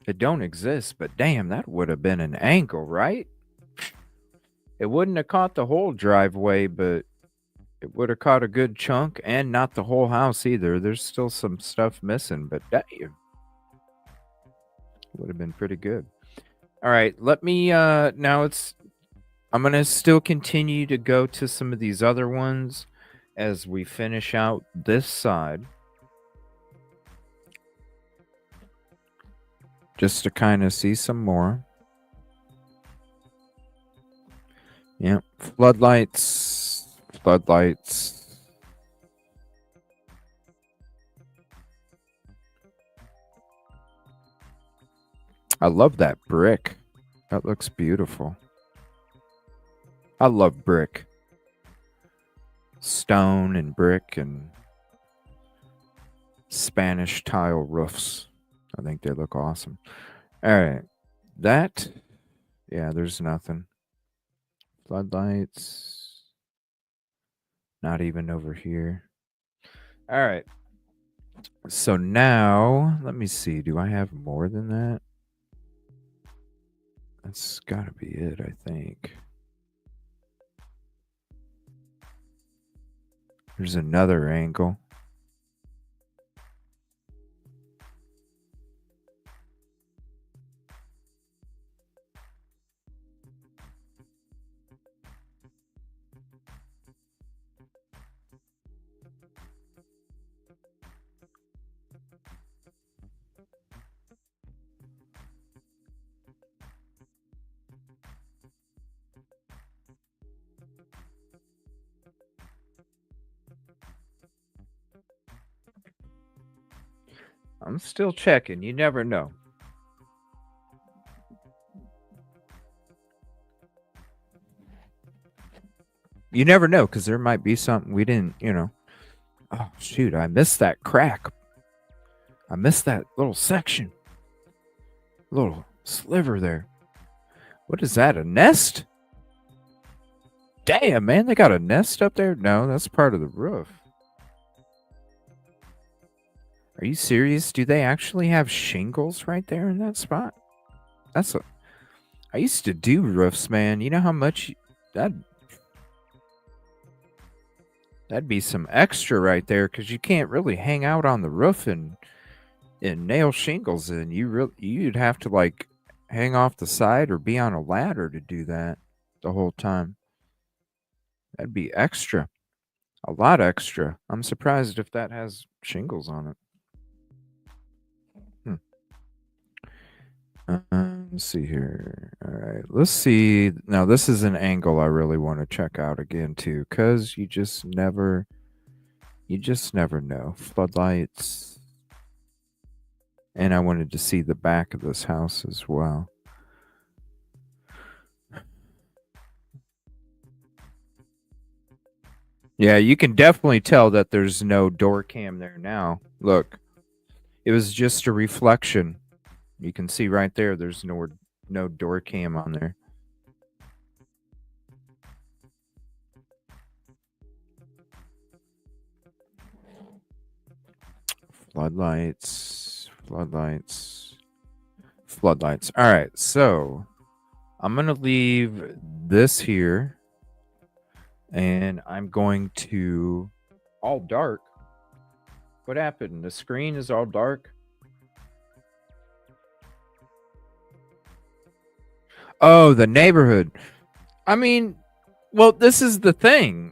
it don't exist, but damn, that would have been an angle, right? It wouldn't have caught the whole driveway, but it would have caught a good chunk, and not the whole house either. There's still some stuff missing, but damn, it would have been pretty good. All right, let me I'm going to still continue to go to some of these other ones as we finish out this side. Just to kind of see some more. Yeah, floodlights. I love that brick. That looks beautiful. I love brick. Stone and brick and Spanish tile roofs. I think they look awesome. All right. There's nothing. Floodlights. Not even over here. All right. So now, let me see. Do I have more than that? That's got to be it, I think. There's another angle. I'm still checking. You never know. You never know, because there might be something we didn't, Oh, shoot. I missed that crack. I missed that little section. Little sliver there. What is that? A nest? Damn, man. They got a nest up there? No, that's part of the roof. Are you serious? Do they actually have shingles right there in that spot? I used to do roofs, man. You know how much that'd be some extra right there, because you can't really hang out on the roof and and nail shingles in, you'd have to like hang off the side or be on a ladder to do that the whole time. That'd be extra. A lot extra. I'm surprised if that has shingles on it. Let's see here. All right, let's see. Now, this is an angle I really want to check out again too, because you just never know. Floodlights, and I wanted to see the back of this house as well. Yeah, you can definitely tell that there's no door cam there now. Look, it was just a reflection. You can see right there, there's no door cam on there. Floodlights. All right, so I'm going to leave this here, and I'm going to all dark. What happened? The screen is all dark? Oh, the neighborhood. I mean, well, this is the thing.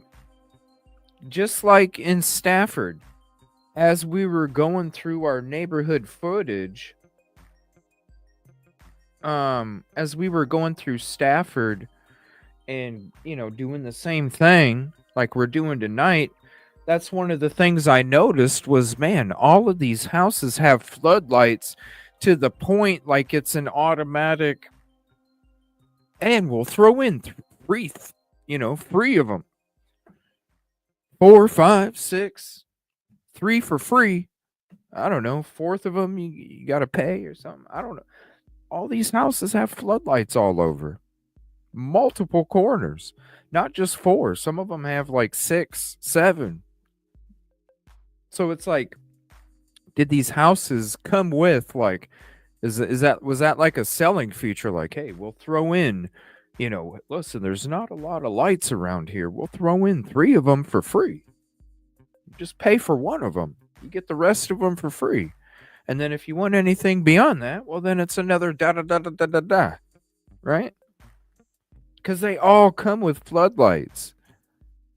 Just like in Stafford, as we were going through our neighborhood footage, as we were going through Stafford and, doing the same thing like we're doing tonight, that's one of the things I noticed was, man, all of these houses have floodlights to the point like it's an automatic, and we'll throw in three of them. 4, 5, 6, 3 for free. I don't know. 4th of them you got to pay or something. I don't know. All these houses have floodlights all over. Multiple corners. Not just 4. Some of them have like 6, 7. So it's like, did these houses come with like, was that like a selling feature? Like, hey, we'll throw in, listen, there's not a lot of lights around here. We'll throw in 3 of them for free. Just pay for 1 of them. You get the rest of them for free. And then if you want anything beyond that, well, then it's another da-da-da-da-da-da-da. Right? Because they all come with floodlights.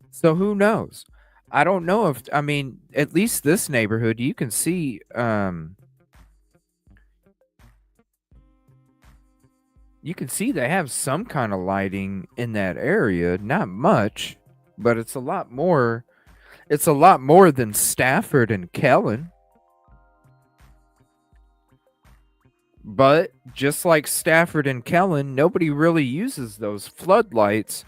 So who knows? I don't know if, at least this neighborhood, you can see, they have some kind of lighting in that area. Not much, but it's a lot more. It's a lot more than Stafford and Kellen. But just like Stafford and Kellen, nobody really uses those floodlights.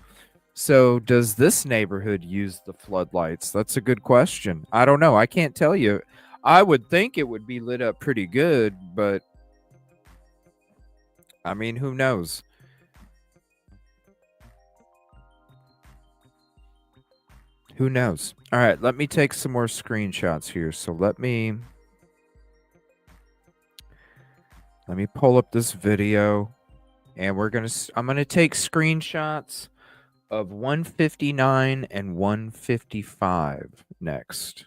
So does this neighborhood use the floodlights? That's a good question. I don't know. I can't tell you. I would think it would be lit up pretty good, but who knows? Who knows? All right, let me take some more screenshots here. So let me pull up this video, and I'm going to take screenshots of 159 and 155 next.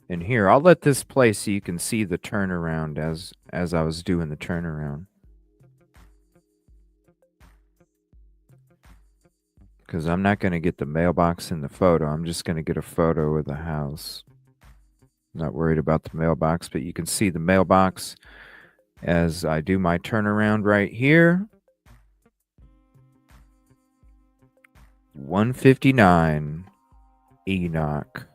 And here, I'll let this play so you can see the turnaround as I was doing the turnaround. Because I'm not going to get the mailbox in the photo. I'm just going to get a photo of the house. Not worried about the mailbox, but you can see the mailbox as I do my turnaround right here. 159 Enoch.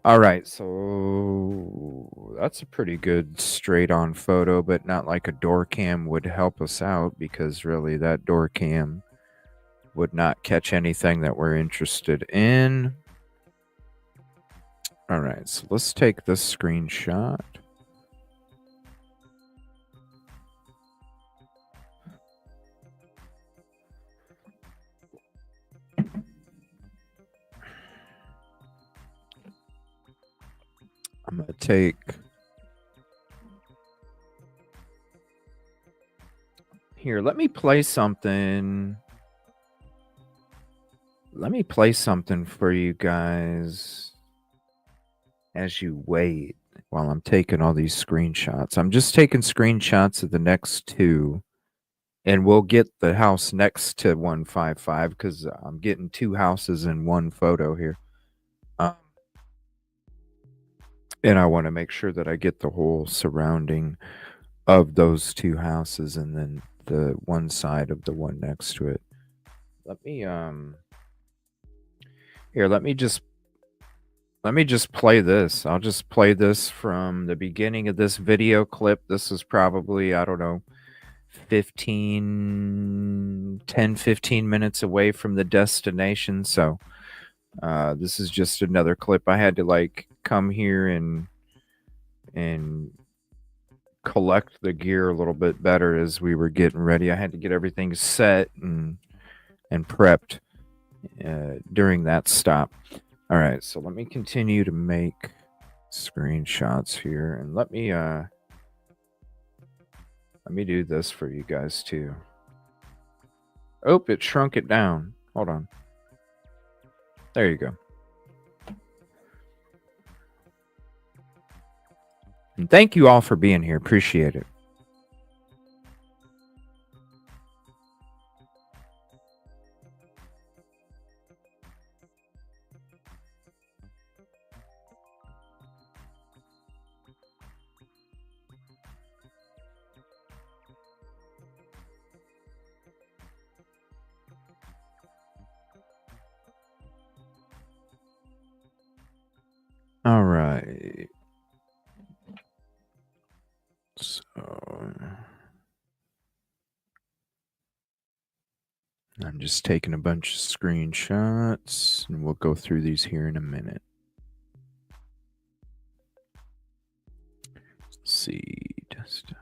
All right, so that's a pretty good straight-on photo, but not like a door cam would help us out, because really that door cam would not catch anything that we're interested in. All right, so let's take this screenshot. going to take... Here, let me play something. Let me play something for you guys as you wait while I'm taking all these screenshots. I'm just taking screenshots of the next two, and we'll get the house next to 155 because I'm getting two houses in one photo here. And I want to make sure that I get the whole surrounding of those two houses and then the one side of the one next to it. Let me here, let me just play this. I'll just play this from the beginning of this video clip. This is probably, I don't know, 10, 15 minutes away from the destination. So this is just another clip. I had to like come here and collect the gear a little bit better as we were getting ready. I had to get everything set and prepped during that stop. All right, so let me continue to make screenshots here, and let me do this for you guys too. Oh, it shrunk it down. Hold on. There you go. And thank you all for being here. Appreciate it. All right. So I'm just taking a bunch of screenshots, and we'll go through these here in a minute. Let's see. Just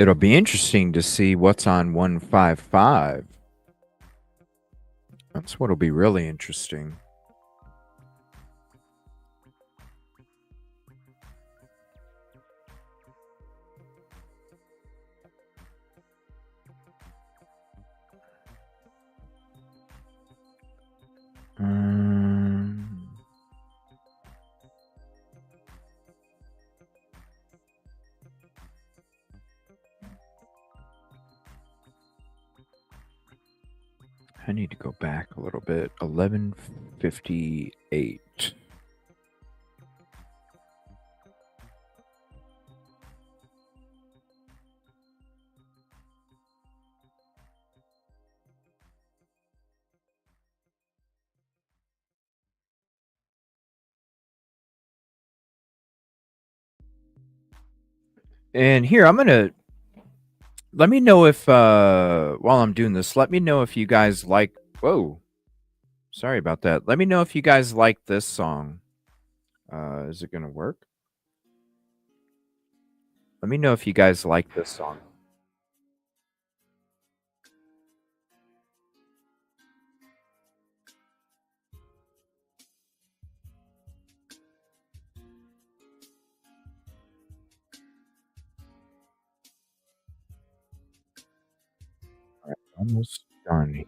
it'll be interesting to see what's on 155. That's what'll be really interesting. I need to go back a little bit. 11:58. And here, I'm going to... Let me know if, while I'm doing this, let me know if you guys like... Whoa. Sorry about that. Let me know if you guys like this song. Is it going to work? Let me know if you guys like this song. All right, almost done here.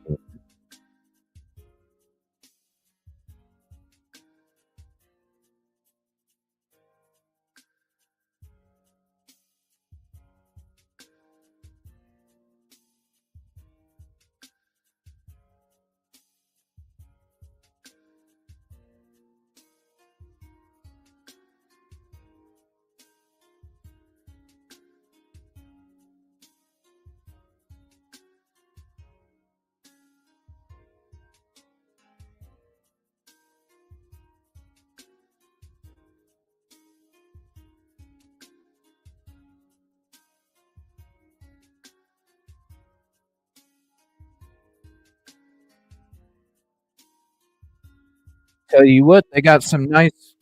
Tell you what, they got some nice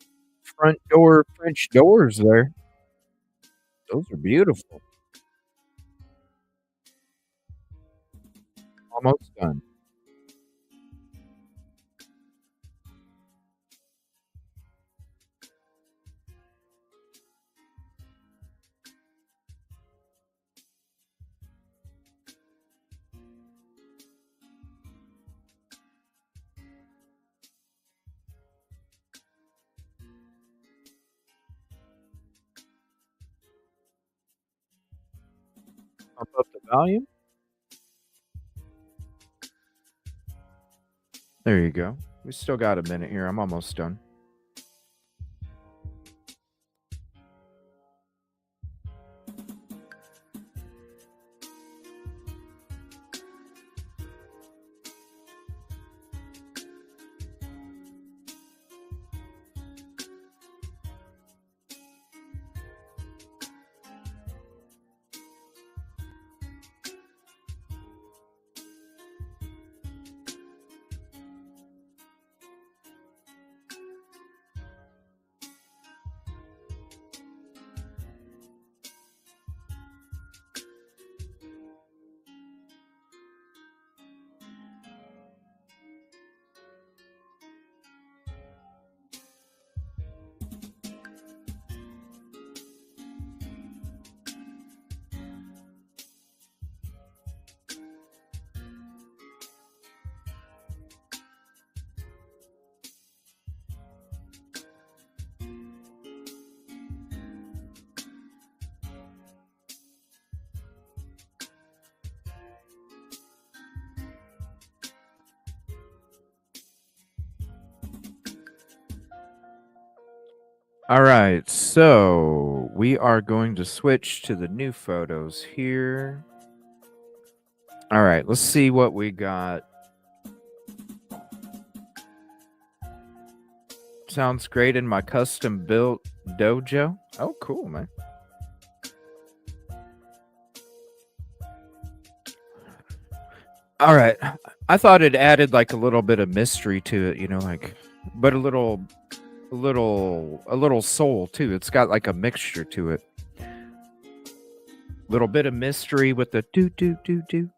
front door French doors there. Those are beautiful. Almost done. Pump up the volume. There you go. We still got a minute here. I'm almost done. All right, so we are going to switch to the new photos here. All right, let's see what we got. Sounds great in my custom built dojo. Oh, cool, man. All right. I thought it added like a little bit of mystery to it, you know, like, but a little soul too. It's got like a mixture to it. Little bit of mystery with the do do do do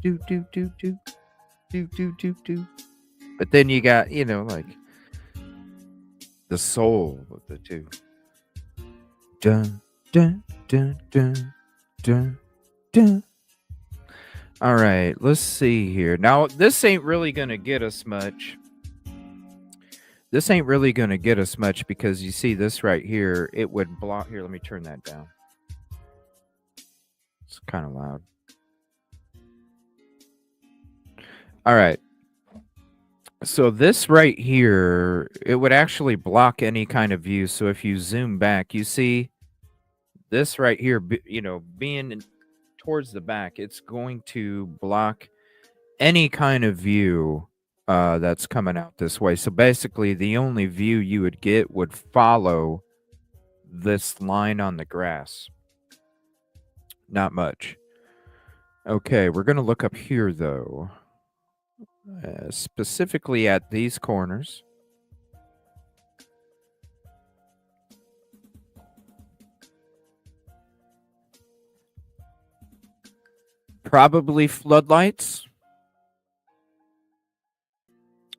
do do do do do do do do. But then you got, you know, like the soul of the two. Dun dun dun dun dun dun. All right, let's see here. Now, this ain't really going to get us much. This ain't really going to get us much because you see this right here, it would block. Here, let me turn that down. It's kind of loud. All right. So this right here, it would actually block any kind of view. So if you zoom back, you see this right here, you know, being towards the back, it's going to block any kind of view that's coming out this way. So basically, the only view you would get would follow this line on the grass. Not much. Okay, we're going to look up here, though. Specifically at these corners. Probably floodlights.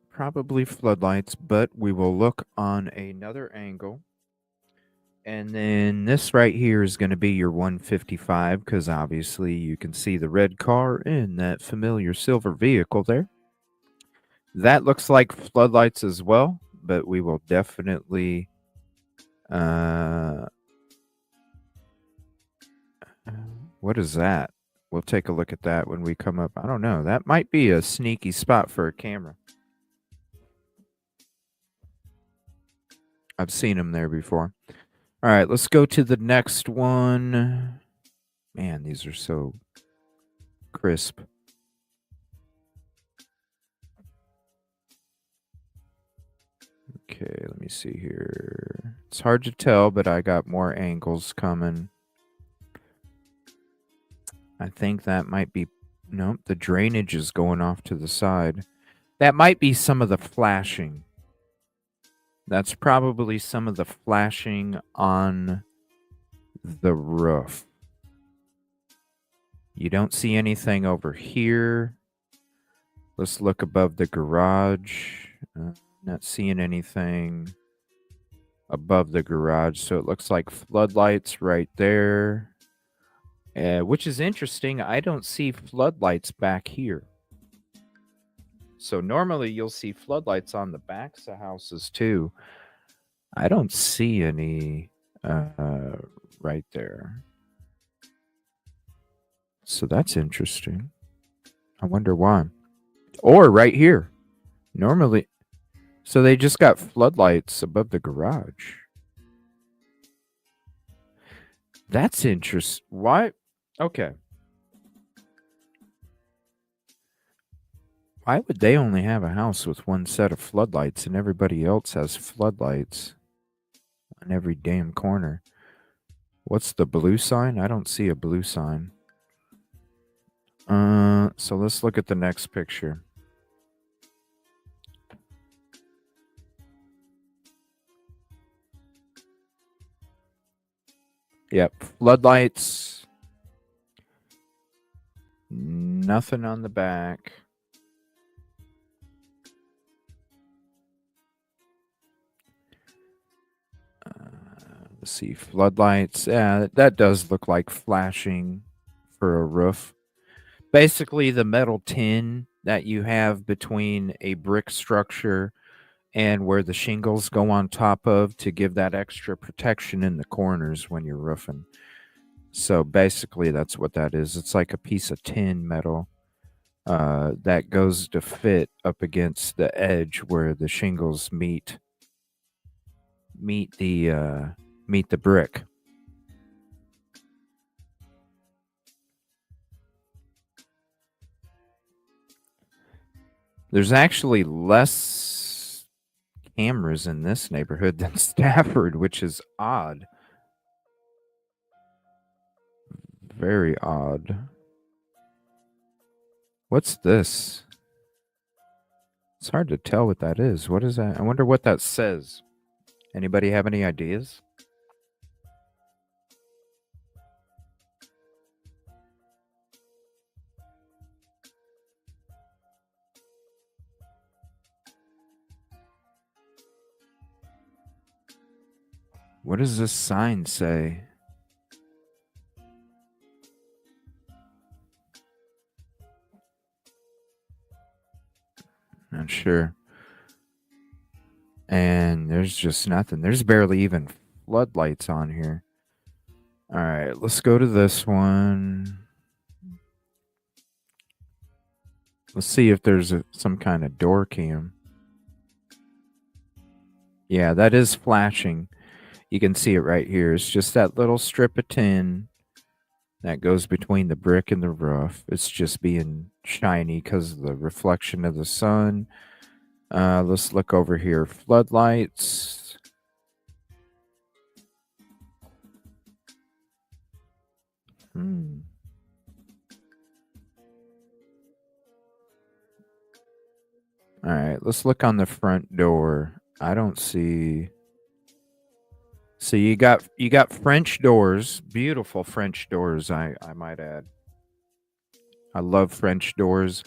Probably floodlights, but we will look on another angle. And then this right here is going to be your 155 because obviously you can see the red car in that familiar silver vehicle there. That looks like floodlights as well, but we will definitely what is that? We'll take a look at that when we come up. I don't know. That might be a sneaky spot for a camera. I've seen them there before. All right, let's go to the next one. Man, these are so crisp. Okay, let me see here. It's hard to tell, but I got more angles coming. I think that might be... Nope, the drainage is going off to the side. That might be some of the flashing. That's probably some of the flashing on the roof. You don't see anything over here. Let's look above the garage. Not seeing anything above the garage, so it looks like floodlights right there. Which is interesting. I don't see floodlights back here. So normally you'll see floodlights on the backs of houses too. I don't see any right there. So that's interesting. I wonder why. Or right here. Normally. So they just got floodlights above the garage. That's interesting. Why? Okay. Why would they only have a house with one set of floodlights and everybody else has floodlights on every damn corner? What's the blue sign? I don't see a blue sign. So let's look at the next picture. Yep, floodlights. Nothing on the back. Let's see, floodlights. Yeah, that does look like flashing for a roof. Basically, the metal tin that you have between a brick structure and where the shingles go on top of to give that extra protection in the corners when you're roofing. So basically, that's what that is. It's like a piece of tin metal that goes to fit up against the edge where the shingles meet the brick. There's actually less cameras in this neighborhood than Stafford, which is odd. Very odd. What's this? It's hard to tell what that is. What is that? I wonder what that says. Anybody have any ideas? What does this sign say? Not sure. And there's just nothing. There's barely even floodlights on here. All right, let's go to this one. Let's see if there's some kind of door cam. Yeah, that is flashing. You can see it right here. It's just that little strip of tin that goes between the brick and the roof. It's just being shiny because of the reflection of the sun. Let's look over here. Floodlights. All right, let's look on the front door. I don't see. So you got French doors, beautiful French doors, I might add. I love French doors.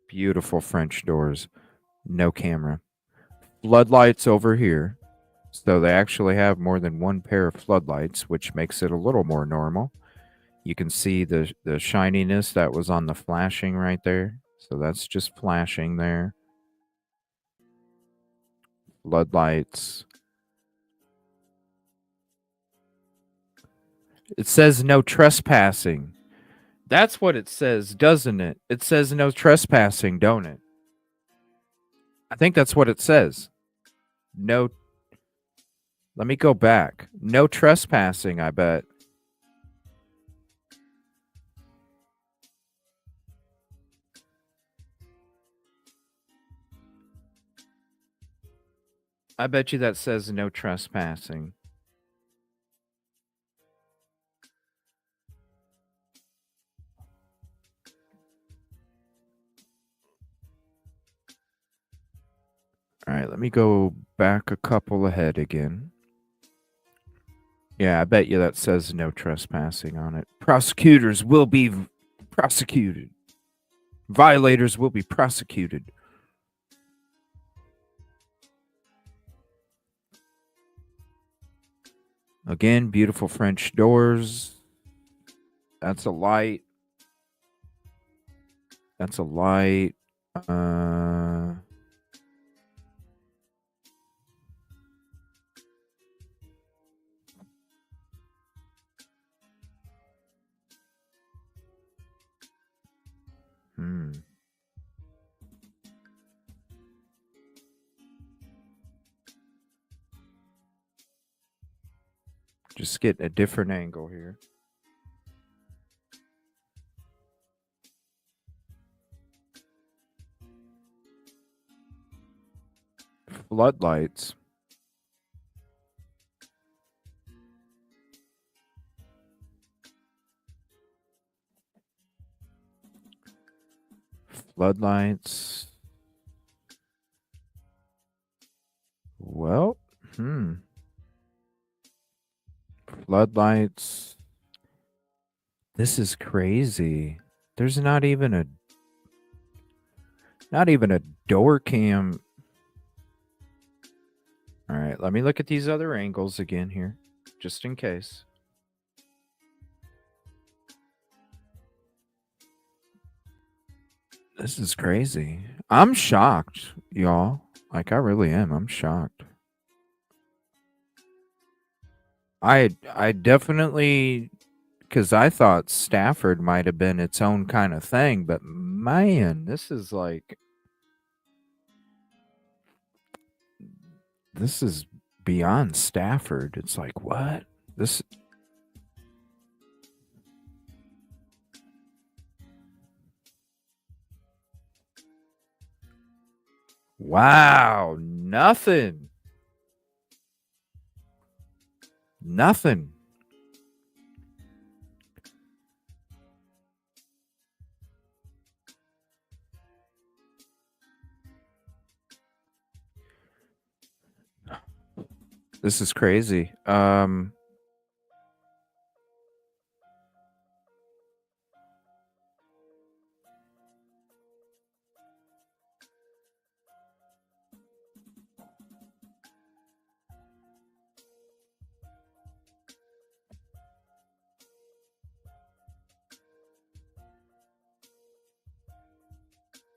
Beautiful French doors. No camera. Floodlights over here. So they actually have more than one pair of floodlights, which makes it a little more normal. You can see the shininess that was on the flashing right there. So that's just flashing there. Floodlights. It says no trespassing. That's what it says, doesn't it? It says no trespassing, don't it? I think that's what it says. No. Let me go back. No trespassing, I bet. I bet you that says no trespassing. All right, let me go back a couple ahead again. Yeah, I bet you that says no trespassing on it. Prosecutors will be prosecuted. Violators will be prosecuted. Again, beautiful French doors. That's a light. That's a light. Just get a different angle here. Floodlights. Floodlights. Well, Floodlights. This is crazy. There's not even a door cam. All right, let me look at these other angles again here, just in case. This is crazy. I'm shocked, y'all. Like, I really am. I'm shocked. I definitely, because I thought Stafford might have been its own kind of thing, but man, this is like, this is beyond Stafford. It's like, what? This. Wow, nothing. Nothing. This is crazy.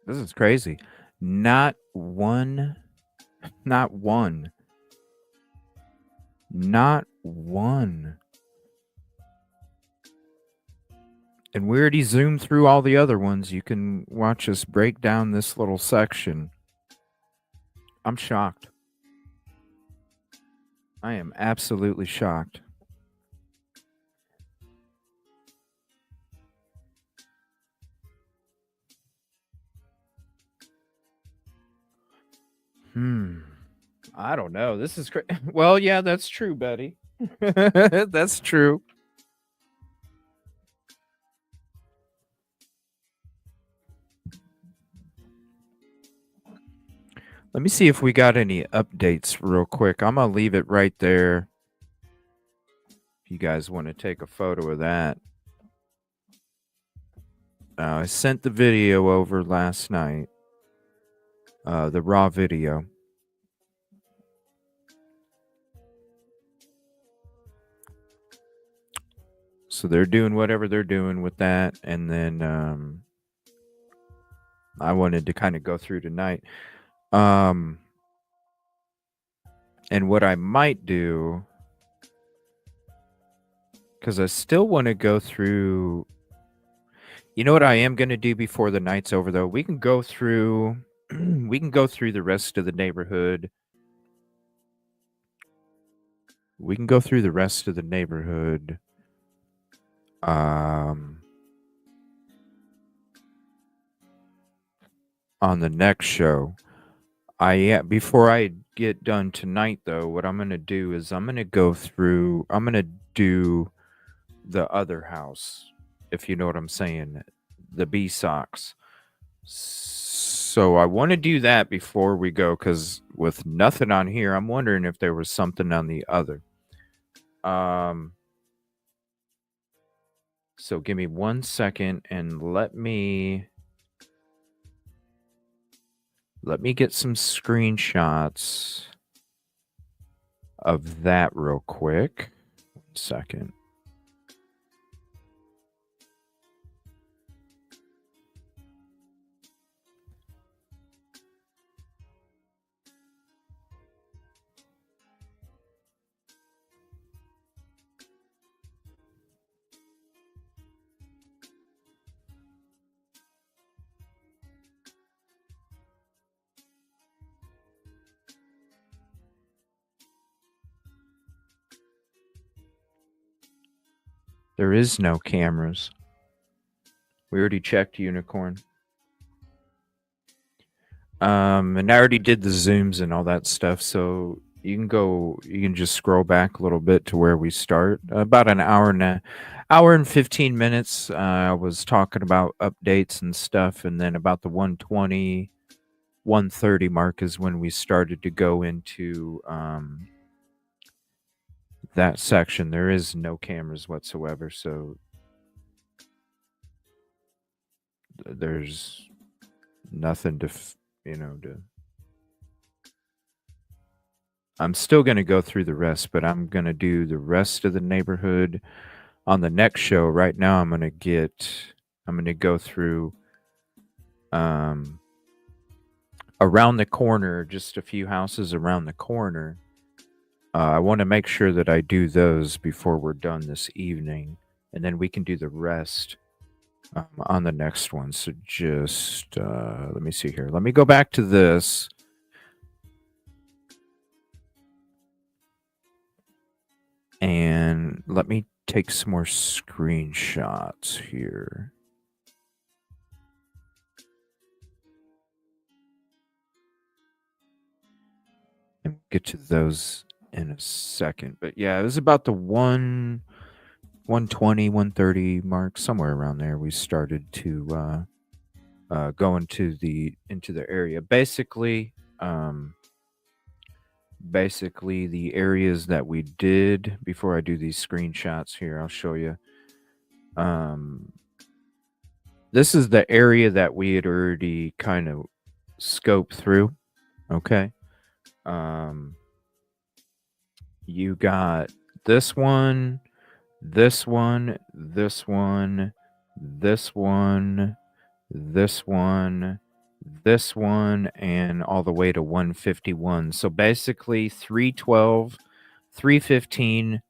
This is crazy. Not one. Not one. Not one. And we already zoomed through all the other ones. You can watch us break down this little section. I'm shocked. I am absolutely shocked. I don't know. This is crazy. Well, yeah, that's true, Betty. That's true. Let me see if we got any updates real quick. I'm going to leave it right there. If you guys want to take a photo of that. I sent the video over last night. The raw video. So they're doing whatever they're doing with that. And then I wanted to kind of go through tonight. And what I might do, because I still want to go through. You know what I am going to do before the night's over, though? We can go through. We can go through the rest of the neighborhood. We can go through the rest of the neighborhood. On the next show. Before I get done tonight, though, what I'm going to do is I'm going to go through. I'm going to do the other house, if you know what I'm saying, the B socks. So I want to do that before we go, because with nothing on here, I'm wondering if there was something on the other. So give me 1 second and let me get some screenshots of that real quick. 1 second. There is no cameras. We already checked, Unicorn. And I already did the zooms and all that stuff, so you can just scroll back a little bit to where we start. About an hour and 15 minutes. I was talking about updates and stuff, and then about the 120, 130 mark is when we started to go into that section. There is no cameras whatsoever, so there's nothing to I'm still going to go through the rest, but I'm going to do the rest of the neighborhood on the next show. Right now I'm going to go through around the corner, just a few houses around the corner. I want to make sure that I do those before we're done this evening, and then we can do the rest on the next one. So just let me see here. Let me go back to this. And let me take some more screenshots here. And get to those in a second. But yeah, it was about the 120, 130 mark, somewhere around there. We started to go into the area. Basically, the areas that we did before I do these screenshots here, I'll show you. This is the area that we had already kind of scoped through. Okay. You got this one, this one, this one, this one, this one, this one, and all the way to 151. So basically 312, 315,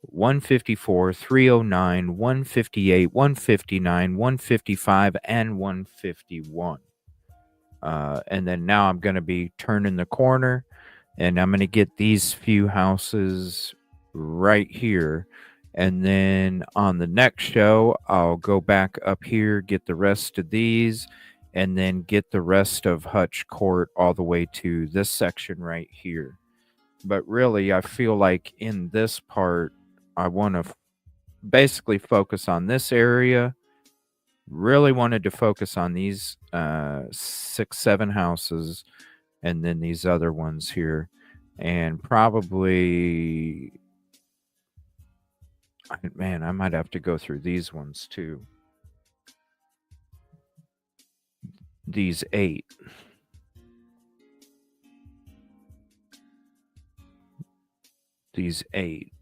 154, 309, 158, 159, 155, and 151. And then now I'm going to be turning the corner, and I'm going to get these few houses right here. And then on the next show, I'll go back up here, get the rest of these, and then get the rest of Hutch Court all the way to this section right here. But really, I feel like in this part, I want to basically focus on this area. Really wanted to focus on these 6, 7 houses, and then these other ones here. And probably, man, I might have to go through these ones too. These 8. These 8.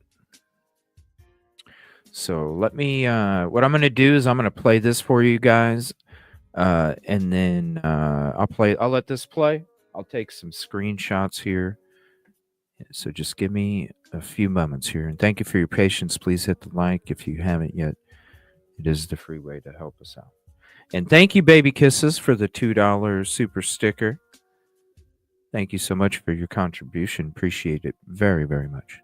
So let me, what I'm going to do is I'm going to play this for you guys. And then I'll let this play. I'll take some screenshots here. So just give me a few moments here. And thank you for your patience. Please hit the like if you haven't yet. It is the free way to help us out. And thank you, Baby Kisses, for the $2 super sticker. Thank you so much for your contribution. Appreciate it very, very much.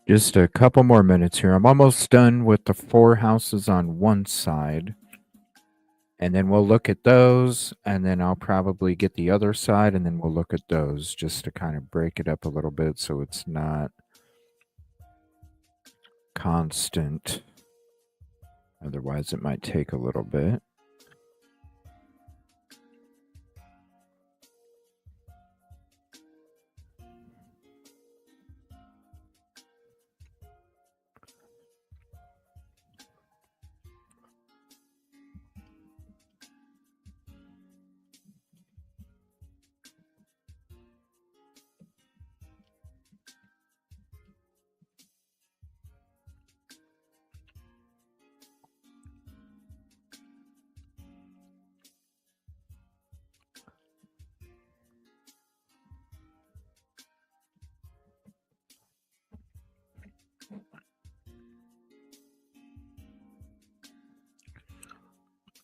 Just a couple more minutes here. I'm almost done with the 4 houses on one side. And then we'll look at those, and then I'll probably get the other side, and then we'll look at those just to kind of break it up a little bit so it's not constant. Otherwise, it might take a little bit.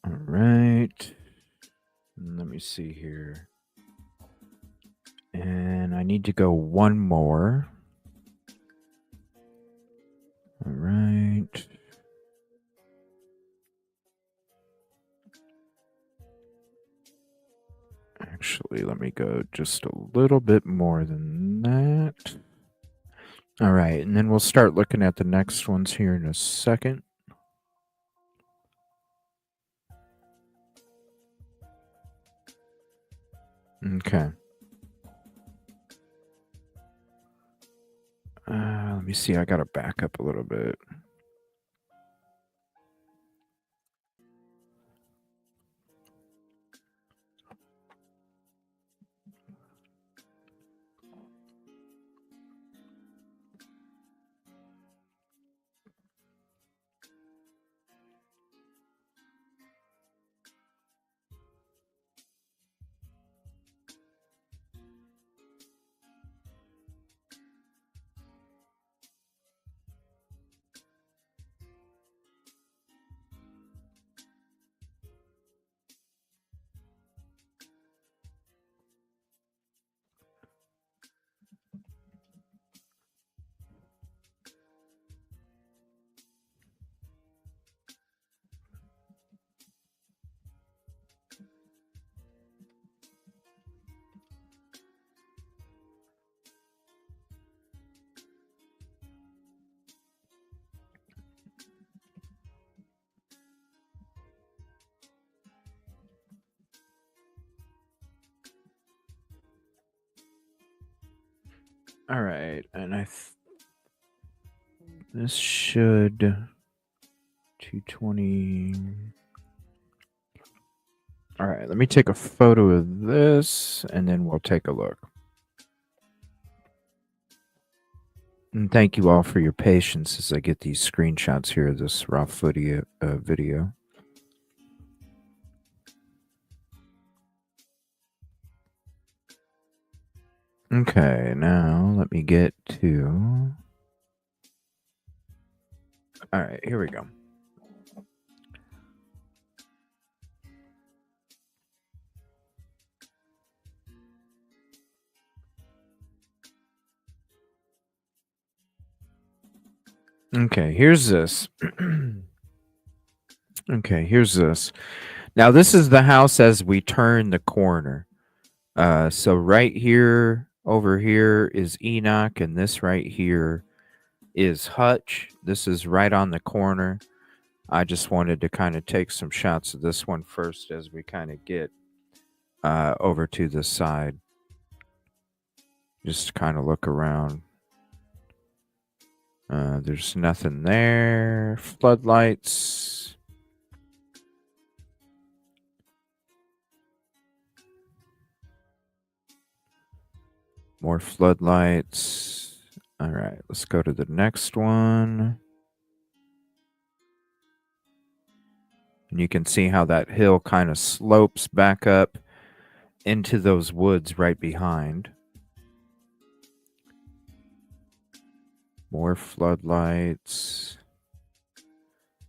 All right. Let me see here. And I need to go one more. All right. Actually, let me go just a little bit more than that. All right, and then we'll start looking at the next ones here in a second. Okay. Let me see. I got to back up a little bit. All right, and this should 220. All right, let me take a photo of this, and then we'll take a look. And thank you all for your patience as I get these screenshots here of this raw video. Okay, now let me get to... All right, here we go. Okay, here's this. Okay, here's this. Now, this is the house as we turn the corner. So right here, over here is Enoch, and this right here is Hutch. This is right on the corner. I just wanted to kind of take some shots of this one first as we kind of get over to the side. Just kind of look around. There's nothing there. Floodlights. More floodlights. All right, let's go to the next one. And you can see how that hill kind of slopes back up into those woods right behind. More floodlights.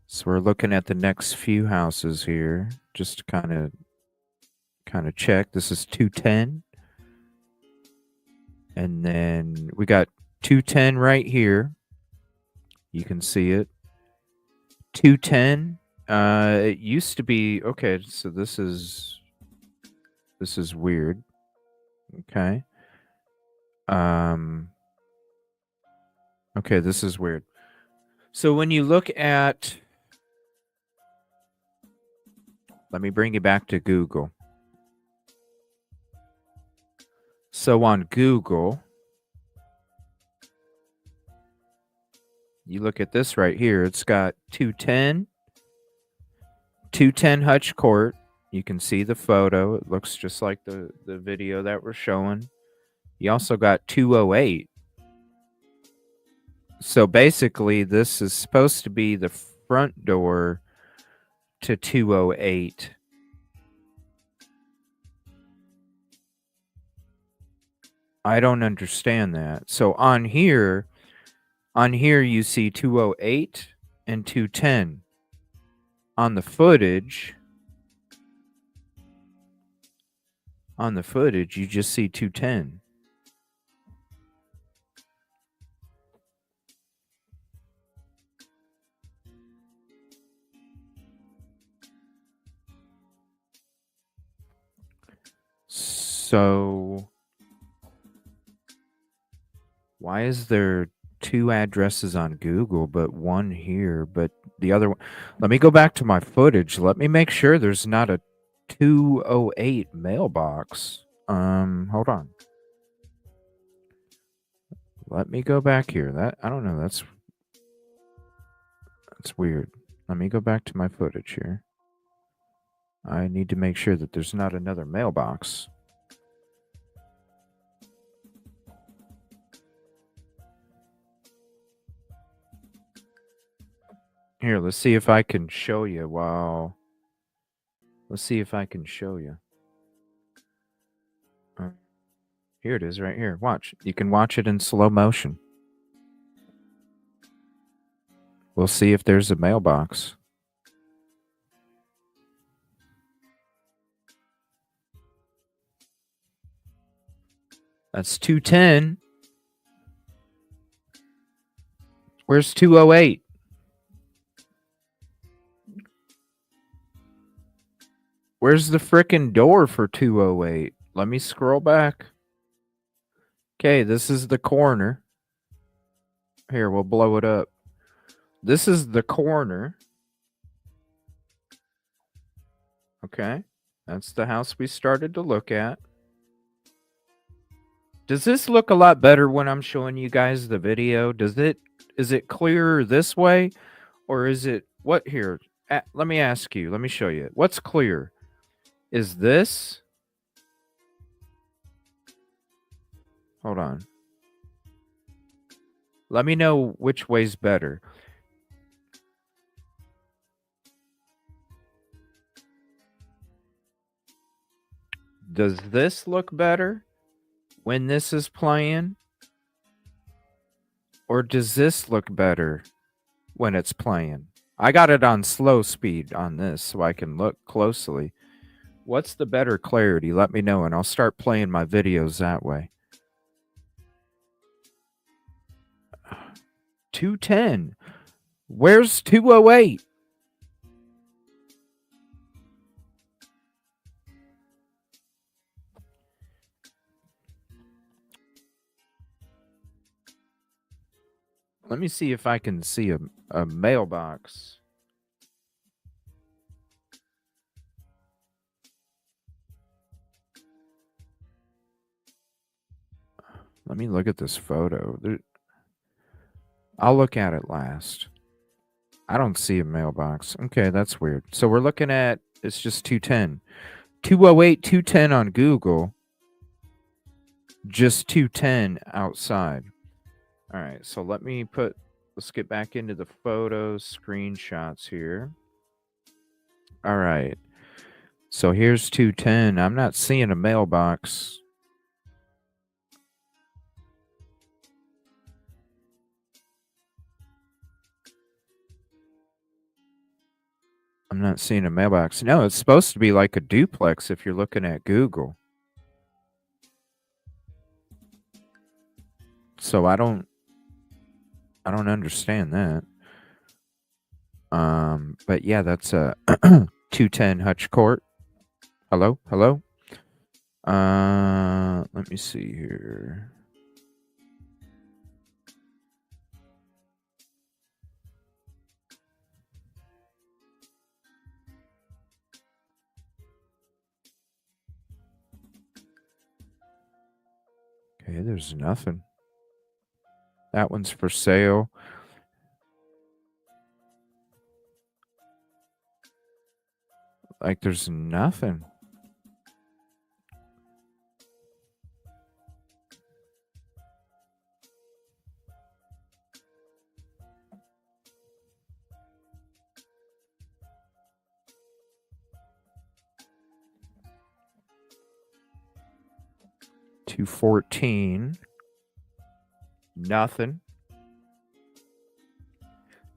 So we're looking at the next few houses here, just to kind of check. This is 210. And then we got 210 right here. You can see it. 210. It used to be okay. So this is weird. Okay. Okay, this is weird. So when you look at, let me bring you back to Google. So on Google, you look at this right here. It's got 210 Hutch Court. You can see the photo. It looks just like the video that we're showing. You also got 208. So basically, this is supposed to be the front door to 208. I don't understand that. So on here you see 208 and 210. On the footage, you just see 210. So why is there 2 addresses on Google, but 1 here, but the other one? Let me go back to my footage. Let me make sure there's not a 208 mailbox. Hold on. Let me go back here. I don't know. That's weird. Let me go back to my footage here. I need to make sure that there's not another mailbox. Here, let's see if I can show you. Wow. Let's see if I can show you. Here it is right here. Watch. You can watch it in slow motion. We'll see if there's a mailbox. That's 210. Where's 208? Where's the frickin' door for 208? Let me scroll back. Okay, this is the corner. Here, we'll blow it up. This is the corner. Okay, that's the house we started to look at. Does this look a lot better when I'm showing you guys the video? Is it clearer this way? Or is it, what here? Let me ask you, let me show you. What's clear? Is this? Hold on. Let me know which way's better. Does this look better when this is playing? Or does this look better when it's playing? I got it on slow speed on this so I can look closely. What's the better clarity? Let me know and I'll start playing my videos that way. 210. Where's 208? Let me see if I can see a mailbox. Let me look at this photo. I'll look at it last. I don't see a mailbox. Okay, that's weird. So we're looking at, it's just 210. 208, 210 on Google. Just 210 outside. All right, so let's get back into the photos, screenshots here. All right. So here's 210. I'm not seeing a mailbox. I'm not seeing a mailbox. No, it's supposed to be like a duplex if you're looking at Google. So I don't I don't understand that. But yeah, that's a 210 Hutch Court. Hello? Hello? Let me see here. Okay, there's nothing. That one's for sale. Like, there's nothing. $214. Nothing.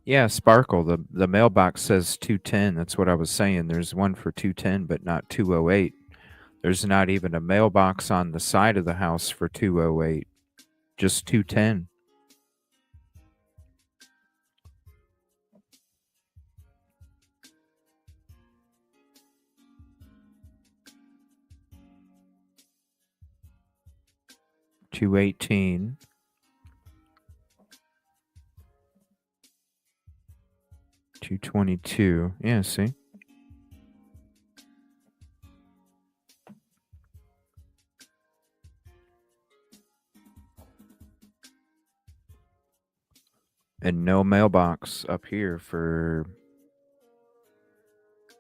Yeah, Sparkle. The mailbox says 210. That's what I was saying. There's one for 210, but not 208. There's not even a mailbox on the side of the house for 208. Just 210. $218. $222. Yeah, see? And no mailbox up here for...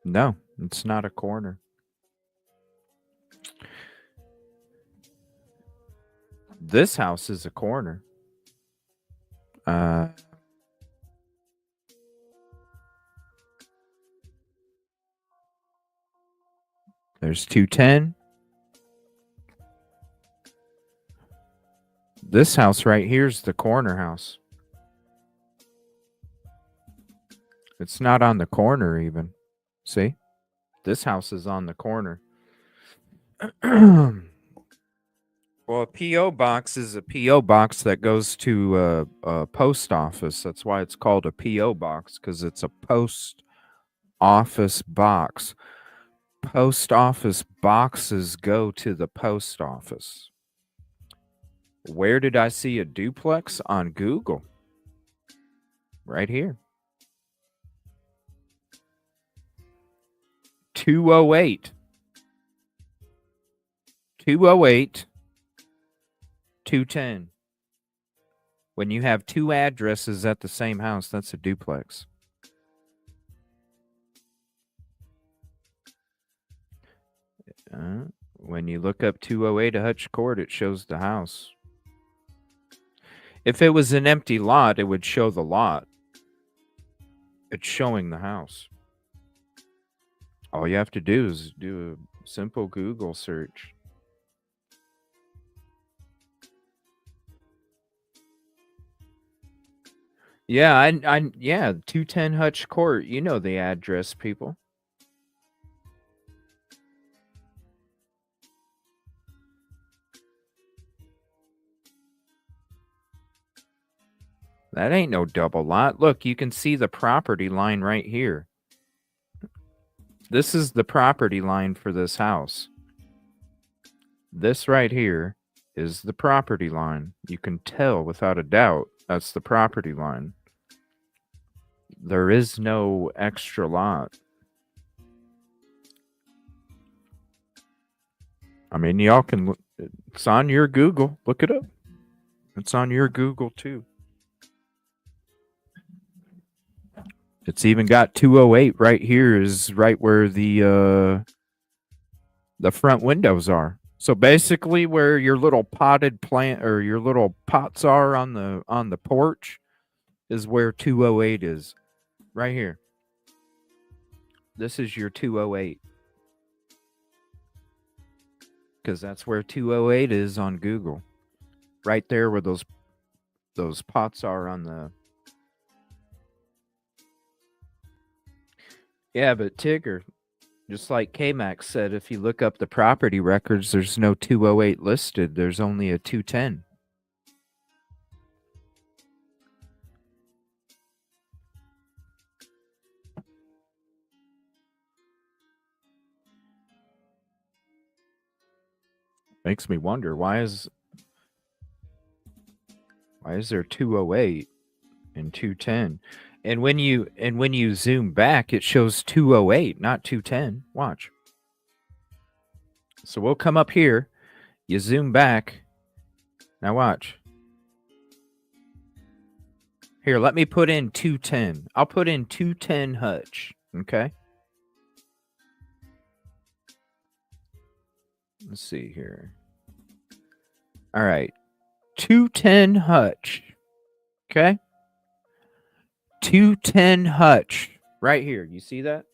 No, it's not a corner. This house is a corner. There's 210. This house right here is the corner house. It's not on the corner even. See? This house is on the corner. Well, a P.O. box is a P.O. box that goes to a post office. That's why it's called a P.O. box, because it's a post office box. Post office boxes go to the post office. Where did I see a duplex? On Google. Right here. 208. 208. 210. When you have two addresses at the same house, that's a duplex. When you look up 208 Hutch Court, it shows the house. If it was an empty lot, it would show the lot. It's showing the house. All you have to do is do a simple Google search. Yeah, yeah, 210 Hutch Court. You know the address, people. That ain't no double lot. Look, you can see the property line right here. This is the property line for this house. This right here is the property line. You can tell without a doubt that's the property line. There is no extra lot. I mean, y'all can look. It's on your Google. Look it up. It's on your Google too. It's even got 208 right here is right where the front windows are. So basically where your little potted plant or your little pots are on the porch is where 208 is. Right here. This is your 208. Because that's where 208 is on Google. Right there where those pots are on the... Yeah, but Tigger, just like K-Max said, if you look up the property records, there's no 208 listed. There's only a 210. Makes me wonder, why is there 208 and 210? And when you zoom back, it shows 208, not 210. Watch. So we'll come up here, you zoom back. Now watch. Here, let me put in 210. I'll put in 210 Hutch, okay? Let's see here. All right. 210 Hutch. Okay? 210 Hutch. Right here. You see that?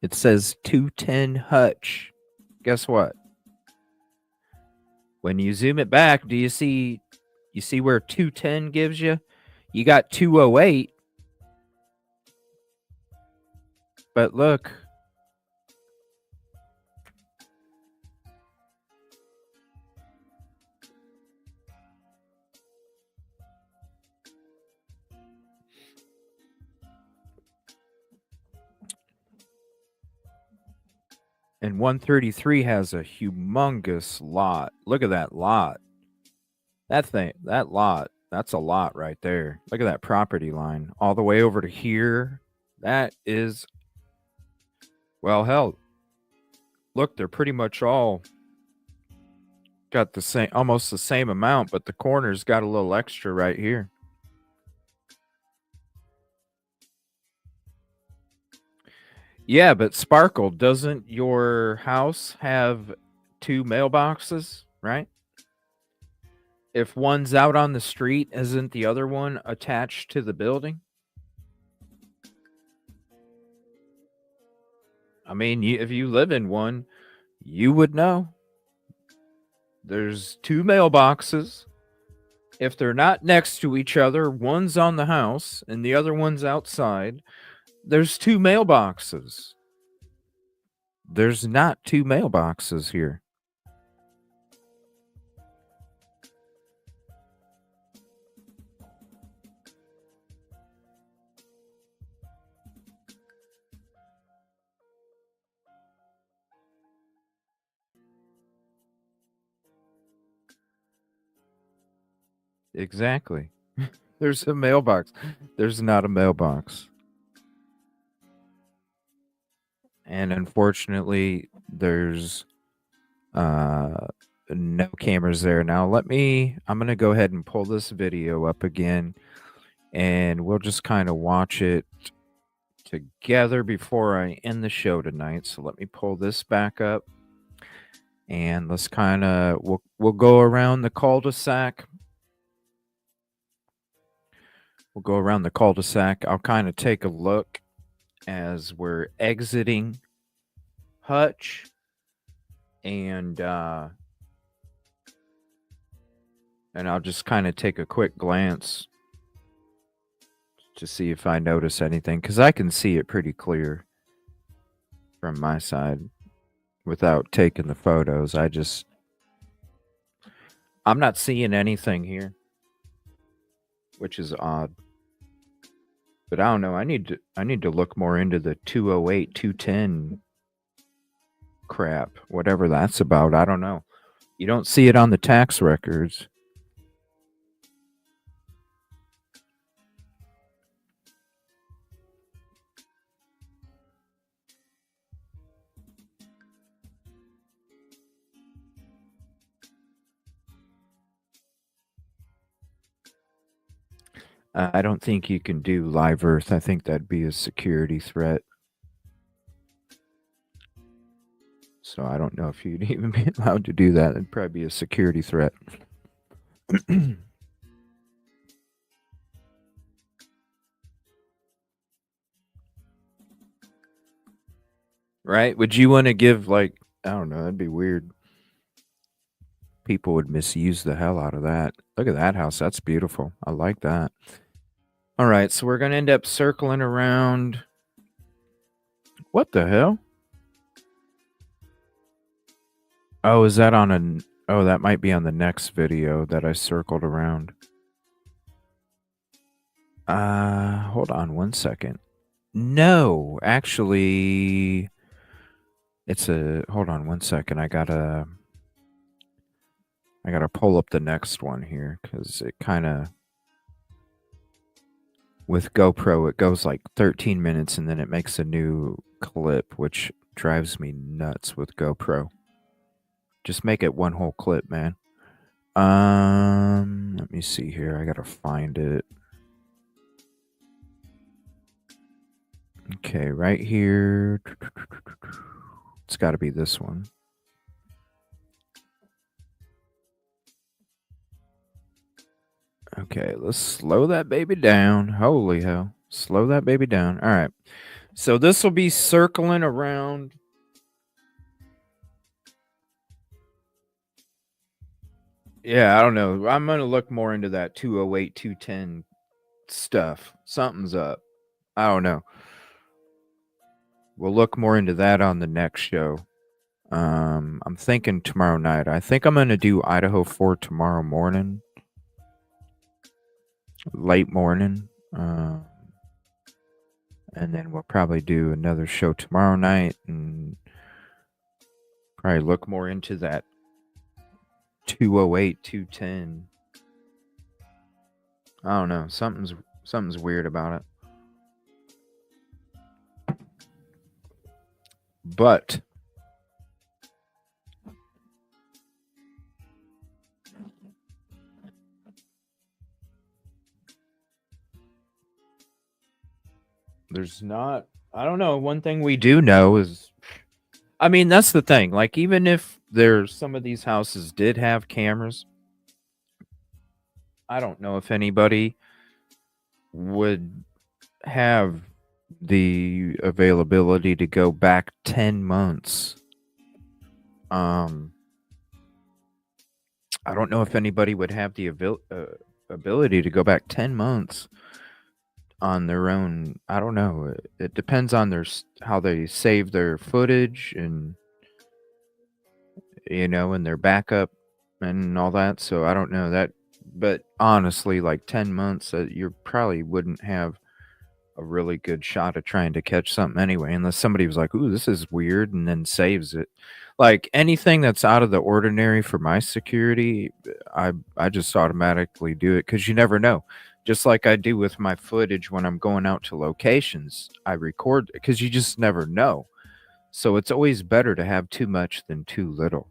It says 210 Hutch. Guess what? When you zoom it back, do you see where 210 gives you? You got 208. But look. And 133 has a humongous lot. Look at that lot. That lot, that's a lot right there. Look at that property line. All the way over to here. That is, well, hell. Look, they're pretty much all got the same, almost the same amount, but the corner's got a little extra right here. Yeah, but Sparkle, doesn't your house have 2 mailboxes, right? If one's out on the street, isn't the other one attached to the building? I mean, if you live in one, you would know. There's 2 mailboxes. If they're not next to each other, one's on the house and the other one's outside, there's 2 mailboxes. There's not 2 mailboxes here. Exactly. There's a mailbox. There's not a mailbox. And unfortunately, there's no cameras there. Now, I'm going to go ahead and pull this video up again, and we'll just kind of watch it together before I end the show tonight. So let me pull this back up, and let's kind of, we'll go around the cul-de-sac. We'll go around the cul-de-sac. I'll kind of take a look as we're exiting Hutch, and I'll just kind of take a quick glance to see if I notice anything, because I can see it pretty clear from my side without taking the photos. I'm not seeing anything here, which is odd. But I don't know. I need to look more into the 208, 210 crap, whatever that's about. I don't know. You don't see it on the tax records. I don't think you can do live earth. I think that'd be a security threat. So I don't know if you'd even be allowed to do that. It'd probably be a security threat. Right? Would you want to give, like, I don't know, that'd be weird. People would misuse the hell out of that. Look at that house. That's beautiful. I like that. All right, so we're going to end up circling around. What the hell? Oh, is that on oh, that might be on the next video that I circled around. Hold on one second. No, actually, hold on one second. I gotta I gotta pull up the next one here because it kind of, with GoPro, it goes like 13 minutes and then it makes a new clip, which drives me nuts with GoPro. Just make it one whole clip, man. Let me see here. I gotta find it. Okay, right here. It's got to be this one. Okay, let's slow that baby down. Holy hell. Slow that baby down. All right. So this will be circling around. Yeah, I don't know. I'm going to look more into that 208, 210 stuff. Something's up. I don't know. We'll look more into that on the next show. I'm thinking tomorrow night. I think I'm going to do Idaho 4 tomorrow morning. Late morning. And then we'll probably do another show tomorrow night and probably look more into that 208, 210. I don't know. Something's weird about it. But there's not, I don't know. One thing we do know is, I mean, that's the thing. Like, even if there's some of these houses did have cameras, I don't know if anybody would have the availability to go back 10 months. I don't know if anybody would have the ability to go back 10 months on their own. I don't know. It depends on how they save their footage and, and their backup and all that. So I don't know that. But honestly, like 10 months, you probably wouldn't have a really good shot of trying to catch something anyway, unless somebody was like, ooh, this is weird, and then saves it. Like anything that's out of the ordinary for my security, I just automatically do it because you never know. Just like I do with my footage when I'm going out to locations, I record because you just never know. So it's always better to have too much than too little.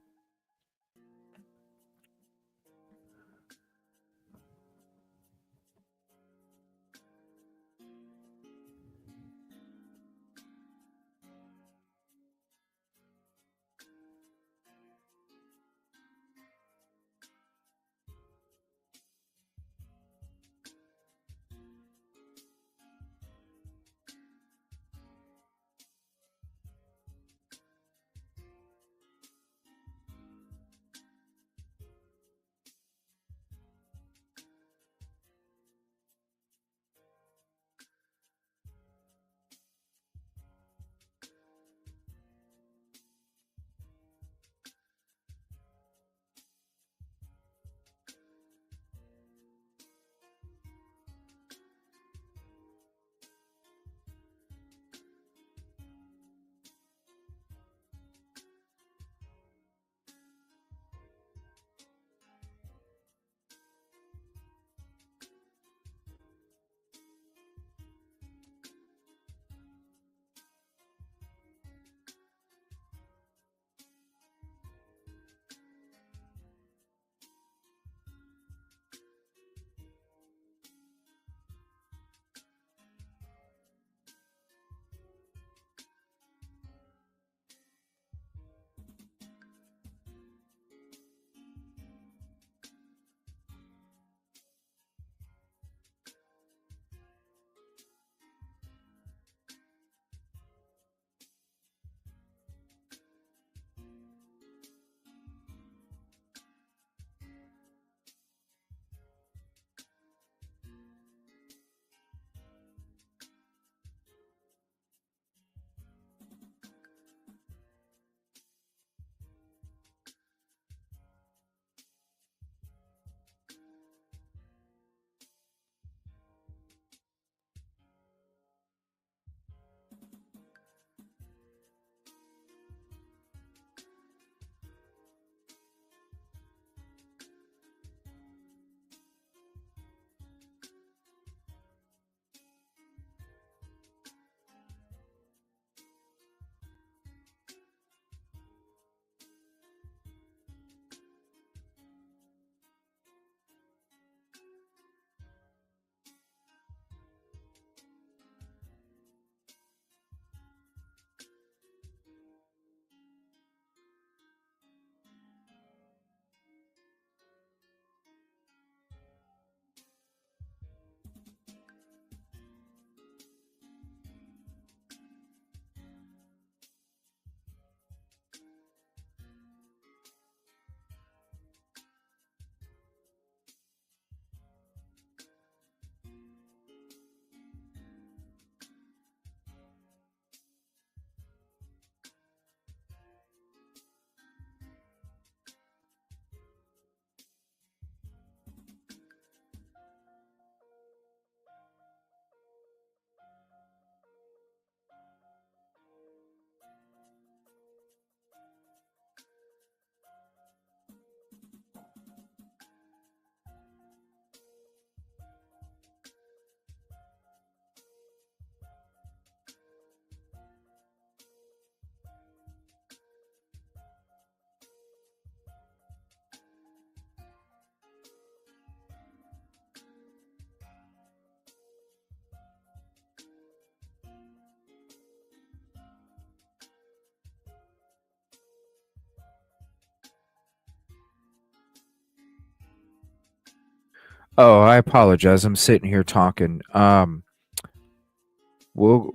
Oh, I apologize. I'm sitting here talking. Well,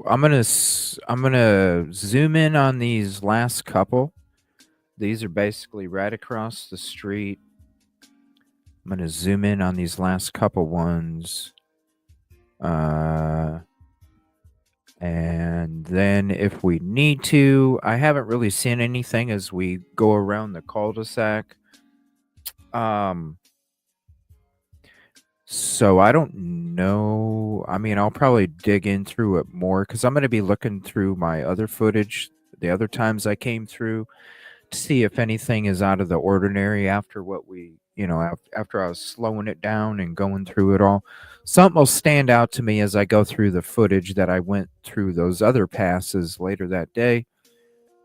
I'm gonna zoom in on these last couple. These are basically right across the street. I'm gonna zoom in on these last couple ones. And then if we need to, I haven't really seen anything as we go around the cul-de-sac. So I don't know. I mean, I'll probably dig in through it more because I'm going to be looking through my other footage, the other times I came through, to see if anything is out of the ordinary after what after I was slowing it down and going through it all. Something will stand out to me as I go through the footage that I went through those other passes later that day.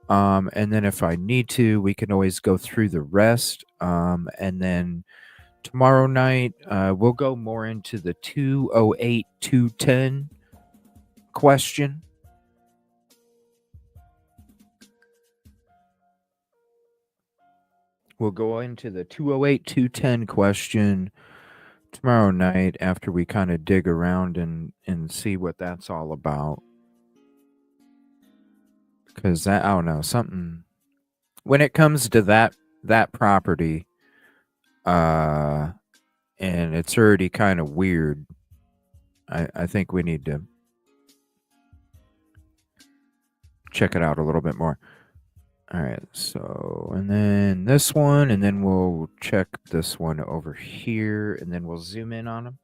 And then if I need to, we can always go through the rest. And then tomorrow night, we'll go more into the 208 210 question. We'll go into the 208 210 question tomorrow night after we kind of dig around and see what that's all about. Because I don't know, something when it comes to that property, and it's already kind of weird. I think we need to check it out a little bit more. All right, so, and then this one, and then we'll check this one over here, and then we'll zoom in on them.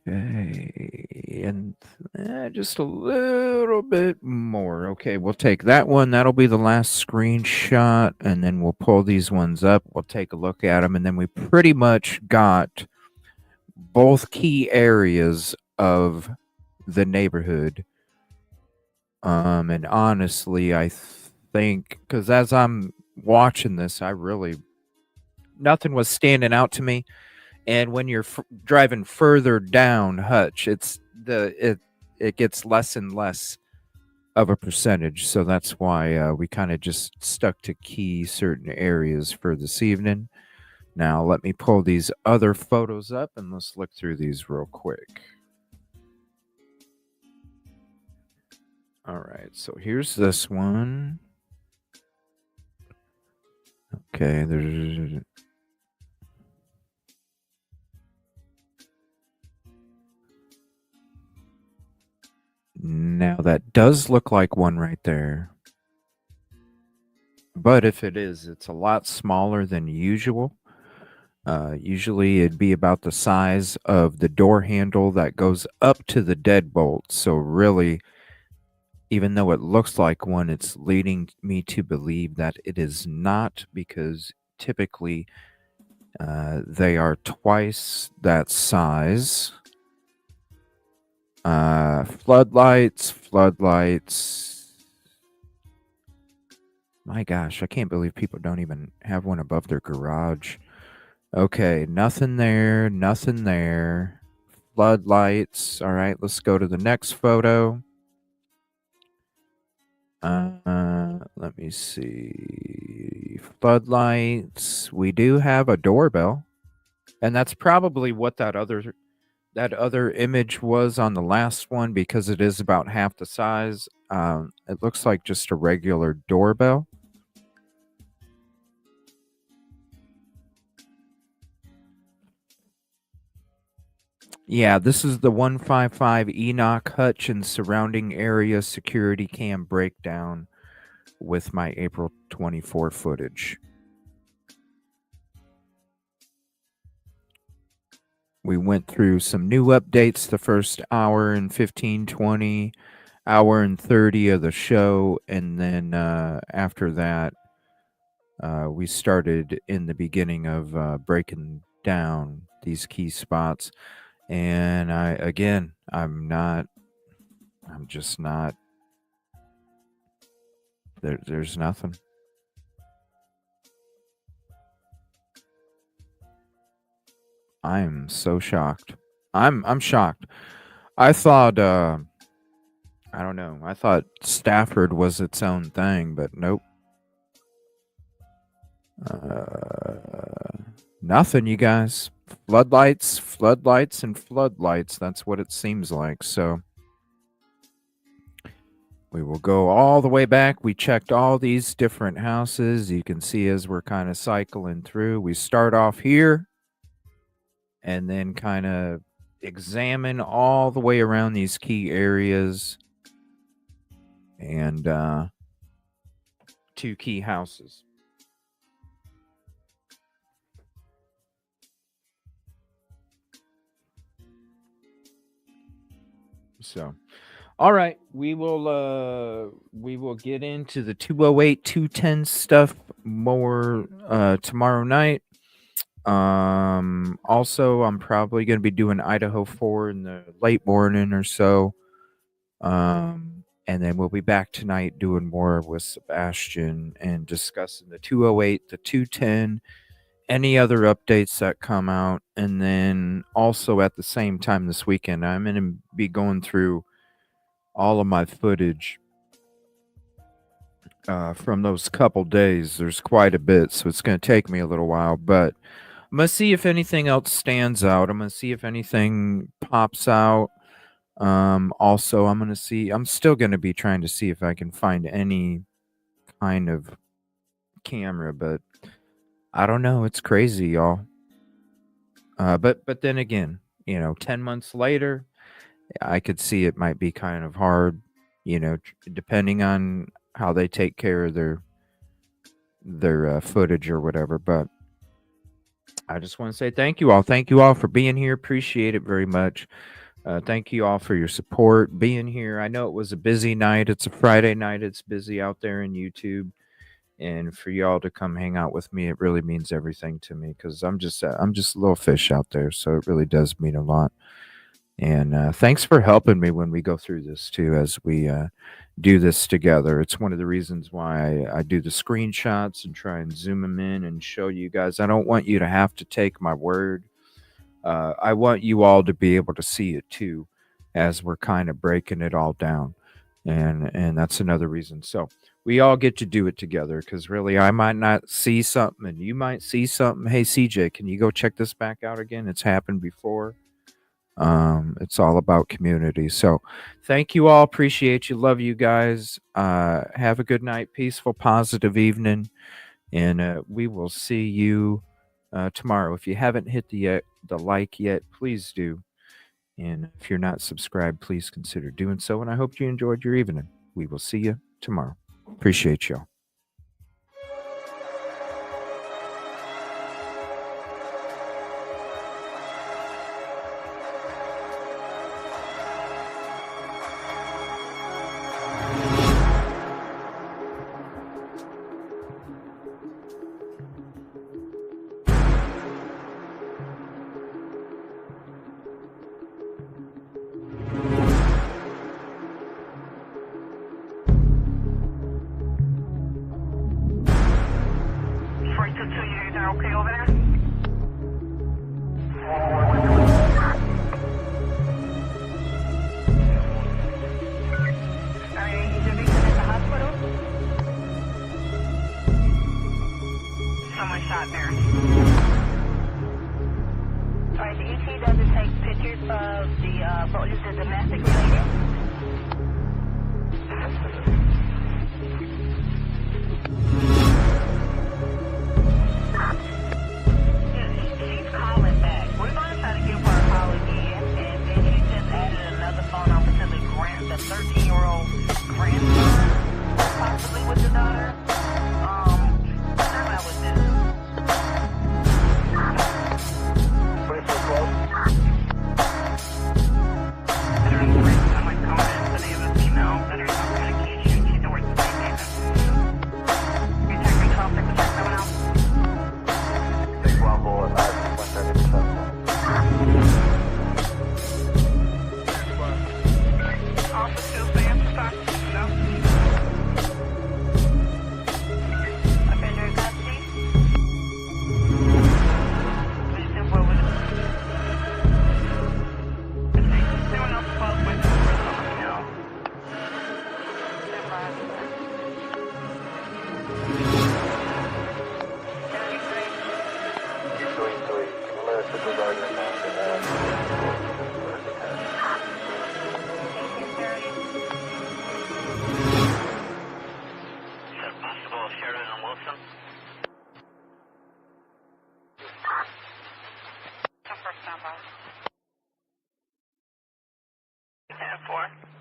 Okay, and just a little bit more. Okay, we'll take that one. That'll be the last screenshot, and then we'll pull these ones up. We'll take a look at them, and then we pretty much got both key areas of the neighborhood. And honestly, I think, because as I'm watching this, nothing was standing out to me. And when you're driving further down Hutch, it gets less and less of a percentage. So that's why we kind of just stuck to key certain areas for this evening. Now let me pull these other photos up and let's look through these real quick. All right, so here's this one. Okay, there's... Now that does look like one right there. But if it is, it's a lot smaller than usual. Usually it'd be about the size of the door handle that goes up to the deadbolt. So really, even though it looks like one, it's leading me to believe that it is not, because typically they are twice that size. Floodlights. My gosh, I can't believe people don't even have one above their garage. Okay, nothing there. Floodlights. All right, let's go to the next photo. Let me see. Floodlights. We do have a doorbell. And that's probably what that other image was on the last one, because it is about half the size. It looks like just a regular doorbell. Yeah, this is the 155 Enoch, Hutch, and surrounding area security cam breakdown with my April 24 footage. We went through some new updates the first hour and 15, 20, hour and 30 of the show. And then after that, we started in the beginning of breaking down these key spots. And I'm just not, there's nothing. I am so shocked. I'm shocked. I thought I don't know. I thought Stafford was its own thing, but nope. Nothing, you guys. Floodlights, and floodlights. That's what it seems like. So we will go all the way back. We checked all these different houses. You can see as we're kind of cycling through, we start off here and then kind of examine all the way around these key areas and 2 key houses. So, all right, we will get into the 208 210 stuff more tomorrow night. Also, I'm probably going to be doing Idaho 4 in the late morning or so. And then we'll be back tonight doing more with Sebastian and discussing the 208, the 210, any other updates that come out. And then also at the same time this weekend, I'm going to be going through all of my footage from those couple days. There's quite a bit, so it's going to take me a little while, but I'm going to see if anything else stands out. I'm going to see if anything pops out. Also, I'm still going to be trying to see if I can find any kind of camera, but I don't know. It's crazy, y'all. But then again, 10 months later, I could see it might be kind of hard, depending on how they take care of their footage or whatever. But I just want to say thank you all. Thank you all for being here. Appreciate it very much. Thank you all for your support, being here. I know it was a busy night. It's a Friday night. It's busy out there in YouTube. And for y'all to come hang out with me, it really means everything to me because I'm just a little fish out there. So it really does mean a lot. And thanks for helping me when we go through this too, as we do this together. It's one of the reasons why I do the screenshots and try and zoom them in and show you guys. I don't want you to have to take my word. I want you all to be able to see it too, as we're kind of breaking it all down. And that's another reason. So we all get to do it together because really I might not see something and you might see something. Hey, CJ, can you go check this back out again? It's happened before. It's all about community. So thank you all. Appreciate you. Love you guys. Have a good night. Peaceful, positive evening. And we will see you tomorrow. If you haven't hit the like yet, please do. And if you're not subscribed, please consider doing so. And I hope you enjoyed your evening. We will see you tomorrow. Appreciate y'all. Possible Sheridan and Wilson. 10-4 standby. 10-4.